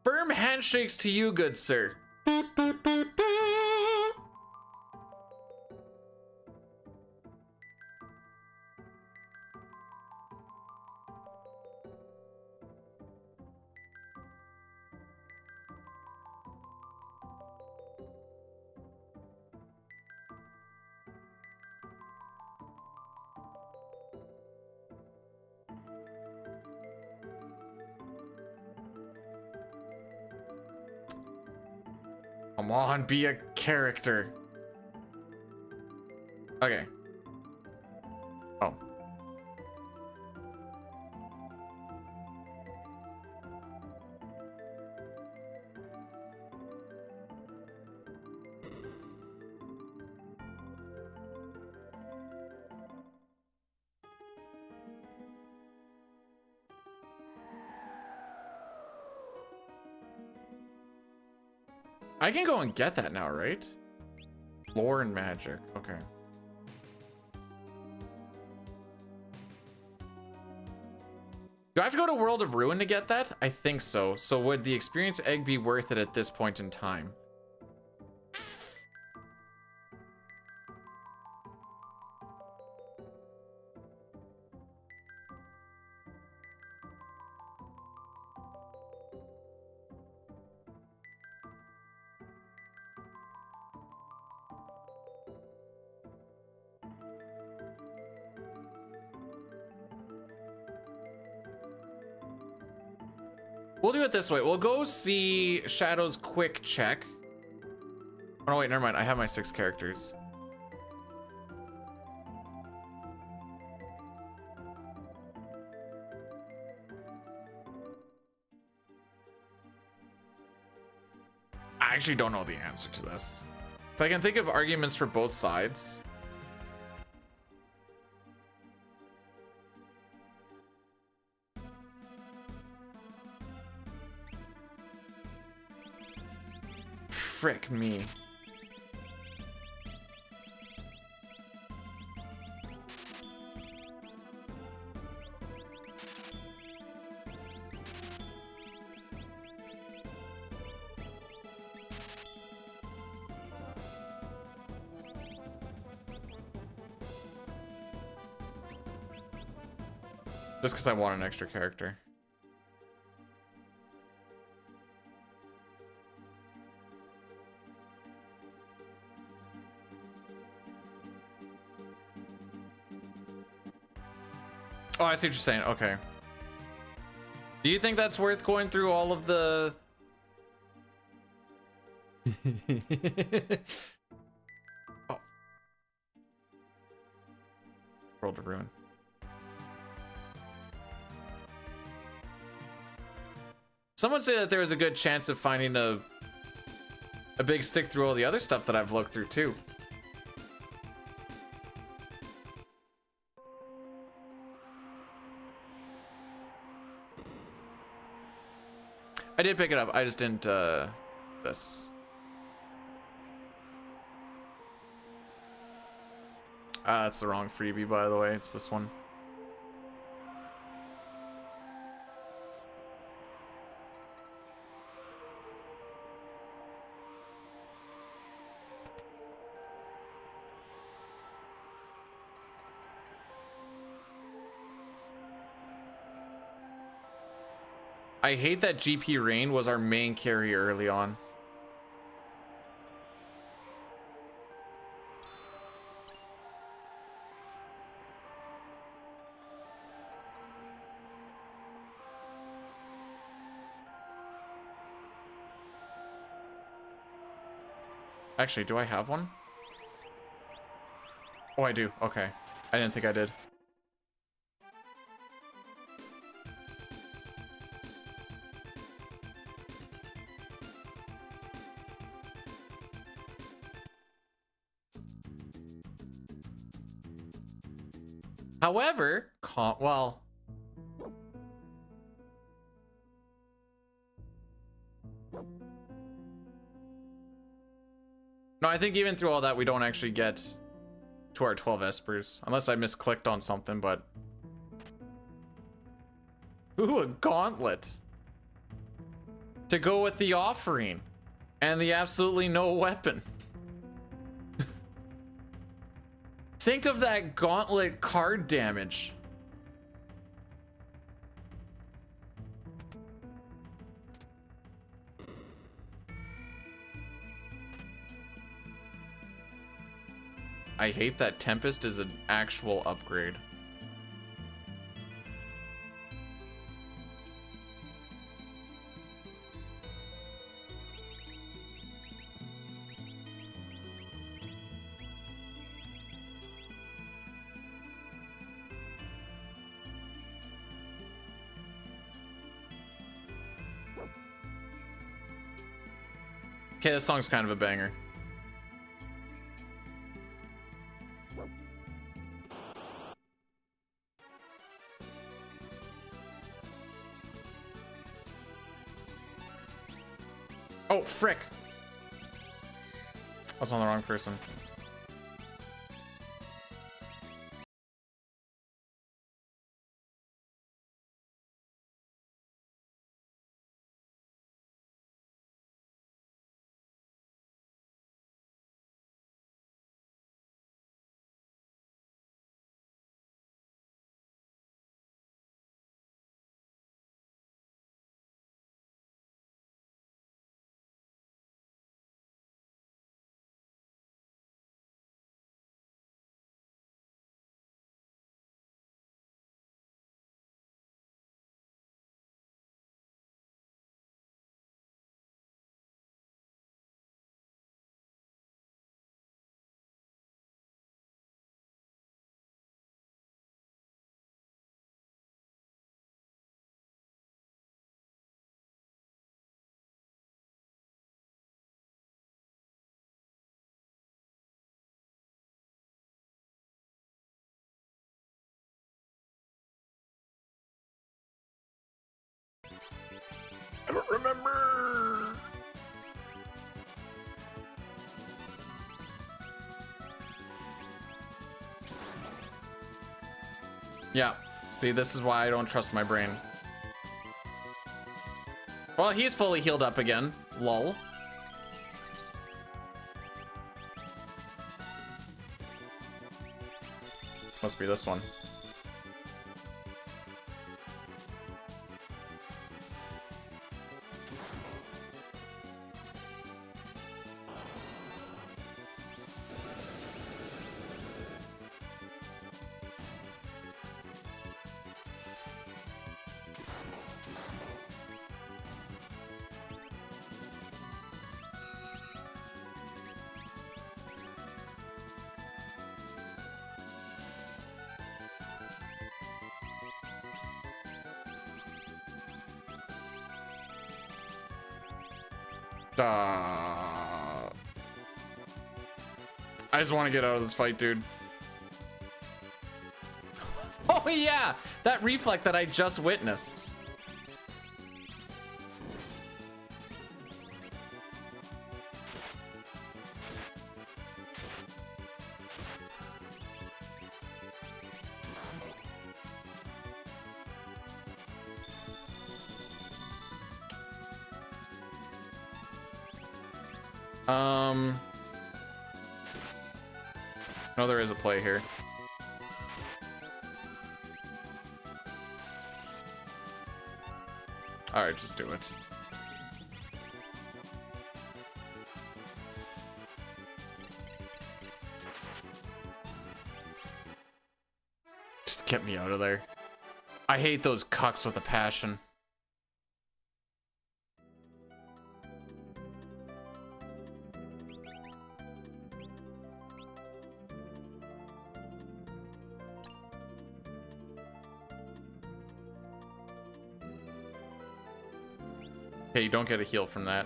firm handshakes to you, good sir. Come on, be a character. Okay. Oh. I can go and get that now, right? Lore and magic. Okay. Do I have to go to World of Ruin to get that? I think so. So would the experience egg be worth it at this point in time? We'll do it this way. We'll go see Shadow's quick check. Oh, no, wait, never mind. I have my 6 characters. I actually don't know the answer to this. So I can think of arguments for both sides. frick me. Just because I want an extra character. Oh, I see what you're saying. Okay. Do you think that's worth going through all of the... Oh. World of Ruin. Someone said that there was a good chance of finding a big stick through all the other stuff that I've looked through too. I did pick it up. I just didn't this. That's the wrong freebie, by the way. It's this one. I hate that GP Rain was our main carry early on. Actually, do I have one? Oh, I do. Okay. I didn't think I did. However, well, no, I think even through all that, we don't actually get to our 12 espers, unless I misclicked on something, but... Ooh, a gauntlet. To go with the offering. And the absolutely no weapon. Think of that gauntlet card damage. I hate that Tempest is an actual upgrade. Okay, this song's kind of a banger. Oh, frick. I was on the wrong person. Yeah. See, this is why I don't trust my brain. Well, he's fully healed up again. Lol. Must be this one. I just want to get out of this fight, dude. Oh yeah, that reflect that I just witnessed. No, there is a play here. All right, just do it. Just get me out of there. I hate those cucks with a passion. Okay, you don't get a heal from that.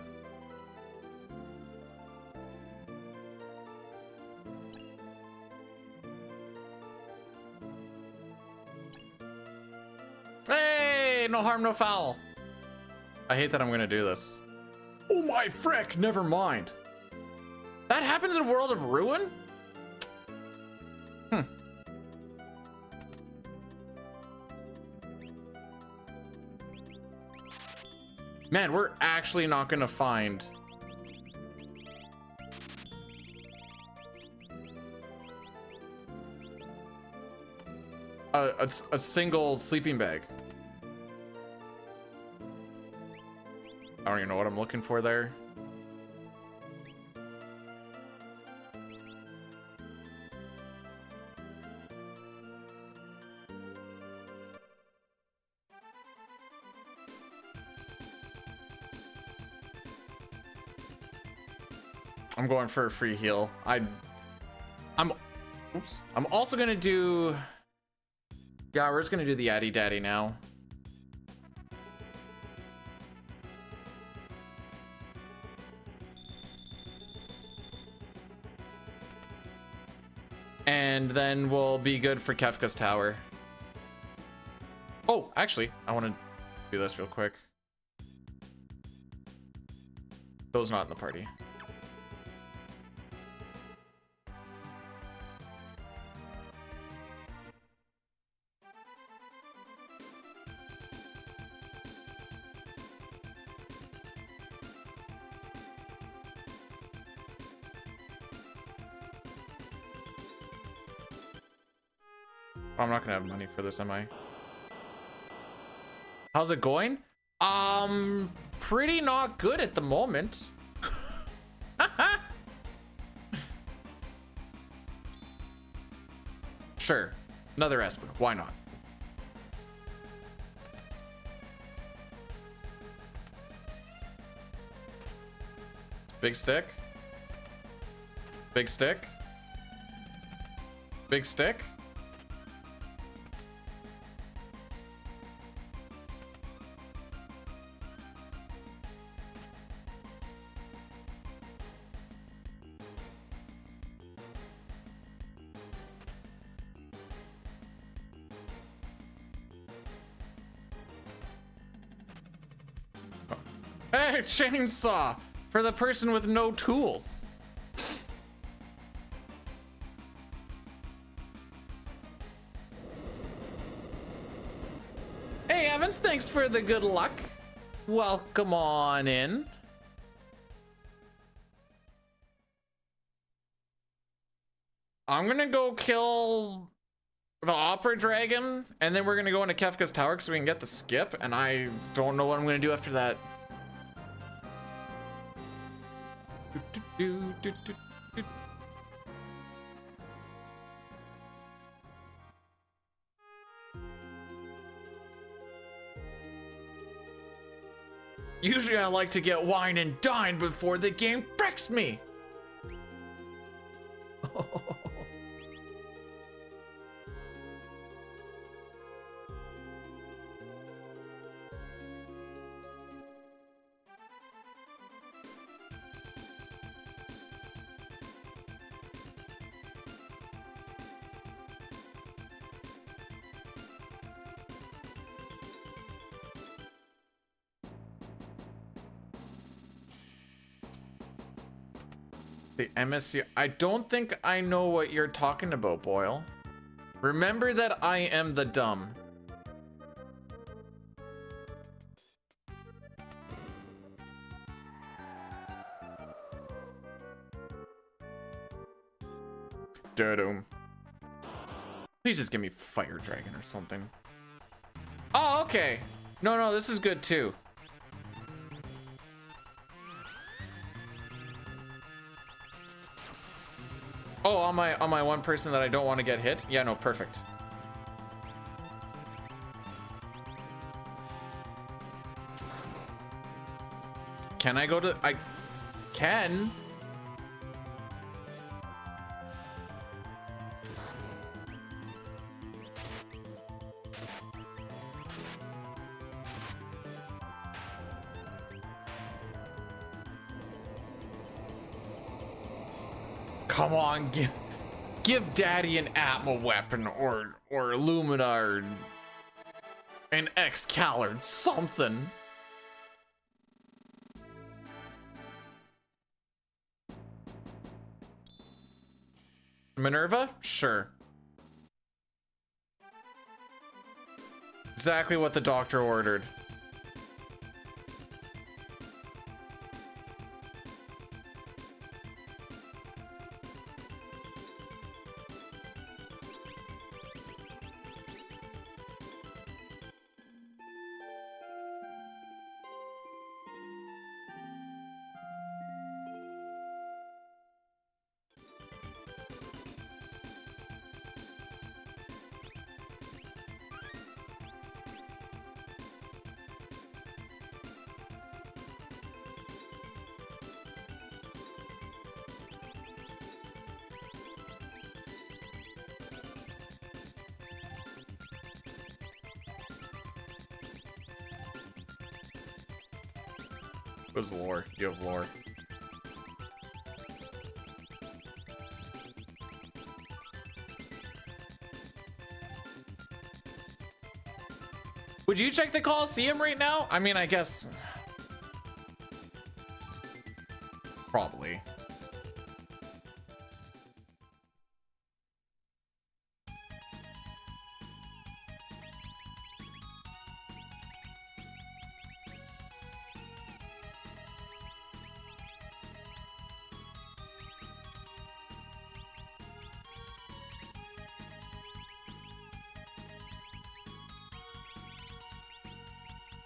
Hey, no harm, no foul. I hate that I'm gonna do this. Oh my frick, never mind. That happens in World of Ruin? Man, we're actually not gonna find a single sleeping bag. I don't even know what I'm looking for there. I'm going for a free heal. I'm also gonna do, yeah, we're just gonna do the Addy Daddy now. And then we'll be good for Kefka's Tower. Oh, actually, I want to do this real quick. Those not in the party. I'm not gonna have money for this, am I? How's it going? Pretty not good at the moment. Sure, another Esper, why not? Big stick. Big stick. Big stick. Hey, chainsaw for the person with no tools. thanks for the good luck. Welcome on in. I'm gonna go kill the Opera Dragon, and then we're gonna go into Kefka's Tower so we can get the skip, and I don't know what I'm gonna do after that. Usually I like to get wine and dine before the game fricks me. The MSC. I don't think I know what you're talking about, Boyle. Remember that I am the dumb. Dudum. Please just give me Fire Dragon or something. Oh, okay. No, this is good too. Oh, on my one person that I don't want to get hit? Yeah, no, perfect. Can I go to... I can. Come on, give Daddy an Atma weapon or Illumina or an Excalibur, something. Minerva? Sure. Exactly what the doctor ordered. What's lore? You have lore. Would you check the Coliseum right now? I mean, I guess... Probably.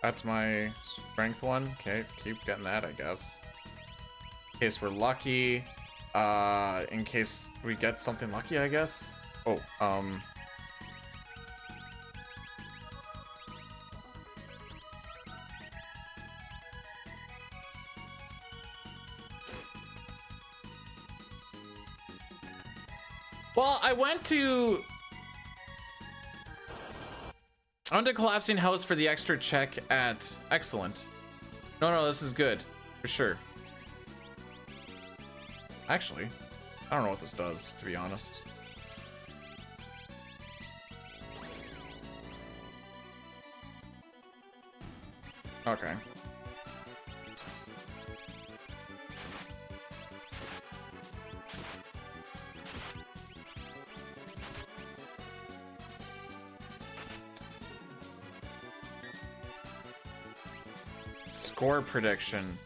That's my strength one. Okay, keep getting that, I guess. In case we're lucky. In case we get something lucky, I guess. Oh, well, I went to Collapsing House for the extra check at... Excellent. No, this is good. For sure. Actually, I don't know what this does, to be honest. Okay. Score prediction.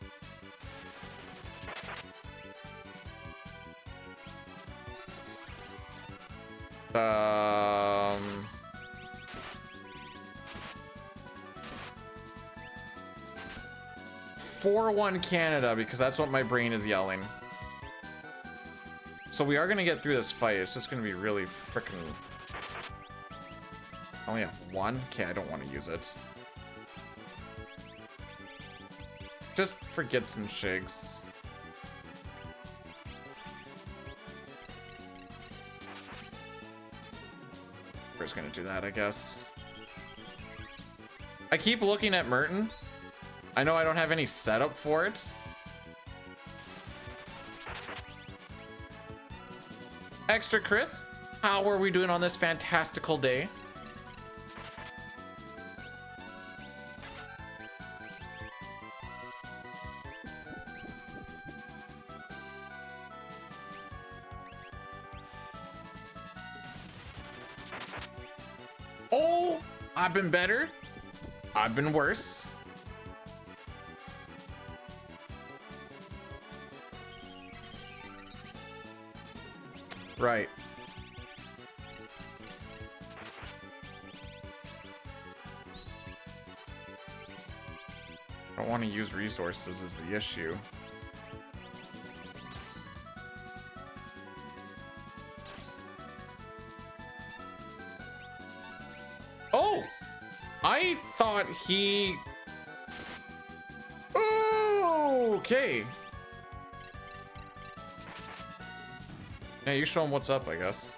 Um... 4-1 Canada, because that's what my brain is yelling. So we are gonna get through this fight. It's just gonna be really freaking... I only have one? Okay, I don't want to use it. Just forget some shigs. We're just gonna do that, I guess. I keep looking at Merton. I know I don't have any setup for it. Extra Chris, how are we doing on this fantastical day? Oh, I've been better. I've been worse. Right. I don't want to use resources is the issue. Oh! I thought he... Oh, okay. Yeah, you show him what's up, I guess.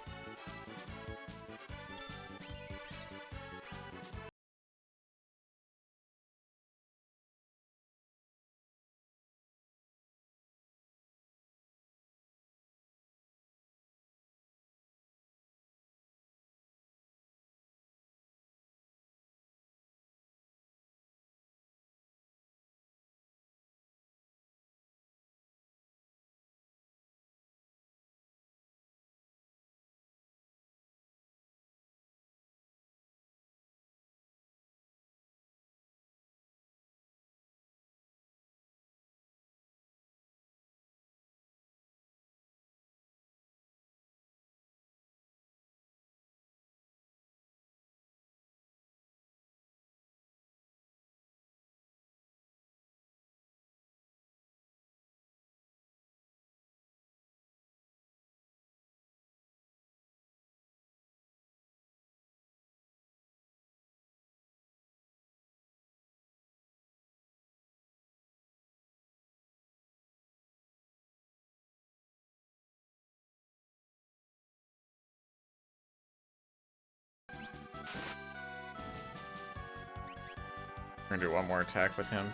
We're gonna do one more attack with him.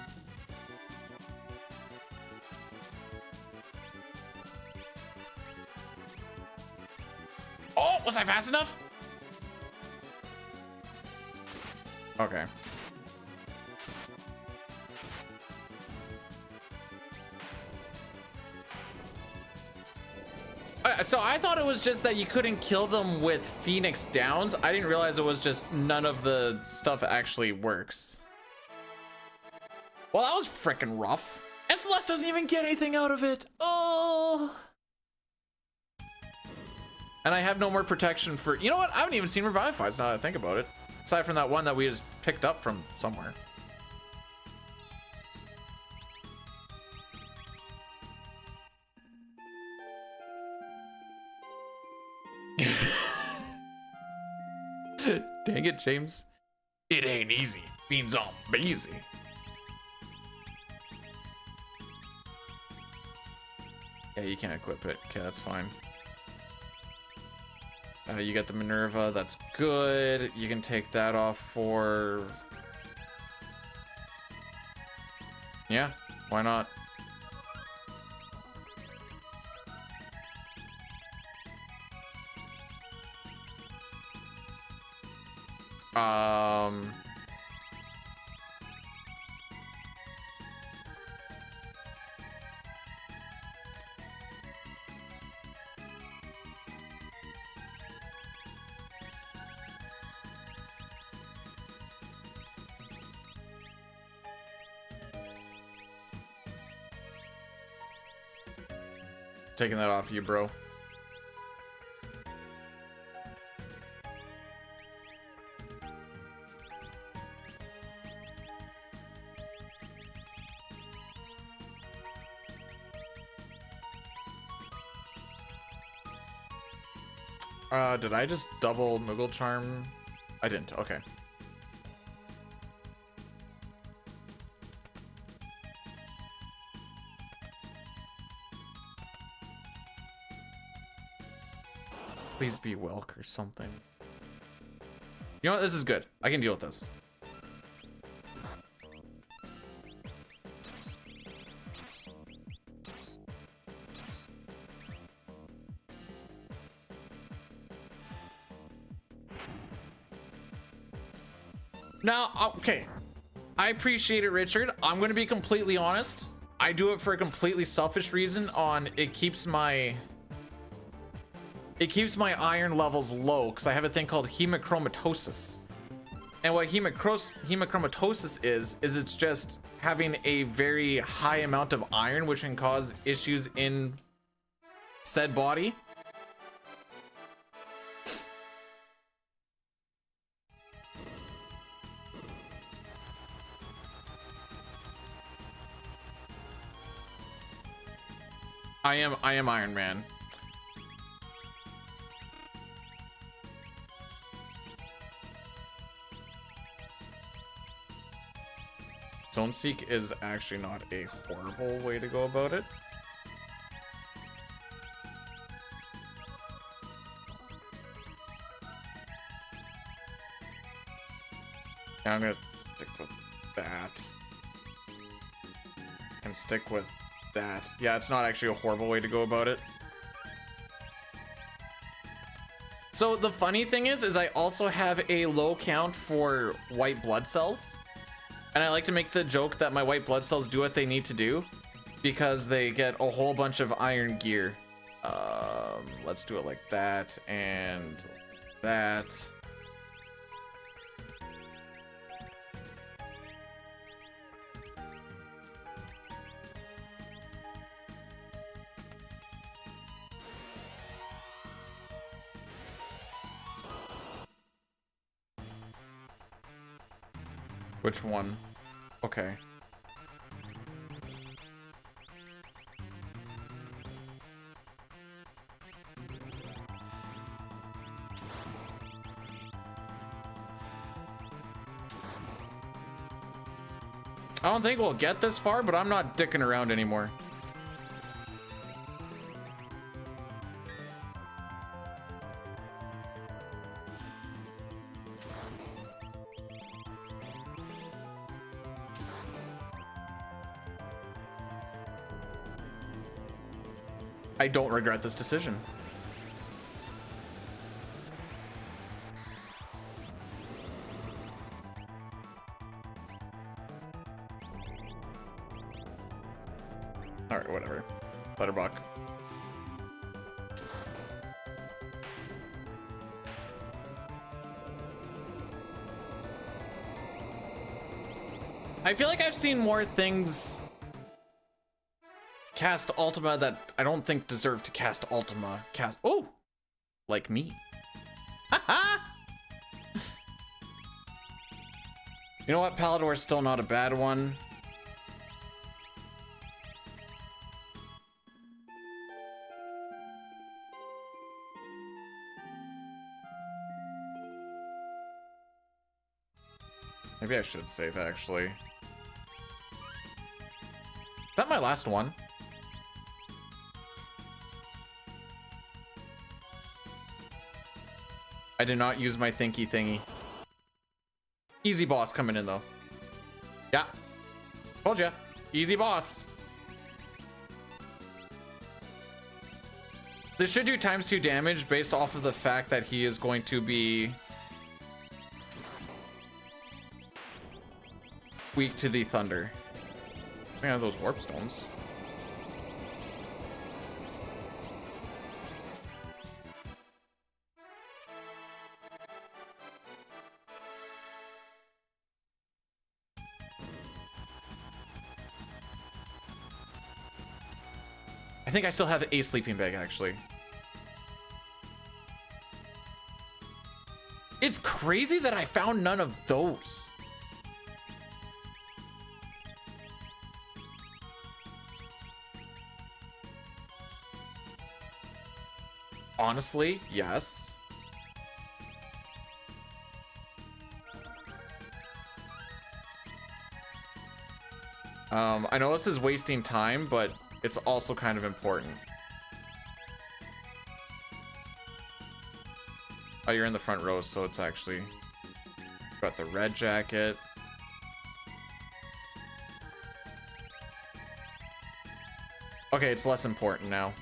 Oh, was I fast enough? Okay. So I thought it was just that you couldn't kill them with Phoenix Downs. I didn't realize it was just none of the stuff actually works. Well, that was freaking rough. And Celeste doesn't even get anything out of it. Oh. And I have no more protection for... You know what? I haven't even seen Revive Fights now that I think about it. Aside from that one that we just picked up from somewhere. Dang it, James. It ain't easy being zombie. Yeah, you can't equip it. Okay, that's fine. You get the Minerva. That's good. You can take that off for... Yeah, why not? Taking that off you, bro. Did I just double Moogle Charm? I didn't. Okay. Please be Welk or something. You know what? This is good. I can deal with this. Now, okay. I appreciate it, Richard. I'm going to be completely honest. I do it for a completely selfish reason on it keeps my iron levels low because I have a thing called hemochromatosis. And what hemochromatosis is it's just having a very high amount of iron, which can cause issues in said body. I am Iron Man. Zone Seek is actually not a horrible way to go about it. Yeah, I'm gonna stick with that. And stick with that. Yeah, it's not actually a horrible way to go about it. So the funny thing is I also have a low count for white blood cells. And I like to make the joke that my white blood cells do what they need to do because they get a whole bunch of iron gear. Let's do it like that and that. Which one? Okay. I don't think we'll get this far, but I'm not dicking around anymore. I don't regret this decision. All right, whatever. Letterbuck. I feel like I've seen more things cast Ultima that I don't think deserve to cast Ultima. Oh, like me. Haha. You know what? Palador's still not a bad one. Maybe I should save, actually. Is that my last one? I did not use my thinky thingy. Easy boss coming in, though. Yeah. Told ya. Easy boss. This should do ×2 damage based off of the fact that he is going to be weak to the thunder. We have those warp stones. I think I still have a sleeping bag, actually. It's crazy that I found none of those. Honestly, yes. I know this is wasting time, but it's also kind of important. Oh, you're in the front row, so it's actually got the red jacket. Okay, it's less important now.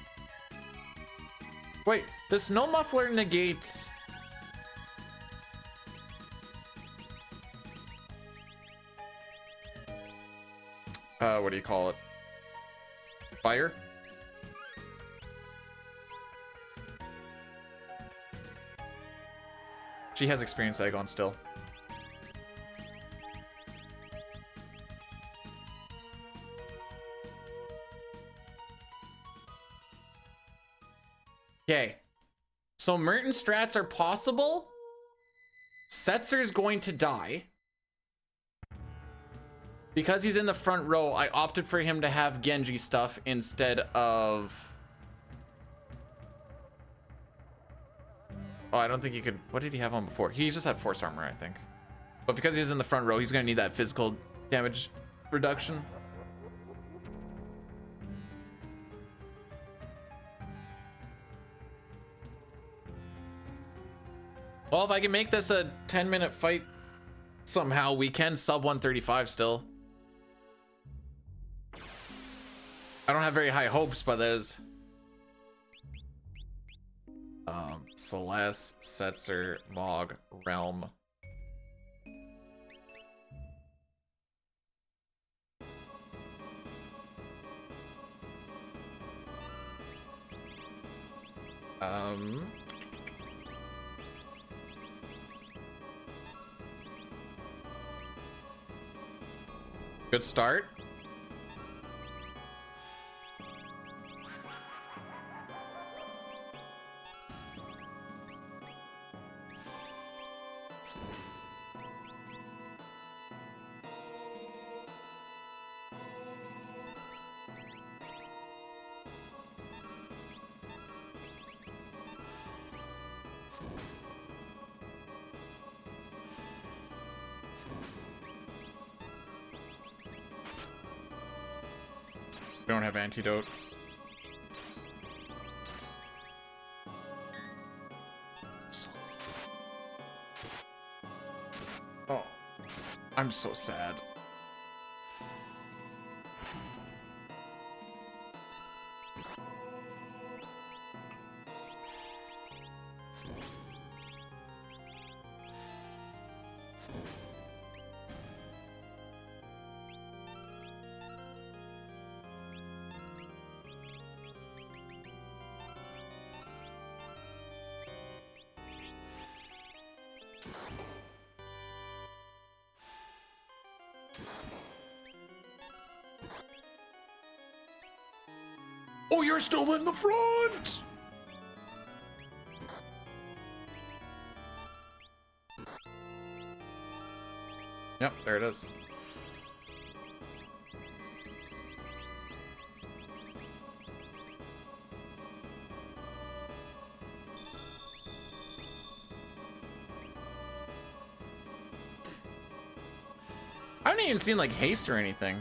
Wait, does snow muffler negate? What do you call it? Fire? She has experience egg on still. Okay. So Merton strats are possible. Setzer's going to die. Because he's in the front row, I opted for him to have Genji stuff instead of... Oh, I don't think he could... What did he have on before? He just had force armor, I think. But because he's in the front row, he's going to need that physical damage reduction. Well, if I can make this a 10-minute fight somehow, we can sub 135 still. I don't have very high hopes, but there's Celeste, Setzer, Mog, Realm. Good start. We don't have antidote. Oh, I'm so sad. Oh, you're still in the front! Yep, there it is. I haven't even seen like haste or anything.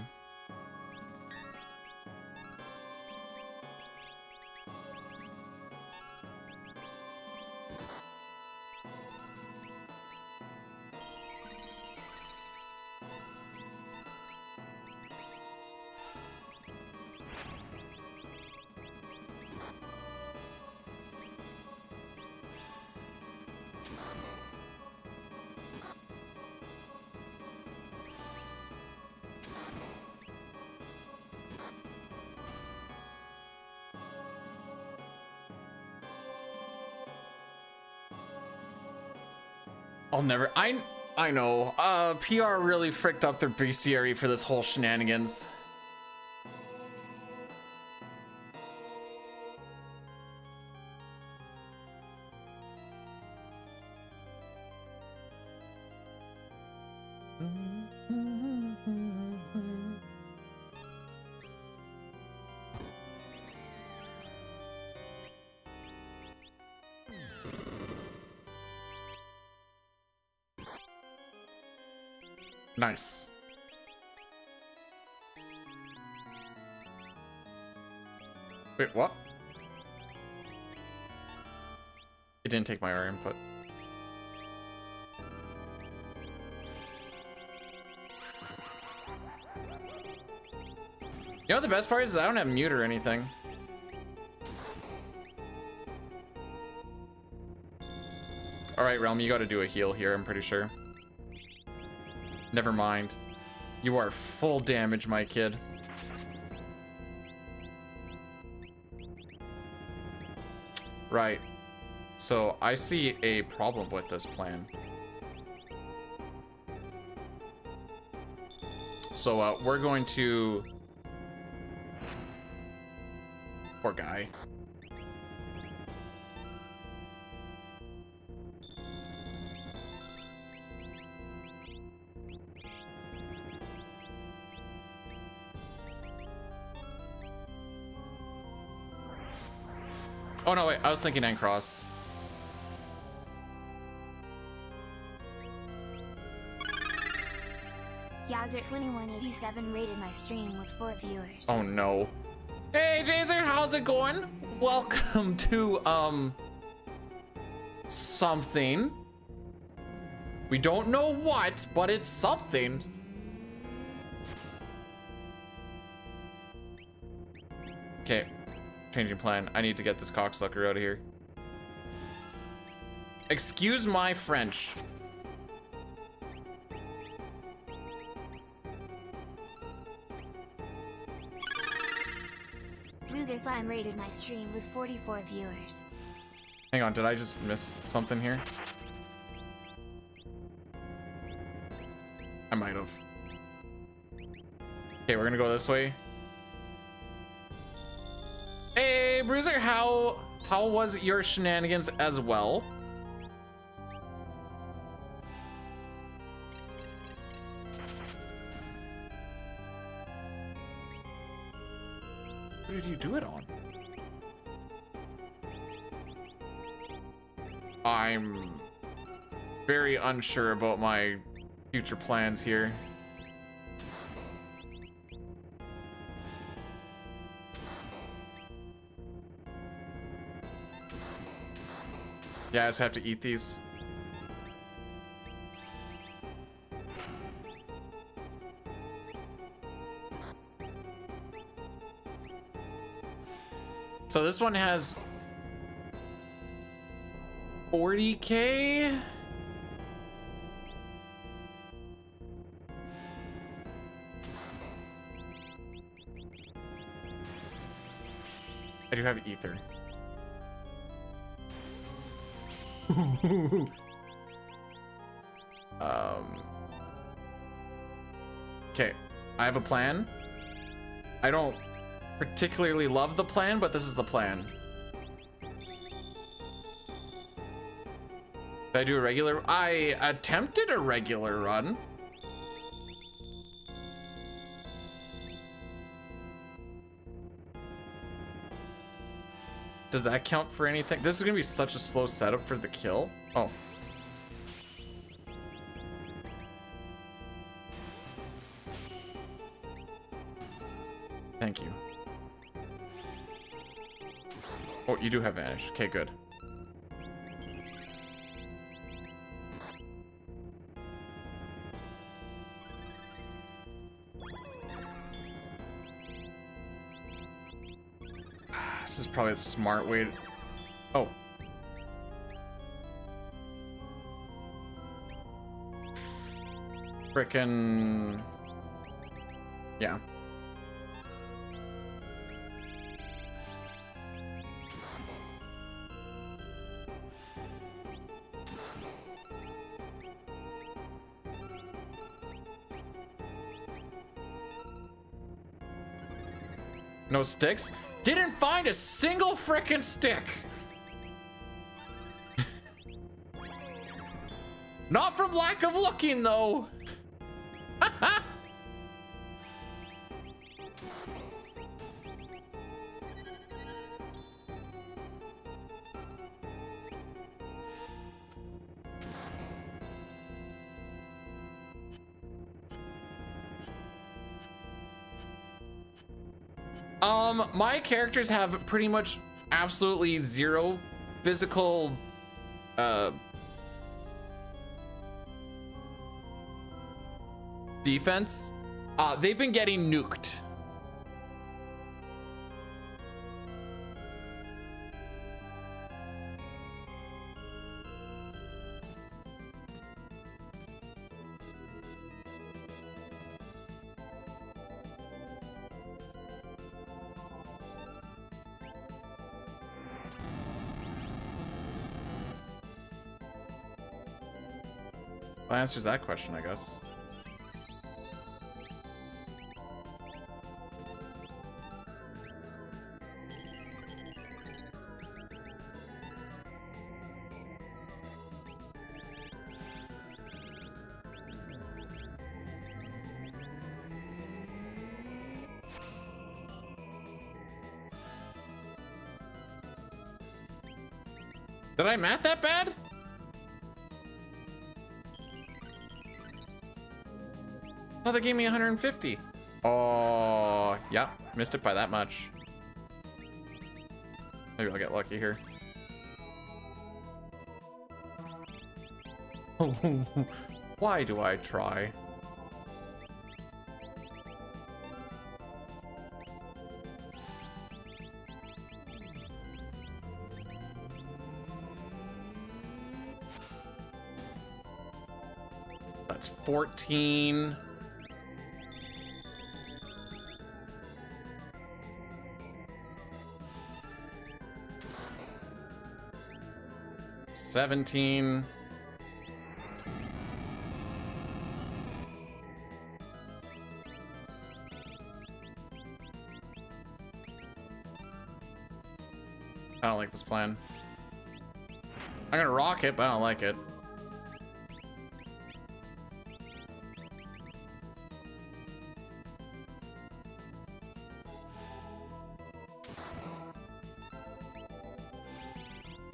I'll never. I know. PR really fricked up their bestiary for this whole shenanigans. Nice. Wait, what? It didn't take my R input. You know what the best part is I don't have mute or anything. Alright, Realm, you gotta do a heal here, I'm pretty sure. Never mind. You are full damage, my kid. Right. So, I see a problem with this plan. So, we're going to... Poor guy. Oh no, wait, I was thinking end cross. Yazzer2187 rated my stream with 4 viewers. Oh no. Hey Jazer, how's it going? Welcome to something. We don't know what, but it's something. Okay, changing plan. I need to get this cocksucker out of here. Excuse my French. Bruiser Slime rated my stream with 44 viewers. Hang on, did I just miss something here? I might have. Okay, we're gonna go this way. Hey, Bruiser, how was your shenanigans as well? What did you do it on? I'm very unsure about my future plans here. Yeah, I just have to eat these. So this one has 40K. I do have ether. Okay, I have a plan. I don't particularly love the plan, but this is the plan. Did I do a regular? I attempted a regular run. Does that count for anything? This is gonna be such a slow setup for the kill. Oh. Thank you. Oh, you do have vanish. Okay, good. This is probably the smart way to... Oh. Frickin'... Yeah. No sticks? Didn't find a single frickin' stick. Not from lack of looking, though. My characters have pretty much absolutely zero physical defense. They've been getting nuked. That answers that question, I guess. Did I math that bad? Oh, they gave me 150. Oh, yeah, missed it by that much. Maybe I'll get lucky here. Why do I try? That's 14. $17. I don't like this plan. I'm gonna rock it, but I don't like it.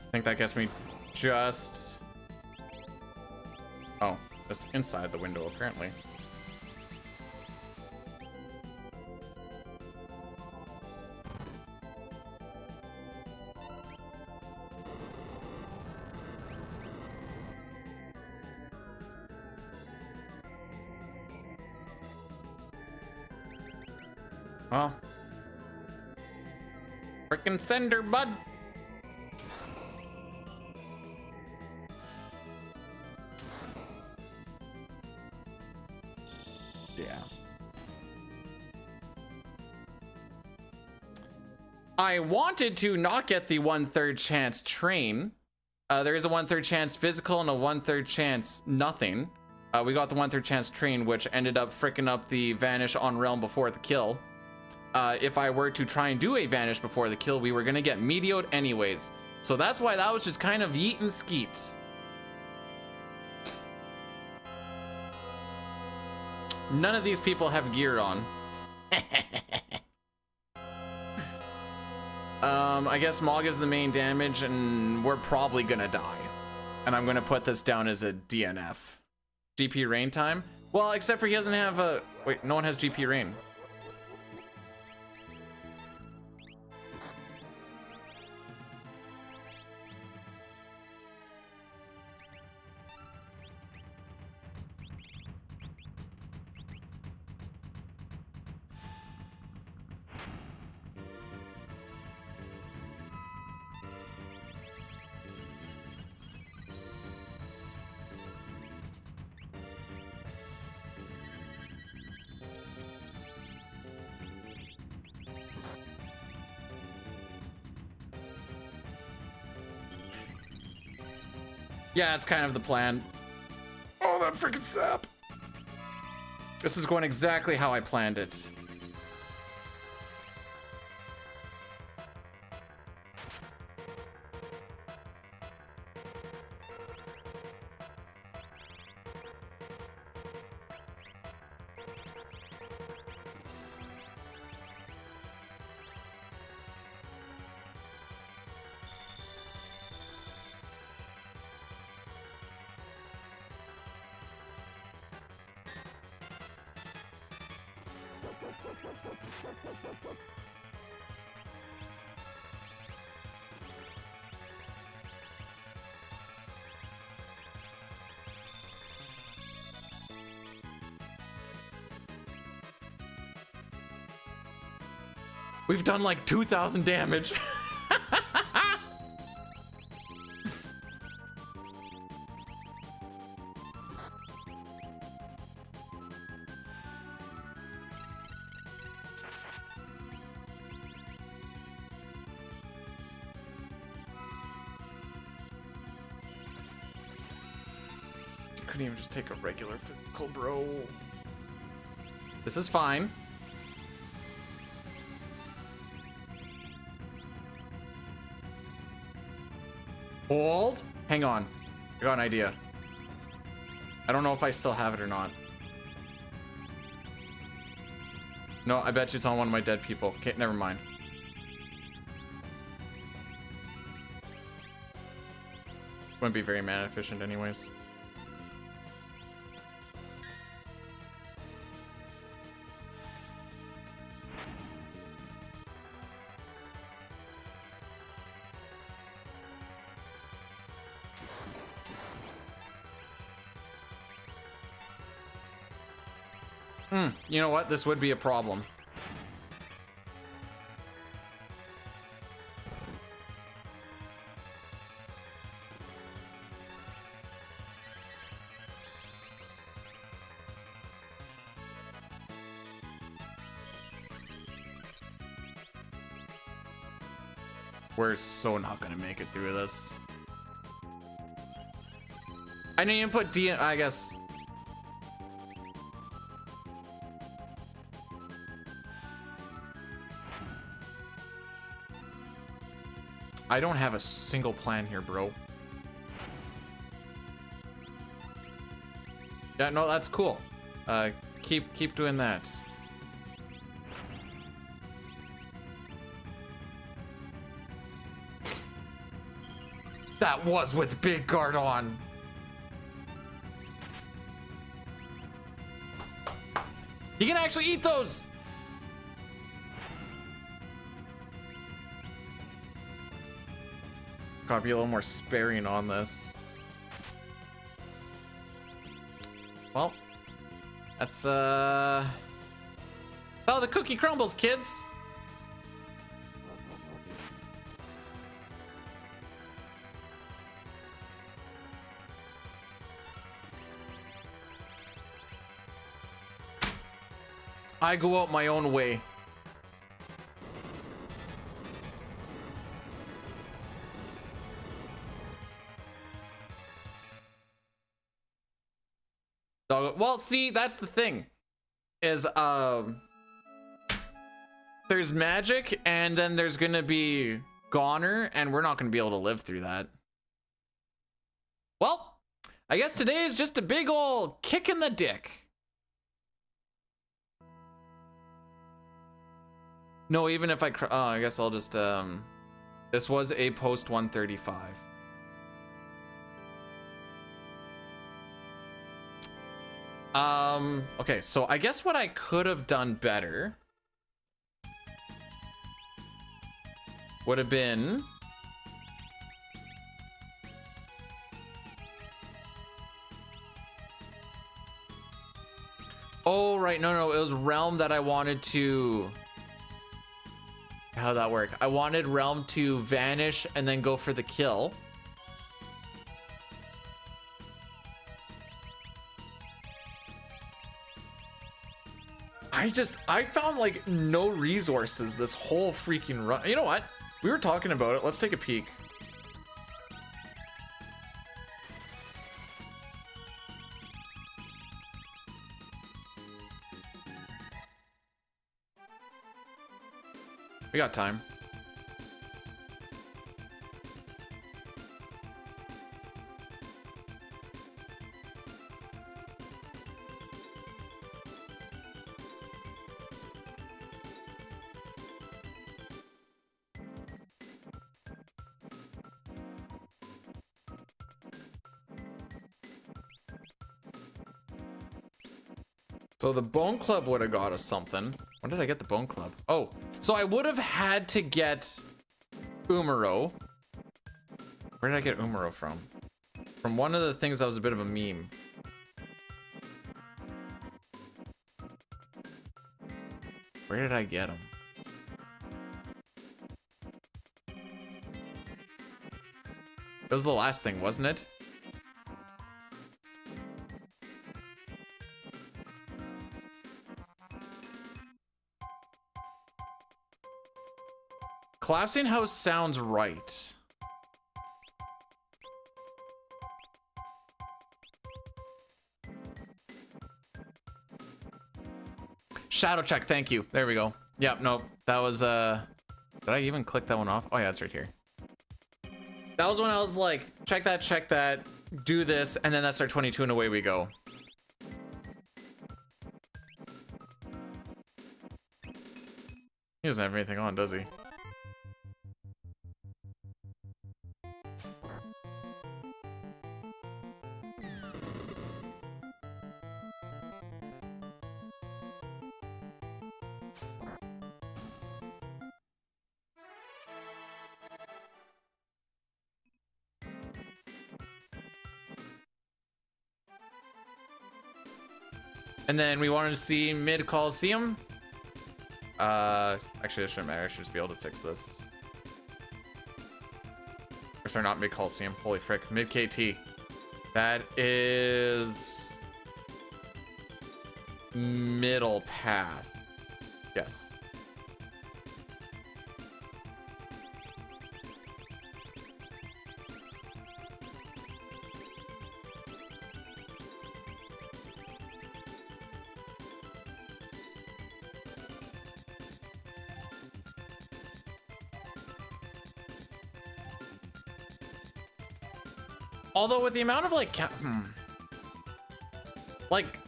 I think that gets me just... Oh, just inside the window, apparently. Well, frickin' sender, bud. Yeah. I wanted to not get the 1/3 chance train. There is a 1/3 chance physical and a 1/3 chance nothing. We got the 1/3 chance train, which ended up fricking up the vanish on realm before the kill. If I were to try and do a vanish before the kill, we were gonna get meteored anyways. So that's why that was just kind of yeet and skeet. None of these people have gear on. I guess Mog is the main damage, and we're probably gonna die. And I'm gonna put this down as a DNF. GP rain time? Well, except for he doesn't have a... Wait, no one has GP rain. Yeah, that's kind of the plan. Oh, that freaking sap. This is going exactly how I planned it. We've done like 2,000 damage. Couldn't even just take a regular physical, bro. This is fine. Hold. Hang on. I got an idea. I don't know if I still have it or not. No, I bet you it's on one of my dead people. Okay, never mind. Wouldn't be very mana efficient anyways. You know what? This would be a problem. We're so not gonna make it through this. I didn't even put D, I guess. I don't have a single plan here, bro. Yeah, no, that's cool. Keep doing that. That was with big guard on. You can actually eat those. Gotta be a little more sparing on this. Well, that's oh, the cookie crumbles, kids. I go out my own way. Well, see, that's the thing. Is there's magic and then there's gonna be goner and we're not gonna be able to live through that. Well, I guess today is just a big ol' kick in the dick. No, even if I I guess I'll just this was a post 135. Okay, so I guess what I could have done better would have been oh, right, no, it was Realm that I wanted to how'd that work? I wanted Realm to vanish and then go for the kill. I found like no resources this whole freaking run. You know what? We were talking about it. Let's take a peek. We got time. So the Bone Club would have got us something. When did I get the Bone Club? Oh, so I would have had to get Umaro. Where did I get Umaro from? From one of the things that was a bit of a meme. Where did I get him? It was the last thing, wasn't it? Collapsing house sounds right. Shadow check, thank you. There we go. Yep, nope. That was did I even click that one off? Oh yeah, it's right here. That was when I was like, check that, do this, and then that's our 22 and away we go. He doesn't have anything on, does he? And then we wanted to see mid Coliseum. Actually, it shouldn't matter. I should just be able to fix this. Or sorry, not mid Coliseum. Holy frick, mid KT. That is middle path. Yes. Although with the amount of like, like,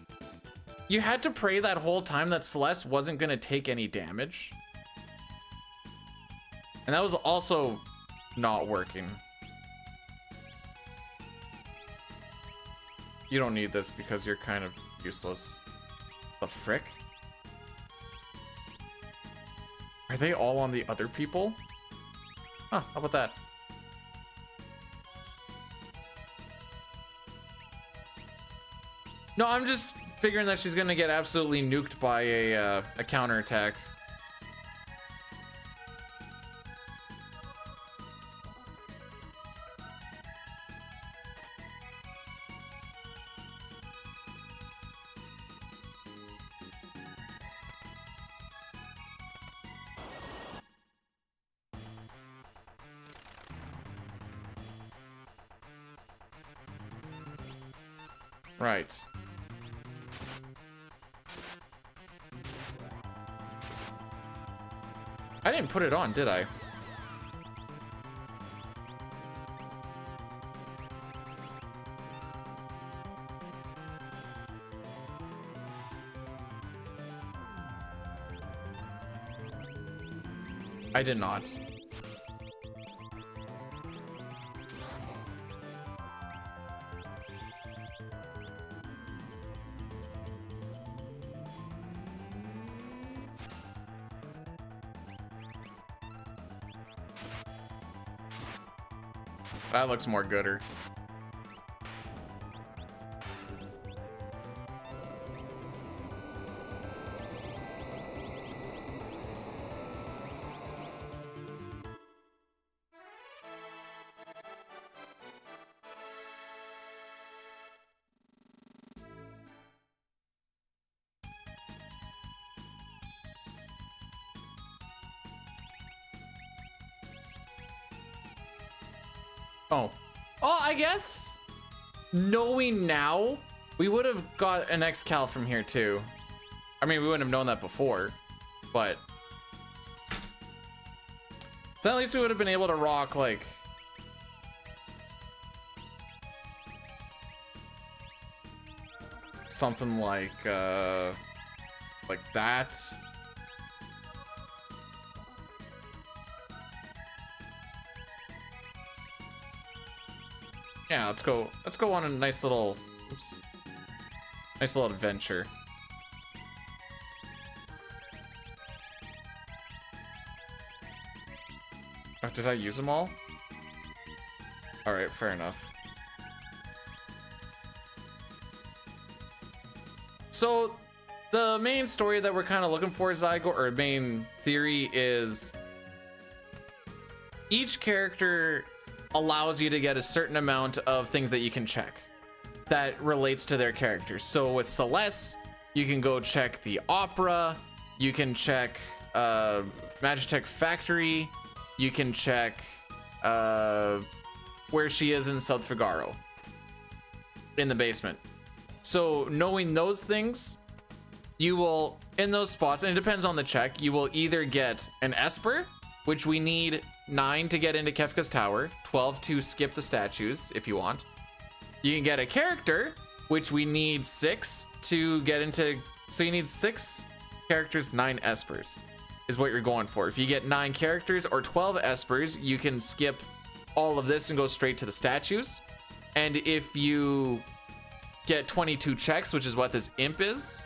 you had to pray that whole time that Celeste wasn't gonna take any damage, and that was also not working. You don't need this because you're kind of useless. The frick? Are they all on the other people? Huh, how about that? No, I'm just figuring that she's gonna get absolutely nuked by a counterattack. Right. I didn't put it on, did I? I did not. That looks more gooder. Oh, I guess knowing now, we would have got an X-Cal from here too. I mean, we wouldn't have known that before, but so at least we would have been able to rock like something like that. Yeah, let's go on a nice little, nice little adventure. Oh, did I use them all? All right, fair enough. So the main story that we're kind of looking for, Zygo, or main theory, is each character allows you to get a certain amount of things that you can check that relates to their characters. So with Celeste, you can go check the opera, you can check Magitech Factory, you can check where she is in South Figaro in the basement. So knowing those things, you will, in those spots, and it depends on the check, you will either get an Esper, which we need 9 to get into Kefka's Tower, 12 to skip the statues if you want. You can get a character, which we need 6 to get into, so you need 6 characters, 9 Espers is what you're going for. If you get 9 characters or 12 Espers, you can skip all of this and go straight to the statues. And if you get 22 checks, which is what this imp is.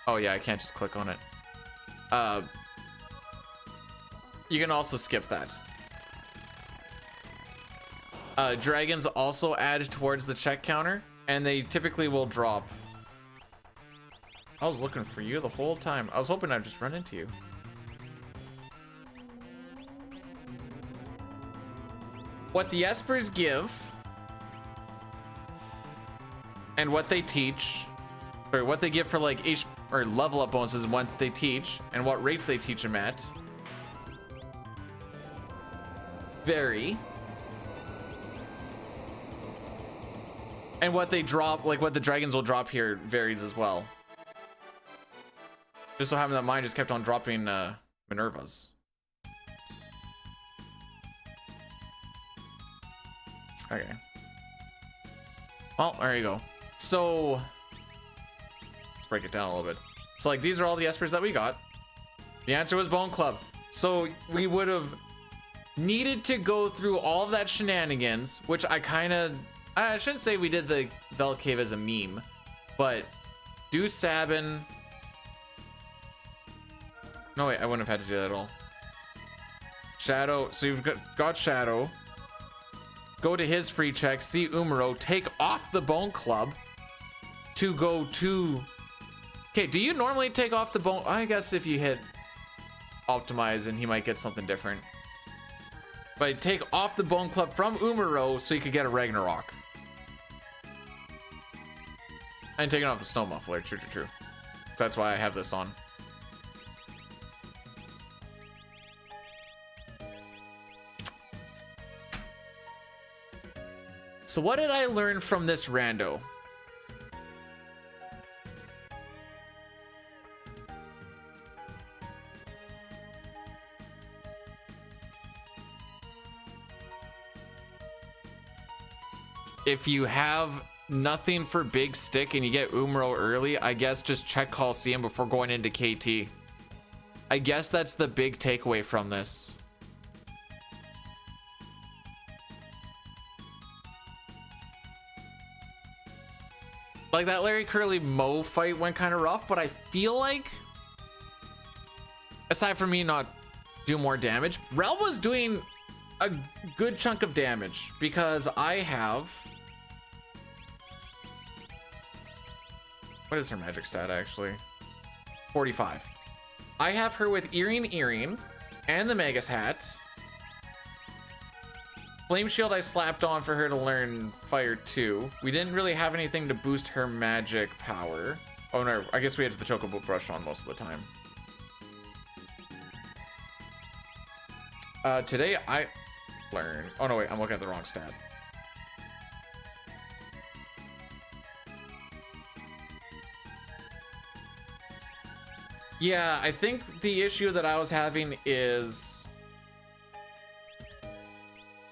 Oh yeah, I can't just click on it. You can also skip that. Dragons also add towards the check counter, and they typically will drop. I was looking for you the whole time. I was hoping I'd just run into you. What the Espers give and what they teach, or what they give for like H or level up bonuses and what they teach and what rates they teach them at vary. And what they drop, like what the dragons will drop here, varies as well. Just so happened that mine just kept on dropping Minerva's. Okay. Well, there you go. So let's break it down a little bit. So like these are all the Espers that we got. The answer was Bone Club. So we would have needed to go through all of that shenanigans, which I shouldn't say we did the Bell Cave as a meme, but do Sabin. No, wait, I wouldn't have had to do that at all. Shadow, so you've got Shadow. Go to his free check, see Umaro, take off the Bone Club to go to... Okay, do you normally take off the Bone... I guess if you hit Optimize and he might get something different. But take off the Bone Club from Umaro so you could get a Ragnarok. And taking off the Snow Muffler, true. So that's why I have this on. So what did I learn from this rando? If you have nothing for big stick and you get Umaro early, I guess just check Coliseum before going into KT. I guess that's the big takeaway from this. Like that Larry Curly Mo fight went kind of rough, but I feel like, aside from me not do more damage, Rel was doing a good chunk of damage because I have... What is her magic stat actually? 45. I have her with Earring, and the Magus Hat. Flame Shield I slapped on for her to learn Fire 2. We didn't really have anything to boost her magic power. Oh no, I guess we had the Chocobo Brush on most of the time. Today I learned... Oh no, wait, I'm looking at the wrong stat. Yeah, I think the issue that I was having is...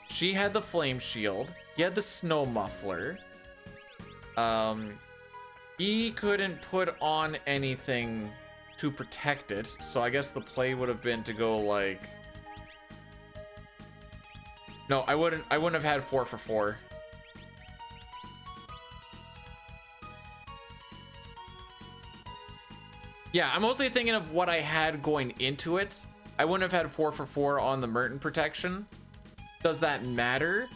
She had the Flame Shield. He had the Snow Muffler. He couldn't put on anything to protect it. So I guess the play would have been to go like... No, I wouldn't have had 4 for 4. Yeah, I'm mostly thinking of what I had going into it. I wouldn't have had 4 for 4 on the Merton protection. Does that matter?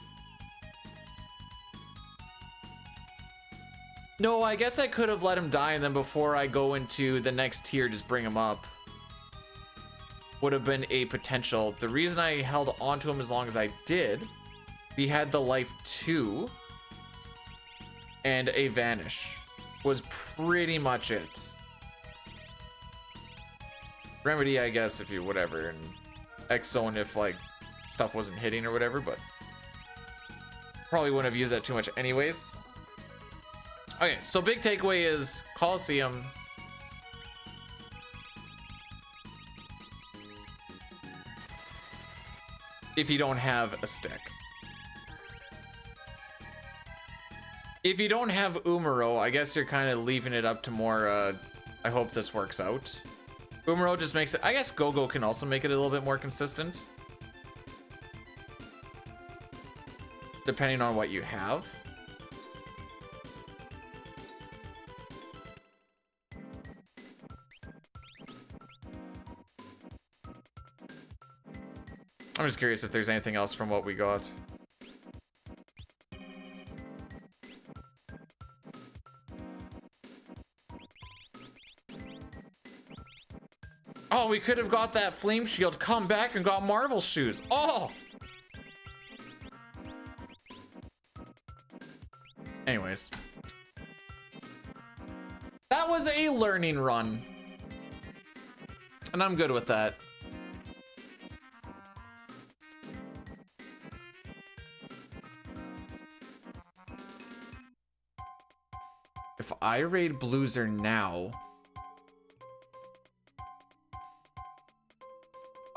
No, I guess I could have let him die and then before I go into the next tier, just bring him up. would have been a potential. The reason I held on to him as long as I did, he had the life 2 and a vanish was pretty much it. Remedy, I guess, if you whatever, and X-Zone if like stuff wasn't hitting or whatever, but probably wouldn't have used that too much anyways. Okay, so big takeaway is Coliseum. If you don't have a stick. If you don't have Umaro, I guess you're kind of leaving it up to more, I hope this works out. Umaro just makes it, I guess Go-Go can also make it a little bit more consistent. Depending on what you have. I'm just curious if there's anything else from what we got. Oh, we could have got that flame shield, come back and got Marvel shoes. Oh! Anyways. That was a learning run. And I'm good with that. If I raid Blueser now...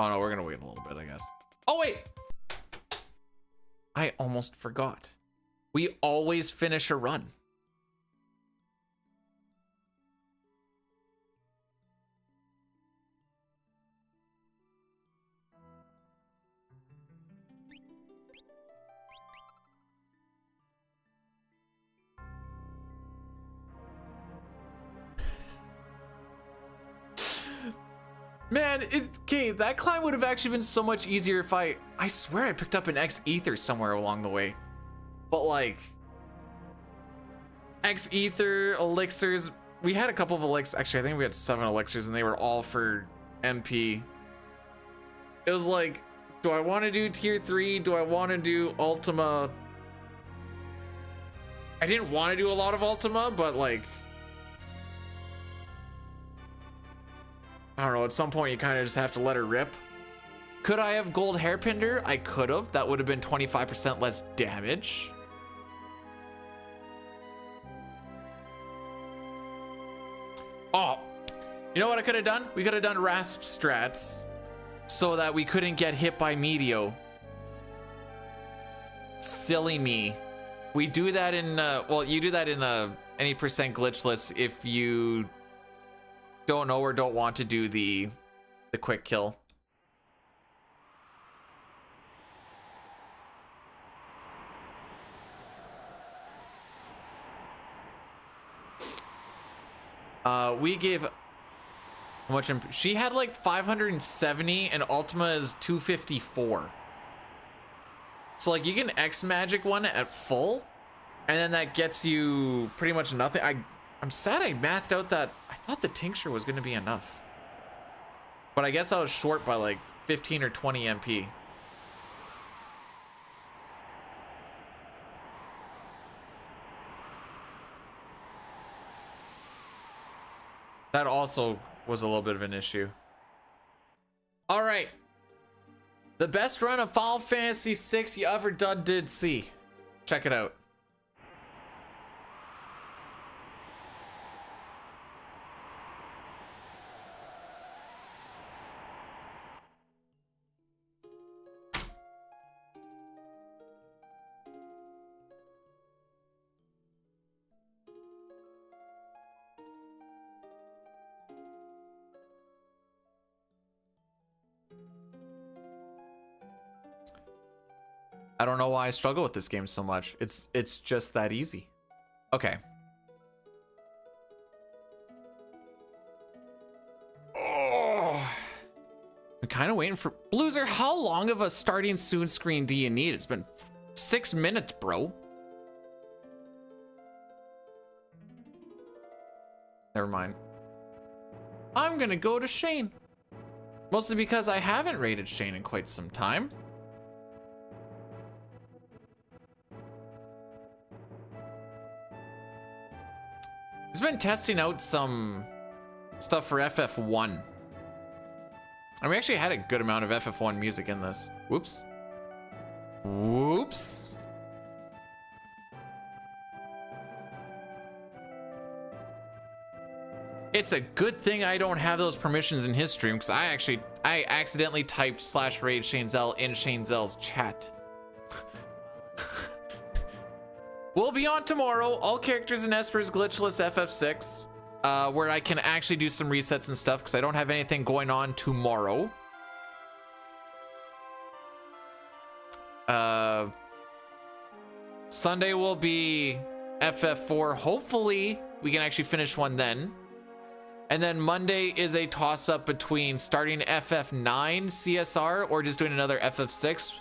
Oh no, we're gonna wait a little bit, I guess. Oh wait! I almost forgot. We always finish a run. Man, okay, that climb would have actually been so much easier if I swear I picked up an X Ether somewhere along the way. But like, X Ether, elixirs, we had a couple of elixirs, actually I think we had 7 elixirs and they were all for MP. It was like, do I want to do tier 3? Do I want to do Ultima? I didn't want to do a lot of Ultima, but like, I don't know, at some point you kind of just have to let her rip. Could I have gold hairpinder? I could have. That would have been 25% less damage. Oh, you know what I could have done? We could have done rasp strats so that we couldn't get hit by Meteo. Silly me. We do that in, well, you do that in any percent glitchless if you don't know or don't want to do the quick kill. We gave how much she had like 570 and Ultima is 254. So like you can X magic one at full and then that gets you pretty much nothing. I'm sad I mathed out that I thought the tincture was going to be enough. But I guess I was short by like 15 or 20 MP. That also was a little bit of an issue. All right. The best run of Final Fantasy VI you ever did see. Check it out. I don't know why I struggle with this game so much. It's just that easy. Okay. Oh. I'm kind of waiting for Blueser. How long of a starting soon screen do you need? It's been 6 minutes, bro. Never mind. I'm gonna go to Shane. Mostly because I haven't raided Shane in quite some time. He's been testing out some stuff for FF1. And we actually had a good amount of FF1 music in this. Whoops. Whoops. It's a good thing I don't have those permissions in his stream, because I accidentally typed /raid Shanezell in Shanezell's chat. We'll be on tomorrow. All characters in Esper's glitchless FF6, where I can actually do some resets and stuff, because I don't have anything going on tomorrow. Sunday will be FF4. Hopefully, we can actually finish one then. And then Monday is a toss-up between starting FF9 CSR or just doing another FF6.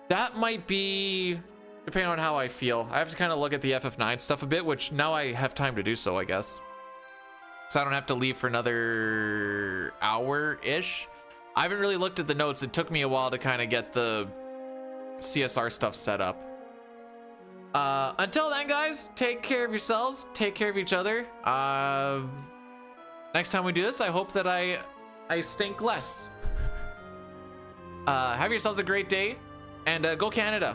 That might be, depending on how I feel. I have to kind of look at the FF9 stuff a bit, which now I have time to do so, I guess. So I don't have to leave for another hour-ish. I haven't really looked at the notes. It took me a while to kind of get the CSR stuff set up. Until then, guys, take care of yourselves. Take care of each other. Next time we do this, I hope that I stink less. Have yourselves a great day, and go Canada.